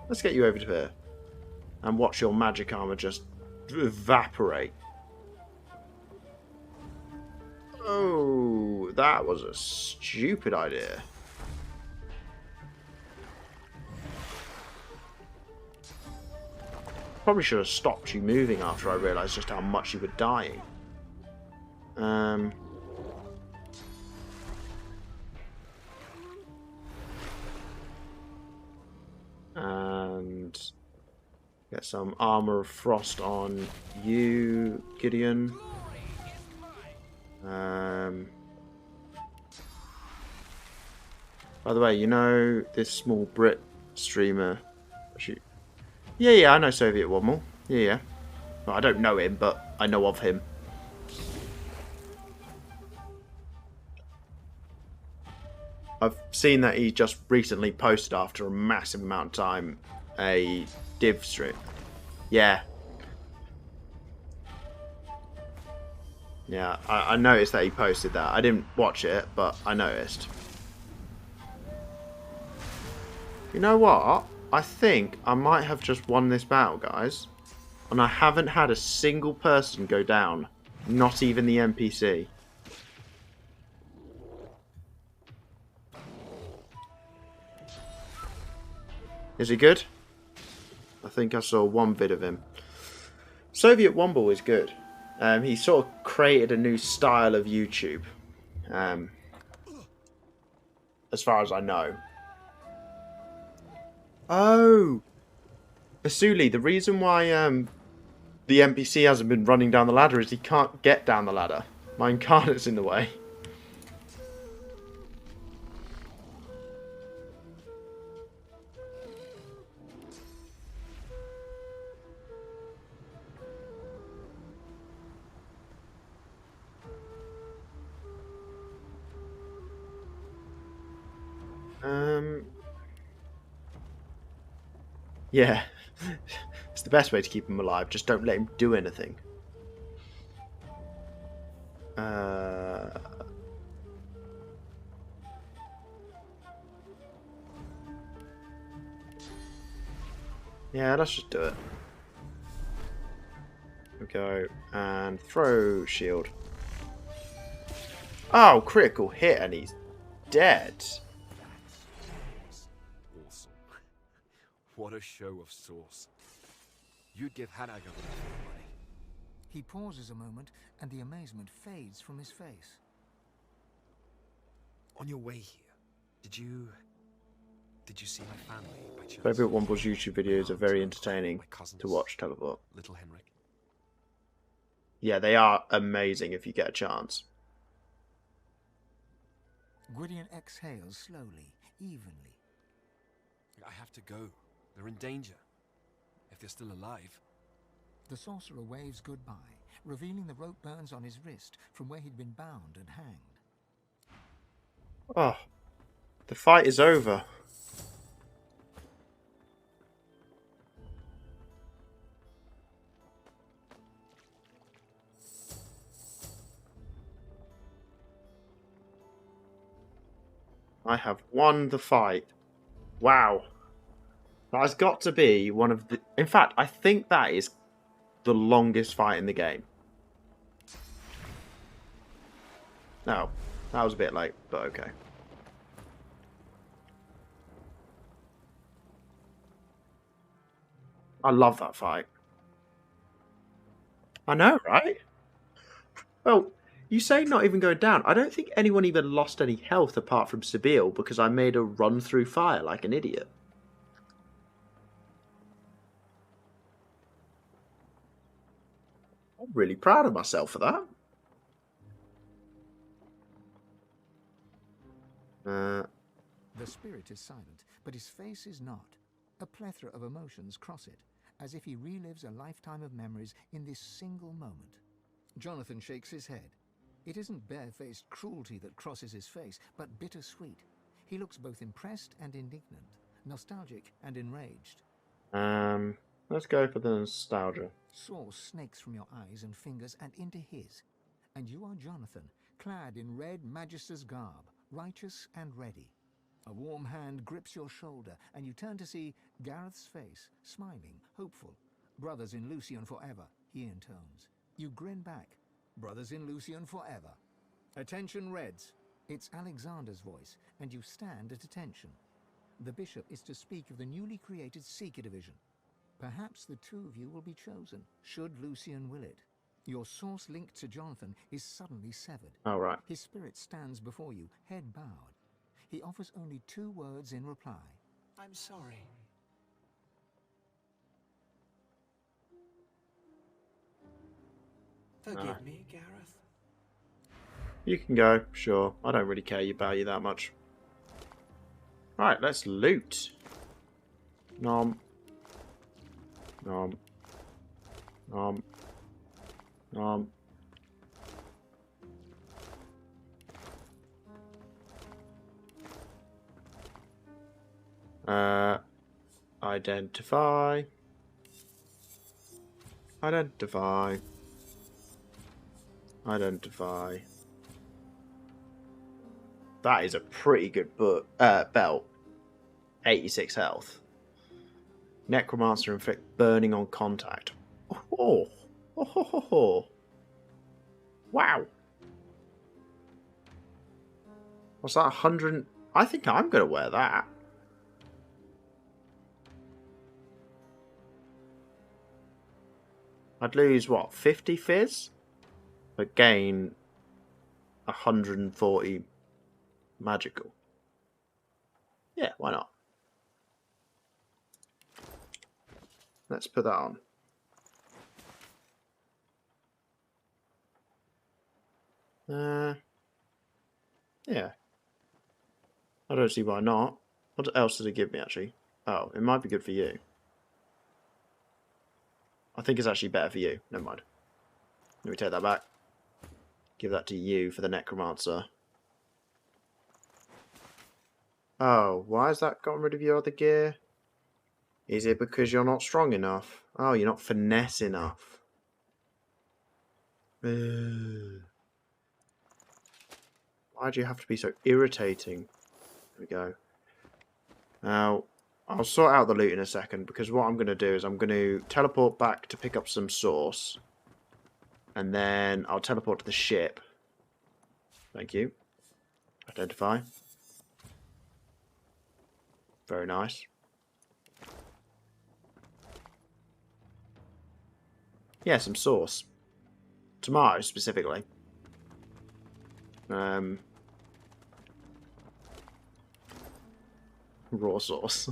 Let's get you over to here and watch your magic armor just evaporate. Oh, that was a stupid idea. Probably should have stopped you moving after I realised just how much you were dying. And get some Armor of Frost on you, Gideon. By the way, you know this small Brit streamer? Yeah, I know Soviet Wommel. Yeah. Well, I don't know him, but I know of him. I've seen that he just recently posted after a massive amount of time a div stream. Yeah. Yeah, I noticed that he posted that. I didn't watch it, but I noticed. You know what? I think I might have just won this battle, guys. And I haven't had a single person go down. Not even the NPC. Is he good? I think I saw one vid of him. Soviet Womble is good. He sort of created a new style of YouTube. As far as I know. Oh! Asuli, the reason why the NPC hasn't been running down the ladder is he can't get down the ladder. My incarnate's in the way. Yeah. It's the best way to keep him alive. Just don't let him do anything. Yeah, let's just do it. We go and throw shield. Oh, critical hit and he's dead.
Awesome. What a show of sauce. You'd give Hanag a run for your money.
He pauses a moment, and the amazement fades from his face.
On your way here, did you see my family by chance?
Favorite Womble's YouTube videos are very entertaining to watch, Teleport.
Little Henrik.
Yeah, they are amazing if you get a chance.
Gwydion exhales slowly, evenly.
I have to go. They're in danger. If they're still alive.
The sorcerer waves goodbye, revealing the rope burns on his wrist from where he'd been bound and hanged.
Oh, the fight is over. I have won the fight. Wow. That has got to be one of the... In fact, I think that is the longest fight in the game. No, that was a bit late, but okay. I love that fight. I know, right? Well, you say not even going down. I don't think anyone even lost any health apart from Sabine because I made her run through fire like an idiot. I'm really proud of myself for that.
The spirit is silent, but his face is not. A plethora of emotions cross it, as if he relives a lifetime of memories in this single moment. Jonathan shakes his head. It isn't barefaced cruelty that crosses his face, but bittersweet. He looks both impressed and indignant, nostalgic and enraged.
Let's go for the nostalgia.
Sauce snakes from your eyes and fingers and into his. And you are Jonathan, clad in red Magister's garb, righteous and ready. A warm hand grips your shoulder, and you turn to see Gareth's face, smiling, hopeful. Brothers in Lucian forever, he intones. You grin back. Brothers in Lucian forever. Attention, Reds. It's Alexander's voice, and you stand at attention. The bishop is to speak of the newly created Seeker Division. Perhaps the two of you will be chosen, should Lucian will it. Your source link to Jonathan is suddenly severed.
All right.
His spirit stands before you, head bowed. He offers only 2 words in reply.
I'm sorry. Forgive me, Gareth.
You can go, sure. I don't really care you value that much. Right, let's loot. Nom. Nom. Nom. Nom. Identify. Identify. Identify. That is a pretty good belt. 86 health. Necromancer inflict burning on contact. Oh. Oh. Wow. What's that? 100? I think I'm going to wear that. I'd lose, what, 50 fizz? But gain 140 magical. Yeah, why not? Let's put that on. Yeah. I don't see why not. What else does it give me, actually? Oh, it might be good for you. I think it's actually better for you. Never mind. Let me take that back. Give that to you for the Necromancer. Oh, why has that gotten rid of your other gear? Is it because you're not strong enough? Oh, you're not finesse enough. Ugh. Why do you have to be so irritating? There we go. Now, I'll sort out the loot in a second, because what I'm going to do is I'm going to teleport back to pick up some sauce. And then I'll teleport to the ship. Thank you. Identify. Very nice. Yeah, some sauce. Tomatoes, specifically. Raw sauce.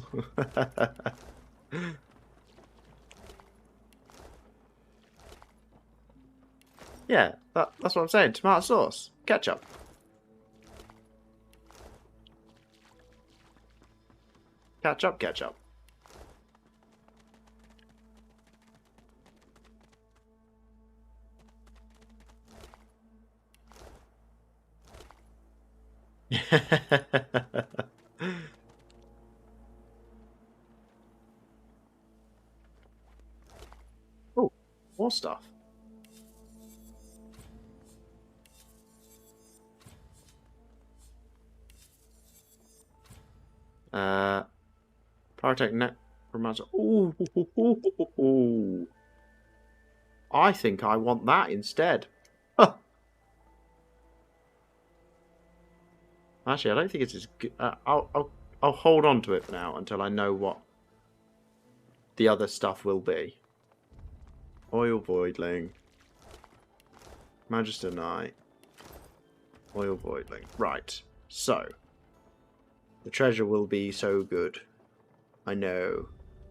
Yeah, that's what I'm saying. Tomato sauce. Ketchup. Ketchup, ketchup. Oh, more stuff. Pyrotech necromancer. Ooh. I think I want that instead. Huh. Actually, I don't think it's as good. I'll hold on to it for now until I know what the other stuff will be. Oil Voidling. Magister Knight. Oil Voidling. Right. So. The treasure will be so good. I know.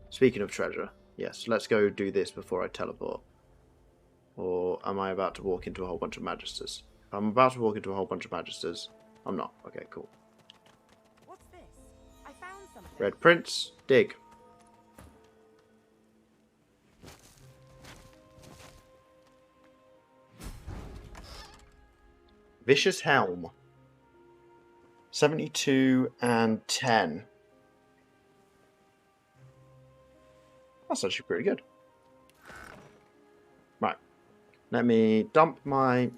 Speaking of treasure. Yes, let's go do this before I teleport. Or am I about to walk into a whole bunch of Magisters? If I'm about to walk into a whole bunch of Magisters, I'm not. Okay, cool.
What's this? I found something.
Red Prince, dig. Vicious Helm. 72 and 10. That's actually pretty good. Right. Let me dump my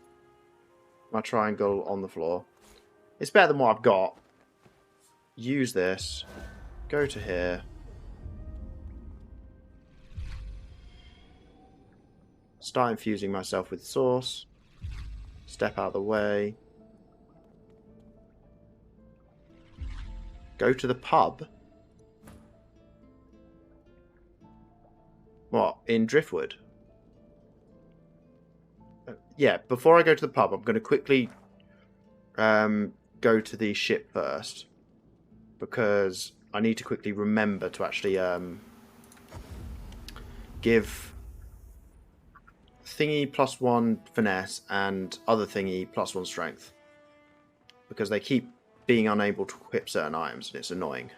triangle on the floor. It's better than what I've got. Use this. Go to here. Start infusing myself with sauce. Step out of the way. Go to the pub. What? In Driftwood? Yeah, before I go to the pub, I'm going to quickly go to the ship first. Because I need to quickly remember to actually give thingy +1 finesse and other thingy +1 strength. Because they keep being unable to equip certain items and it's annoying.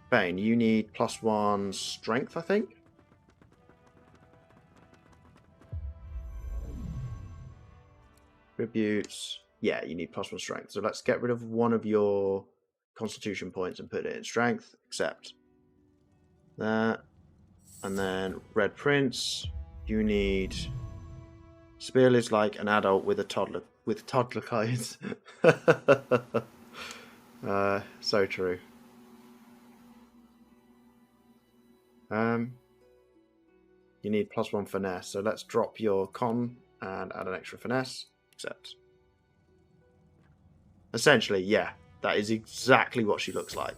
Bane, you need +1 strength, I think? Tributes. Yeah, you need +1 strength. So let's get rid of one of your constitution points and put it in strength. Accept. That. And then Red Prince. You need... Spill is like an adult with a toddler eyes. So true. You need +1 finesse, so let's drop your con and add an extra finesse. Accept. Essentially, yeah, that is exactly what she looks like.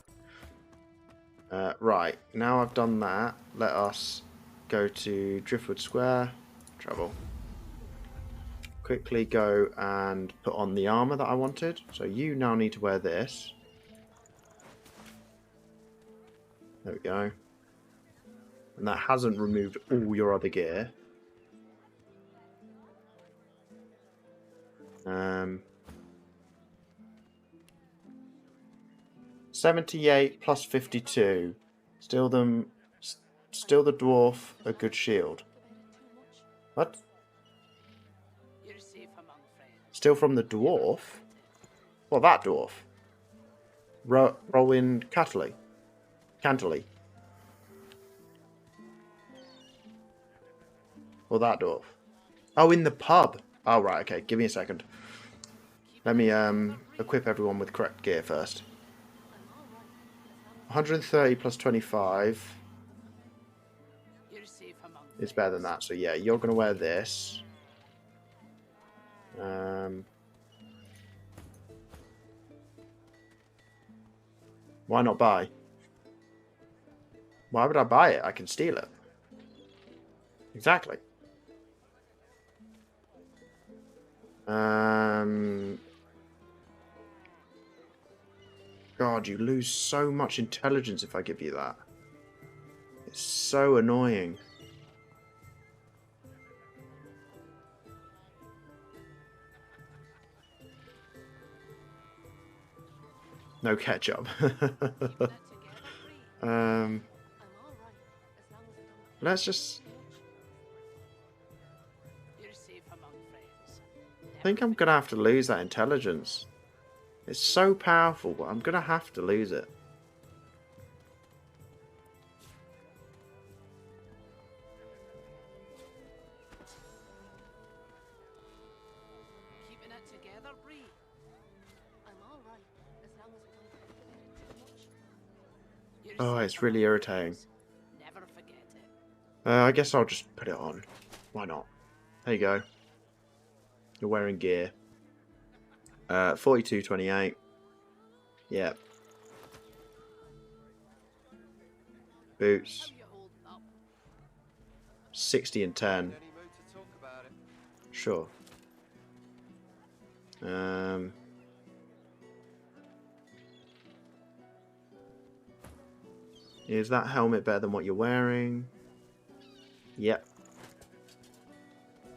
Right, now I've done that, let us go to Driftwood Square. Travel. Quickly go and put on the armor that I wanted. So you now need to wear this. There we go. And that hasn't removed all your other gear. 78 plus 52. Still the dwarf a good shield. What? Still from the dwarf? Well, that dwarf. Rowan Cantley. Cantley. Or that dwarf. Oh, in the pub. Oh, right, okay. Give me a second. Let me equip everyone with correct gear first. 130 plus 25 is better than that. So yeah, you're going to wear this. Why not buy? Why would I buy it? I can steal it. Exactly. God, you lose so much intelligence if I give you that. It's so annoying. No ketchup. Let's just... I think I'm going to have to lose that intelligence. It's so powerful, but I'm going to have to lose it. Oh, it's really irritating. I guess I'll just put it on. Why not? There you go. You're wearing gear. 42.28. Yep. Boots. 60 and 10. Sure. Is that helmet better than what you're wearing? Yep.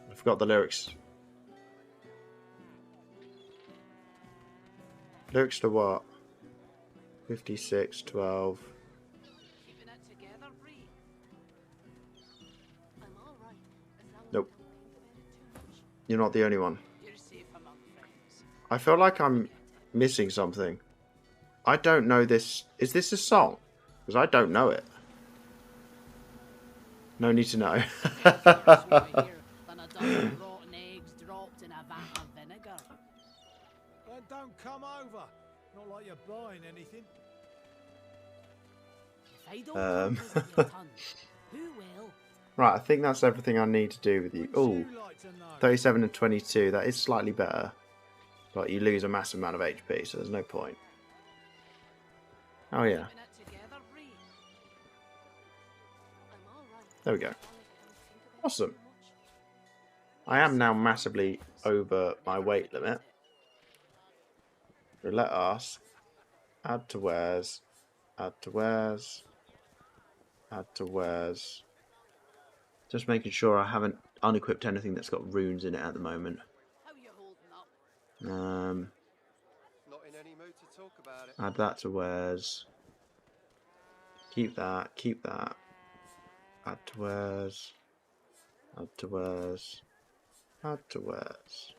I forgot the lyrics. Lyrics to what? 56, 12. Nope. You're not the only one. I feel like I'm missing something. I don't know this. Is this a song? Because I don't know it. No need to know.
Then don't come over. Not like you're buying anything.
Right, I think that's everything I need to do with you. Oh, 37 and 22. That is slightly better. But you lose a massive amount of HP, so there's no point. Oh, yeah. There we go. Awesome. I am now massively over my weight limit. So let us add to wares, add to wares, add to wares. Just making sure I haven't unequipped anything that's got runes in it at the moment. Add that to wares. Keep that, keep that. Add to wares. Add to wares. Add to wares.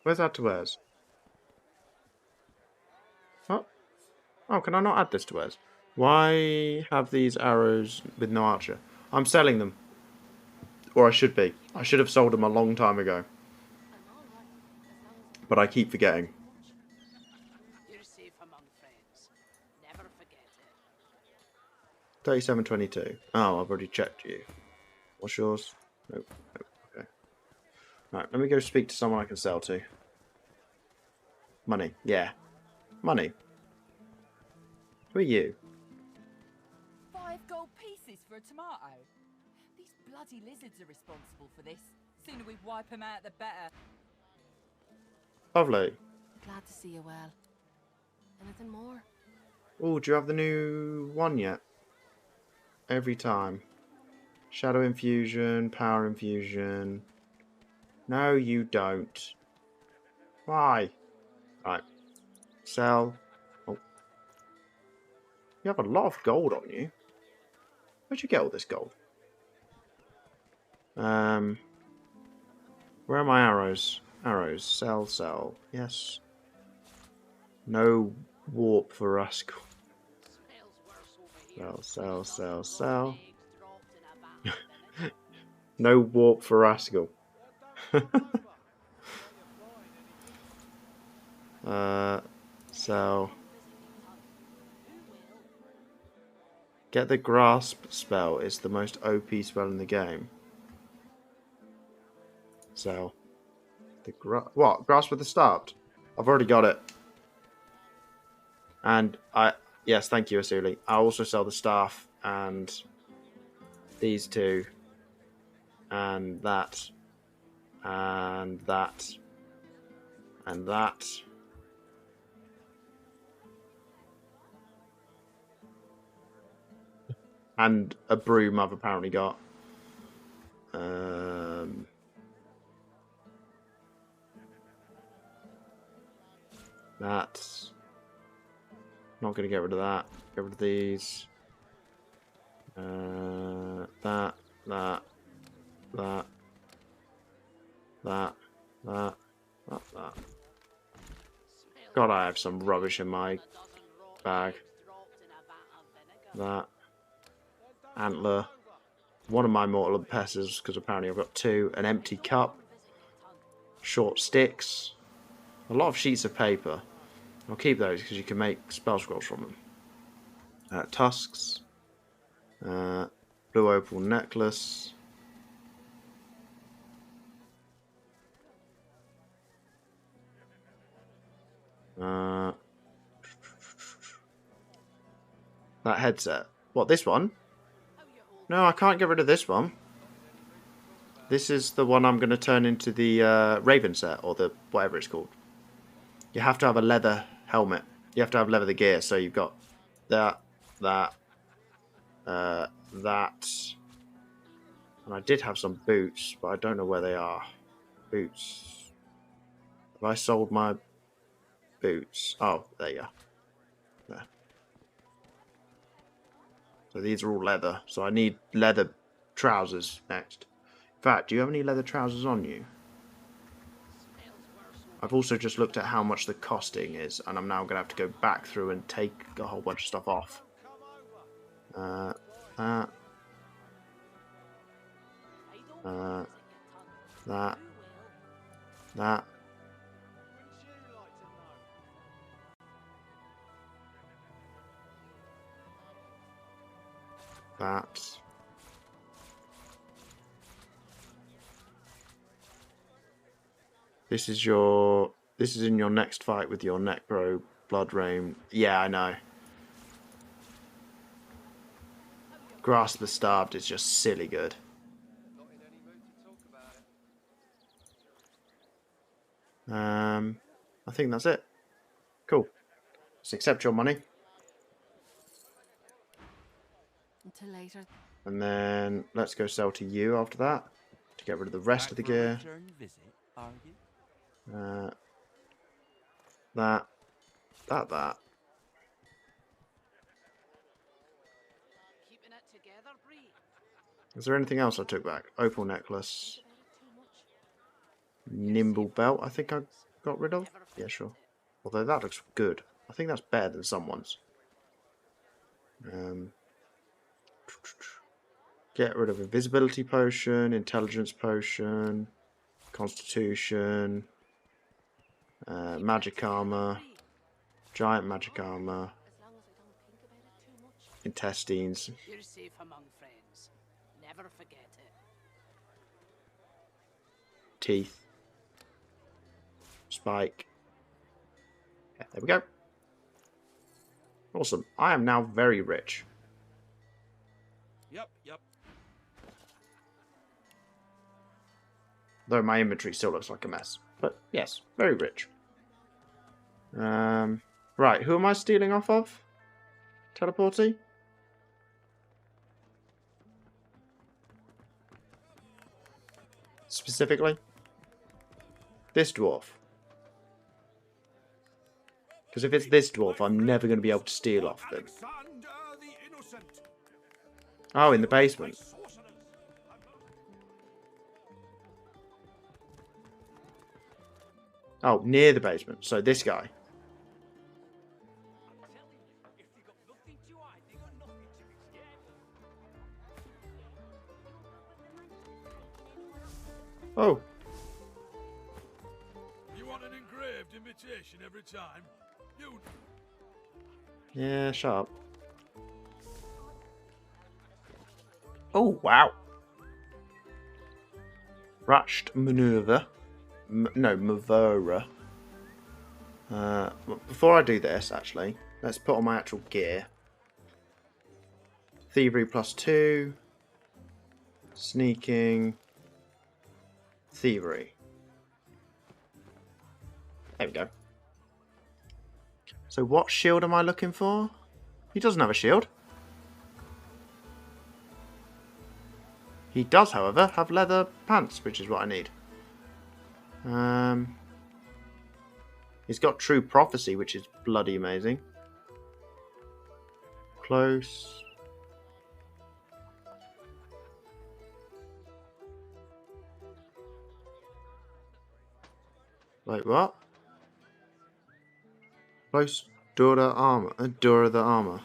Where's add to wares? What? Oh, can I not add this to wares? Why have these arrows with no archer? I'm selling them. Or I should be. I should have sold them a long time ago. But I keep forgetting. 37.22. Oh, I've already checked you. What's yours? Nope. Nope. Okay. Right, let me go speak to someone I can sell to. Money. Yeah. Money. Who are you?
5 gold pieces for a tomato. These bloody lizards are responsible for this. Sooner we wipe them out, the better.
Lovely.
Glad to see you well. Anything more?
Oh, do you have the new one yet? Every time. Shadow infusion, power infusion. No, you don't. Why? Right. Sell. Oh. You have a lot of gold on you. Where'd you get all this gold? Where are my arrows? Arrows. Sell, sell. Yes. No warp for Rascal. Sell, sell, sell, sell. No warp for Rascal. Sell. Get the grasp spell. It's the most OP spell in the game. Sell. What? Grasp with the start? I've already got it. And yes, thank you, Asuli. I also sell the staff and these two and that and that and that. And a broom I've apparently got. That's not going to get rid of that. Get rid of these. That. God, I have some rubbish in my bag. That. Antler. One of my mortal and pesses, because apparently I've got two. An empty cup. Short sticks. A lot of sheets of paper. I'll keep those because you can make spell scrolls from them. Tusks. Blue opal necklace. That headset. What, this one? No, I can't get rid of this one. This is the one I'm going to turn into the Raven set, or the whatever it's called. You have to have a leather helmet. You have to have leather gear, so you've got that. And I did have some boots, but I don't know where they are. Boots. Have I sold my boots? Oh, there you are. There. So these are all leather. So I need leather trousers next. In fact, do you have any leather trousers on you? I've also just looked at how much the costing is, and I'm now going to have to go back through and take a whole bunch of stuff off. That. This is in your next fight with your Necro Blood Rain. Yeah, I know. Grasp the Starved is just silly good. I think that's it. Cool. Let's accept your money.
Until later.
And then let's go sell to you after that to get rid of the rest of the gear. That. Is there anything else I took back? Opal necklace. Nimble belt, I think I got rid of. Yeah, sure. Although that looks good. I think that's better than someone's. Get rid of invisibility potion, intelligence potion, constitution, magic armor, giant magic armor, intestines.
You're safe among friends. Never forget it.
Teeth. Spike. Yeah, there we go. Awesome. I am now very rich.
Yep.
Though my inventory still looks like a mess. But yes, very rich. Right, who am I stealing off of? Teleporty? Specifically? This dwarf. Because if it's this dwarf, I'm never going to be able to steal off them. Oh, in the basement. Oh, near the basement. So this guy. Oh.
You want an engraved invitation every time? You.
Yeah, sharp. Oh, wow. Rushed maneuver. No, Mavora. Before I do this, actually, let's put on my actual gear. Thievery +2. Sneaking. Thievery. There we go. So what shield am I looking for? He doesn't have a shield. He does, however, have leather pants, which is what I need. He's got True Prophecy, which is bloody amazing. Close. Wait, what? Close. Dora armor. Dora the armor.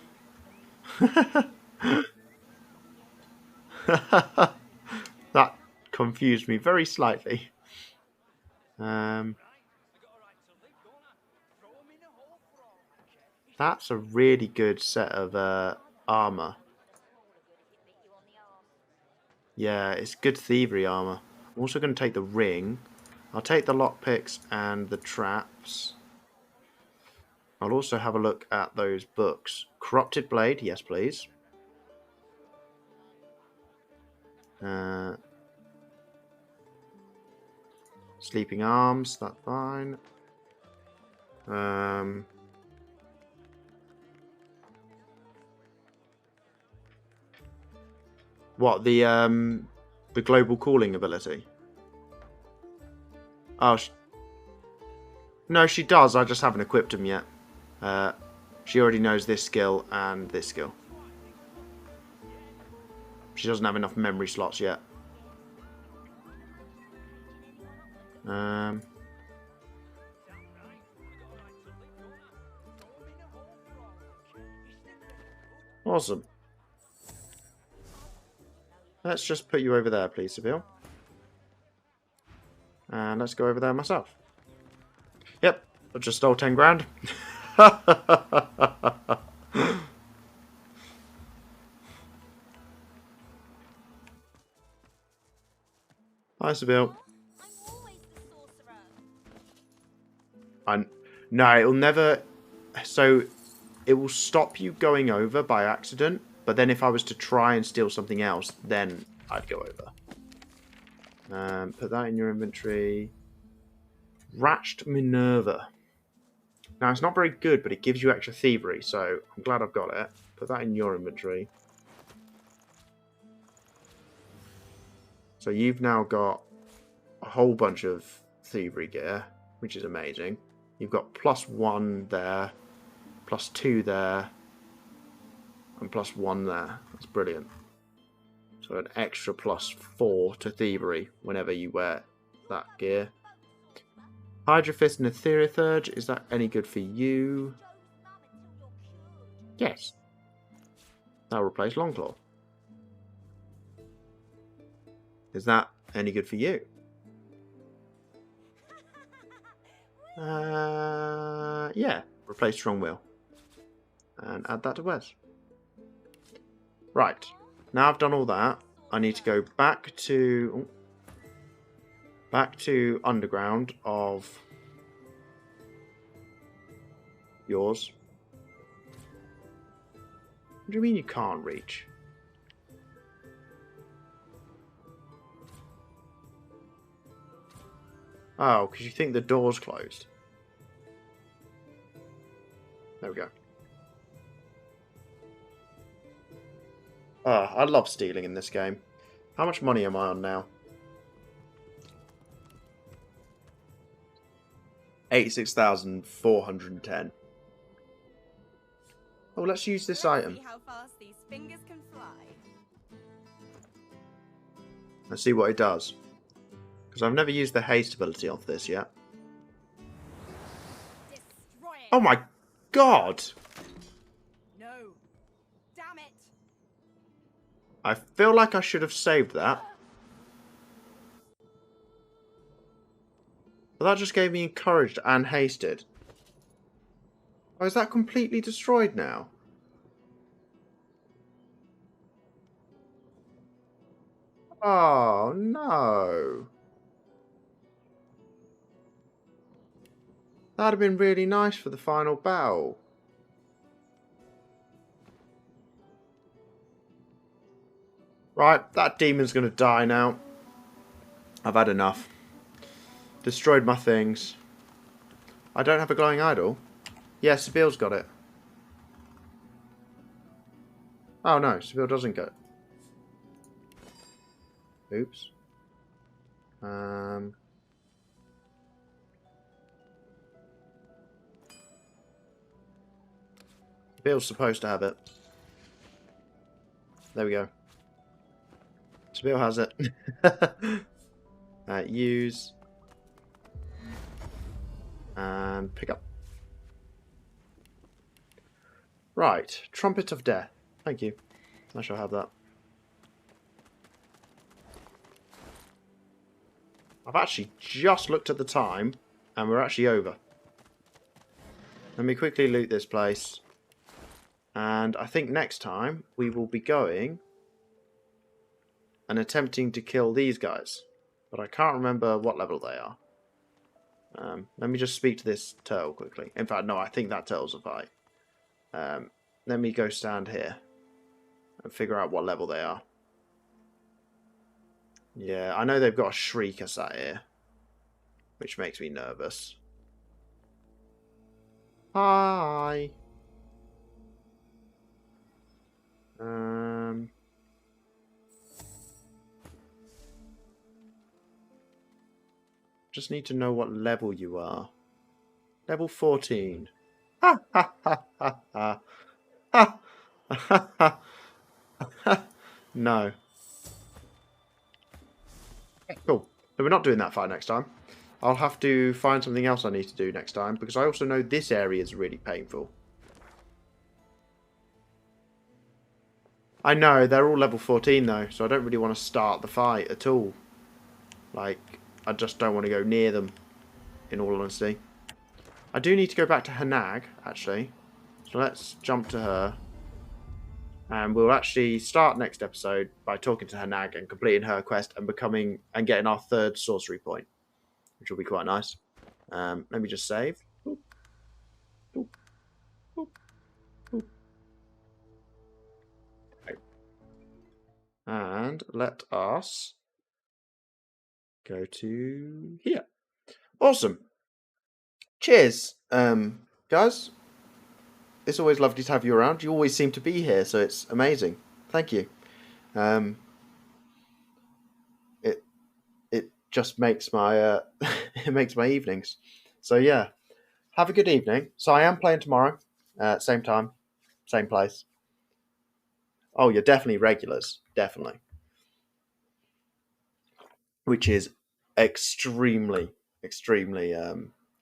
That confused me very slightly. That's a really good set of armor. Yeah, it's good thievery armor. I'm also going to take the ring. I'll take the lockpicks and the traps. I'll also have a look at those books. Corrupted Blade, yes please. Sleeping Arms, that's fine. What, the global cooling ability? Oh, no, she does. I just haven't equipped them yet. She already knows this skill and this skill. She doesn't have enough memory slots yet. Awesome. Let's just put you over there, please, Seville. And let's go over there myself. Yep, I just stole 10 grand. Hi, Seville. No, it'll never... So, it will stop you going over by accident, but then if I was to try and steal something else, then I'd go over. Put that in your inventory. Ratched Minerva. Now, it's not very good, but it gives you extra thievery, so I'm glad I've got it. Put that in your inventory. So you've now got a whole bunch of thievery gear, which is amazing. You've got +1 there, +2 there, and +1 there. That's brilliant. So an extra +4 to thievery whenever you wear that gear. Hydra Fist and Ethereal Thurge, is that any good for you? Yes. That'll replace Longclaw. Is that any good for you? Yeah. Replace Strong Will. And add that to Wes. Right. Now I've done all that, I need to go back to... Underground of yours. What do you mean you can't reach? Oh, because you think the door's closed. There we go. Ah, I love stealing in this game. How much money am I on now? 86,410. Oh, let's use this item.
See how fast these fingers can fly.
Let's see what it does. Because I've never used the haste ability off this yet. Oh my god!
No. Damn it.
I feel like I should have saved that. But that just gave me encouraged and hasted. Oh, is that completely destroyed now? Oh, no. That'd have been really nice for the final battle. Right, that demon's going to die now. I've had enough. Destroyed my things. I don't have a glowing idol. Yes, Sabille's got it. Oh no, Sabille doesn't get it. Oops. Sabille's supposed to have it. There we go. Sabille has it. Use. And pick up. Right, Trumpet of Death. Thank you. I shall have that. I've actually just looked at the time, and we're actually over. Let me quickly loot this place. And I think next time we will be going and attempting to kill these guys. But I can't remember what level they are. Let me just speak to this turtle quickly. In fact, no, I think that turtle's a fight. Let me go stand here and figure out what level they are. Yeah, I know they've got a shrieker sat here, which makes me nervous. Hi. Just need to know what level you are. Level 14. Ha ha ha ha ha. Ha ha ha. No. Cool. So we're not doing that fight next time. I'll have to find something else I need to do next time, because I also know this area is really painful. I know, they're all level 14 though, so I don't really want to start the fight at all. Like, I just don't want to go near them, in all honesty. I do need to go back to Hanag, actually. So let's jump to her. And we'll actually start next episode by talking to Hanag and completing her quest and getting our 3rd sorcery point, which will be quite nice. Let me just save. Boop. Boop. Boop. Boop. Okay. And let us go to here. Awesome. Cheers, guys. It's always lovely to have you around. You always seem to be here, so it's amazing. Thank you. It just makes my it makes my evenings. So yeah, have a good evening. So I am playing tomorrow, same time, same place. Oh, you're definitely regulars, definitely, which is extremely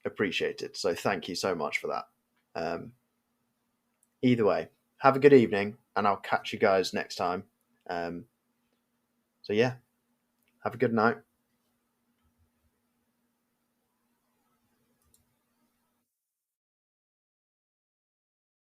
appreciated. So thank you so much for that. Either way, have a good evening, and I'll catch you guys next time. So yeah, have a good night.